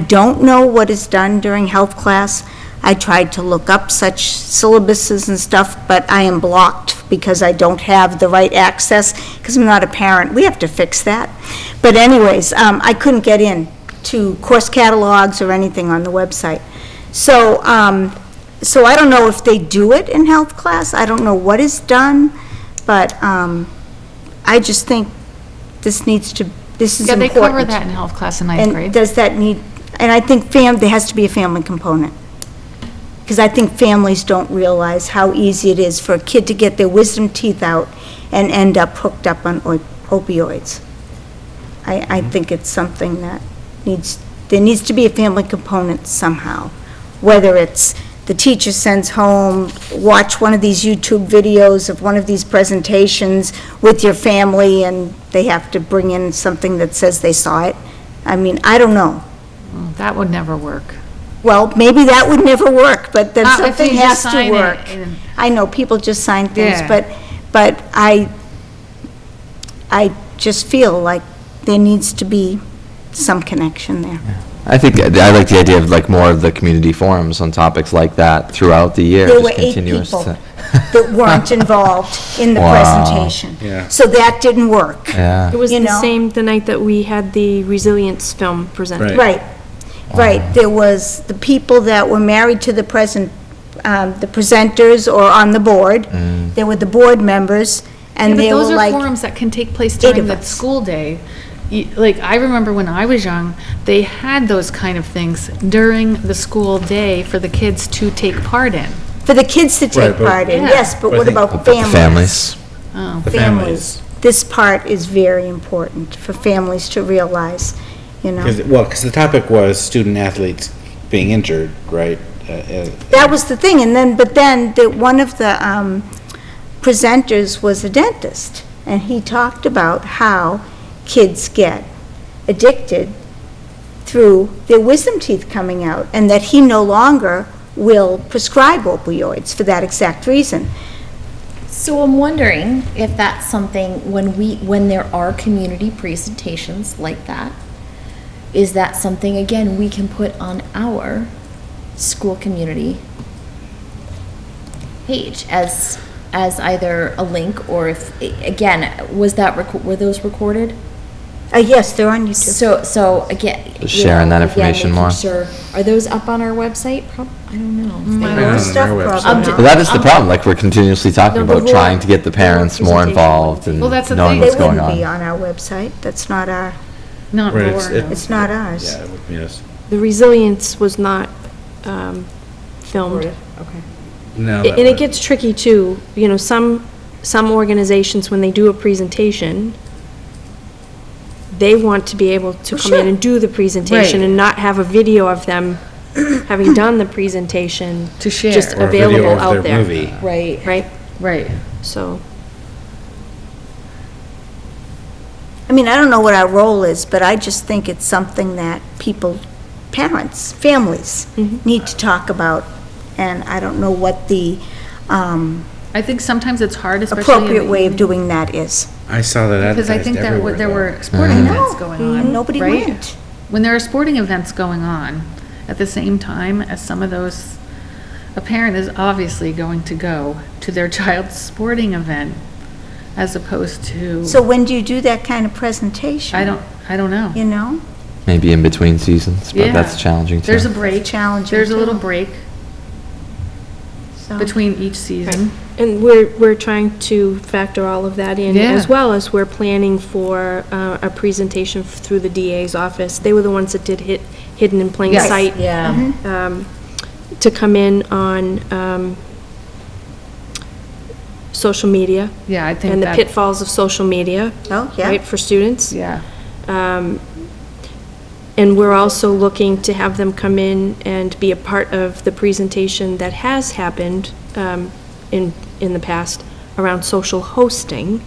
don't know what is done during health class. I tried to look up such syllabuses and stuff, but I am blocked because I don't have the right access, because I'm not a parent. We have to fix that. But anyways, I couldn't get in to course catalogs or anything on the website. So, so I don't know if they do it in health class. I don't know what is done, but I just think this is important. Yeah, they cover that in health class in ninth grade. And does that need, and I think there has to be a family component. Because I think families don't realize how easy it is for a kid to get their wisdom teeth out and end up hooked up on opioids. I think it's something that there needs to be a family component somehow. Whether it's the teacher sends home, watch one of these YouTube videos of one of these presentations with your family, and they have to bring in something that says they saw it. I mean, I don't know. That would never work. Well, maybe that would never work, but then Not if something you has just to sign work. it and- I know, people just sign things, Yeah. but I just feel like there needs to be some connection there. I think, I like the idea of like more of the community forums on topics like that throughout the year. There just were 8 continuous people to- that weren't involved in the Wow. presentation. Yeah. So that didn't work. Yeah. It was You the know? same the night that we had the resilience film presented. Right. Right. There was the people that were married to the presenters or on the board. There were the board members, and Yeah, but they were those are like, forums that can take place 8 during of the us. school day. Like, I remember when I was young, they had those kind of things during the school day for the kids to take part in. for the kids to take Right, but- part in, Yeah. yes, but But I what think- about But the families? families. Oh. The families. This part is very important for families to realize, you know. Because the topic was student athletes being injured, right? That was the thing, but then one of the presenters was a dentist, and he talked about how kids get addicted through their wisdom teeth coming out, and that he no longer will prescribe opioids for that exact reason. So I'm wondering if that's something, when there are community presentations like that, is that something, again, we can put on our school community page as either a link, or if, again, were those recorded? Yes, they're on YouTube. So again. Just sharing that information more. Are those up on our website? I don't know. Yeah, Stuff on their website. probably. But that is the problem, like, we're continuously talking No, the about trying Roar- to get the parents Roar more presentation involved and Well, that's the knowing thing. what's They going wouldn't be on. on our website, that's not our, Not Right, more, no. it's not ours. Yeah, yes. The resilience was not filmed. Okay. No. And it gets tricky too, some some organizations, when they do a presentation, they want to be able to come in and do the presentation Right. and not have a video of them having done the presentation. To share. Just Or a video available of out their there. movie. Right. Right? Right. So, I mean, I don't know what our role is, but I just think it's something that people, parents, families need to talk about. And I don't know what the I think sometimes it's hard, especially in appropriate the way of evening, doing that is. I saw that because I advertised think that everywhere, there though. were sporting events going on. Nobody right? went. When there are sporting events going on at the same time as some of those, a parent is obviously going to go to their child's sporting event as opposed to. So when do you do that kind of presentation? I don't know. You know? Maybe in between seasons, but that's Yeah. challenging too. There's a break. Challenging, There's a little too. break So- between each season. and we're trying to factor all of that in, Yeah. as well as we're planning for a presentation through the DA's office. They were the ones that did Hidden in Plain Yes. Sight. Yeah. To come in on social media Yeah, I think and the that. pitfalls of social media. Oh, yeah. Right, for students. Yeah. And we're also looking to have them come in and be a part of the presentation that has happened in the past around social hosting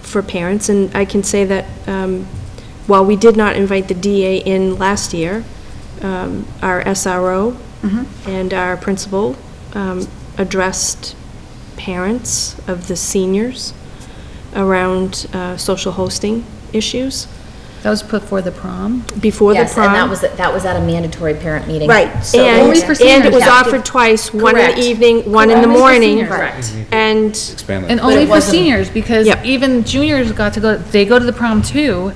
for parents. And I can say that while we did not invite the DA in last year, our SRO and our principal addressed parents of the seniors around social hosting issues That was before the prom. before the Yes, prom. and that was at a mandatory parent meeting. Right. So Only for seniors. And it was Yeah. offered twice, one in Correct. the evening, one in the Only for morning. seniors. Correct. And, Expand And that. only it for wasn't- seniors, because Yep. even juniors got to go, they go to the prom too,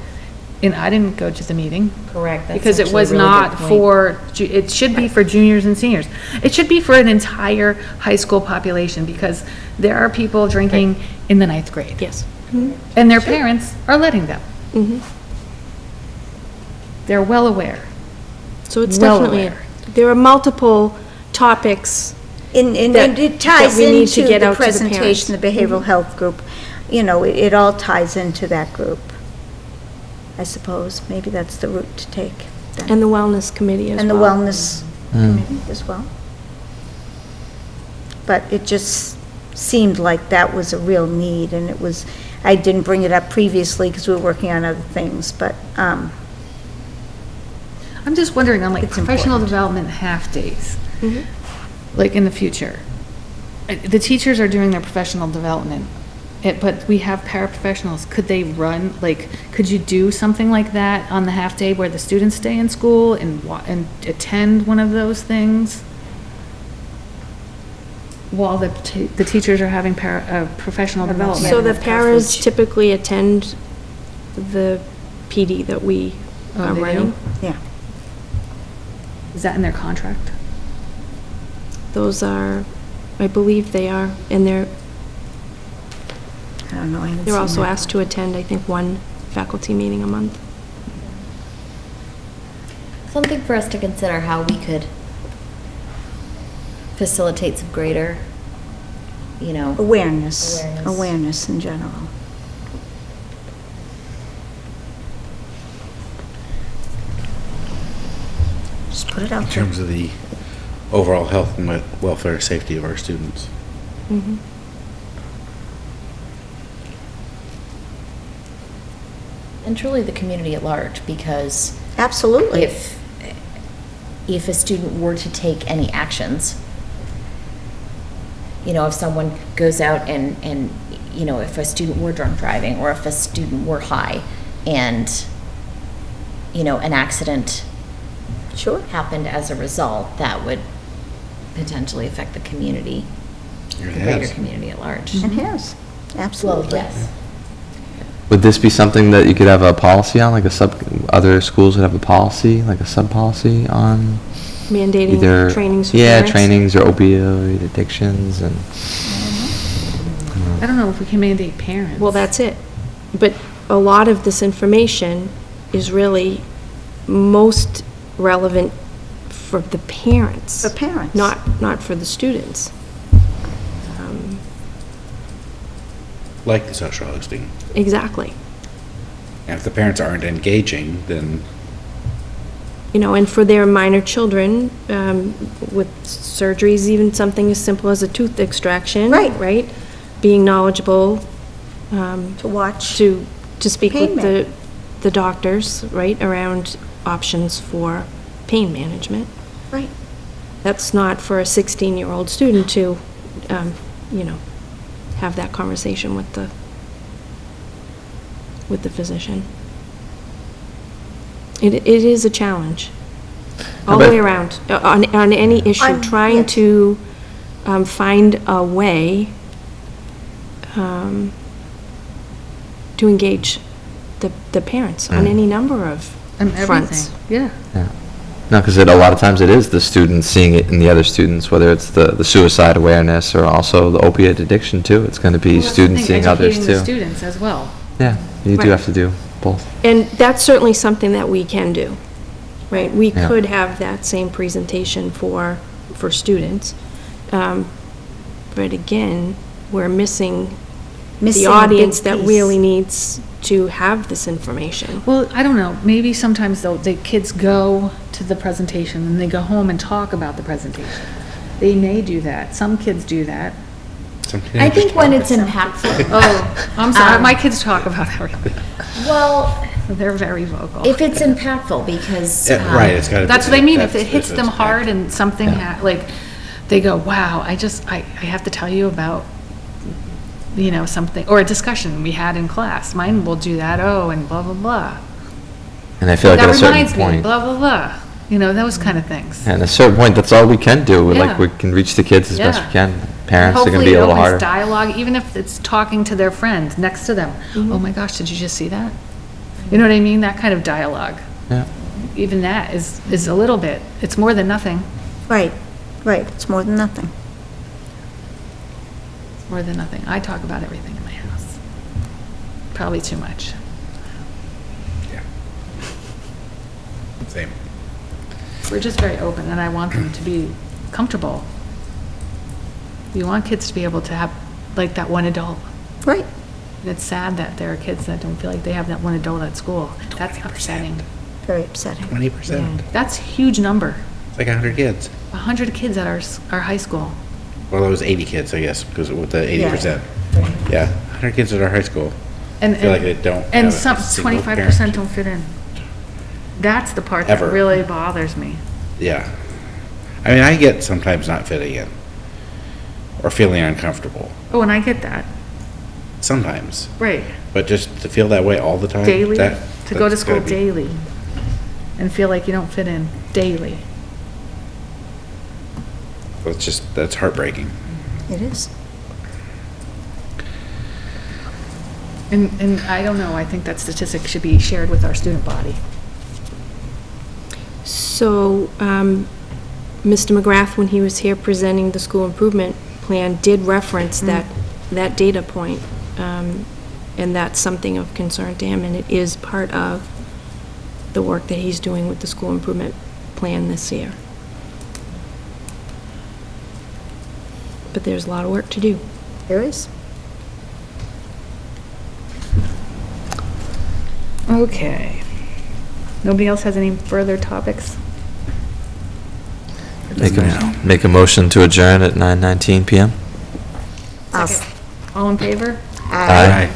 and I didn't go to the meeting. Correct. That's Because it actually was a really not good point. for, it should be for juniors and seniors. It should be for an entire high school population, because there are people drinking in the 9th grade. yes. And their parents are letting them. They're well aware. So it's Well definitely, aware. there are multiple topics. And that- it ties that we need to into get the out to the parents. presentation, the behavioral health group. You know, it all ties into that group, I suppose. Maybe that's the route to take. then. And the wellness committee as well. And the wellness committee as well. But it just seemed like that was a real need, and it was, I didn't bring it up previously because we were working on other things, but, I'm just wondering on like It's professional important. development half-days, like in the future. The teachers are doing their professional development, but we have paraprofessionals. Could they run, like, could you do something like that on the half-day where the students stay in school and attend one of those things? While the teachers are having professional development. So the paras typically attend the PD that we Oh, are they do? running. yeah. Is that in their contract? Those are, I believe they are, and they're I don't know. I haven't they're seen also that. asked to attend, I think, one faculty meeting a month. Something for us to consider how we could facilitate some greater, Awareness. Awareness. Awareness in general. Just put it out In there. terms of the overall health and welfare, safety of our students. and truly the community at large, because Absolutely. if a student were to take any actions, if someone goes out and if a student were drunk driving, or if a student were high, and, an accident Sure. happened as a result, that would potentially affect the community, It the greater has. community at large. It has. Well, Absolutely. yes. Would this be something that you could have a policy on, like other schools would have a policy, like a sub-policy on Mandating either? trainings for Yeah, parents. trainings or opioid addictions and. I don't know if we can mandate parents. Well, that's it. But a lot of this information is really most relevant for the parents. For parents. Not for the students. like the social hosting. Exactly. And if the parents aren't engaging, then And for their minor children, with surgeries, even something as simple as a tooth extraction. Right. Being knowledgeable. To watch. To speak Pain with the doctors, right, around options for pain management. Right. That's not for a 16-year-old student to, have that conversation with the physician. It is a challenge, all the way around, on any issue, trying to find a way to engage the parents on any number of And fronts. everything, yeah. No, because a lot of times it is the students seeing it in the other students, whether it's the suicide awareness or also the opiate addiction too. It's going to be students seeing others too. Educating the students as well. Yeah, you do have to do both. And that's certainly something that we can do, right? We Yeah. could have that same presentation for students. But again, we're missing Missing the a big audience that piece. really needs to have this information. Well, I don't know, maybe sometimes though, the kids go to the presentation and they go home and talk about the presentation. They may do that, some kids do that. I think when it's impactful, Oh, I'm sorry, my kids talk about everything. well, They're very vocal. if it's impactful, because. Right, it's gotta be. That's what I mean, if it that's- hits them it's hard and something, like, they go, wow, I have to tell you about, something, or a discussion we had in class. Mine will do that, and blah, blah, blah. And I feel like at a That certain reminds me, point, blah, blah, blah. Those kind of things. and at a certain point, that's all we can do. Yeah. Like, we can reach the kids as best Yeah. we can. Parents are going to be a little harder. Hopefully it opens dialogue, even if it's talking to their friend next to them. Oh my gosh, did you just see that? You know what I mean? That kind of dialogue. Yeah. Even that is a little bit, it's more than nothing. Right. It's more than nothing. It's more than nothing. I talk about everything in my house. Probably too much. Yeah. Same. We're just very open, and I want them to be comfortable. You want kids to be able to have, like, that one adult. Right. And it's sad that there are kids that don't feel like they have that one adult at school. That's upsetting. Very upsetting. 20%. That's a huge number. It's like 100 kids. 100 kids at our high school. Well, it was 80 kids, I guess, because with the 80%. Yeah, 100 kids at our high school. And I feel like they don't and have some a single 25% parent. don't fit in. That's the part Ever. that really bothers me. Yeah. I mean, I get sometimes not fitting in or feeling uncomfortable. Oh, and I get that. Sometimes. Right. But just to feel that way all the time. Daily, that- to go to that's school gotta be- daily and feel like you don't fit in daily. That's heartbreaking. It is. And I don't know, I think that statistic should be shared with our student body. So, Mr. McGrath, when he was here presenting the school improvement plan, did reference that data point, and that's something of concern to him, and it is part of the work that he's doing with the school improvement plan this year. But there's a lot of work to do. There is. Okay. Nobody else has any further topics? Make a motion to adjourn at 9:19 PM. I'll All in favor? Aye.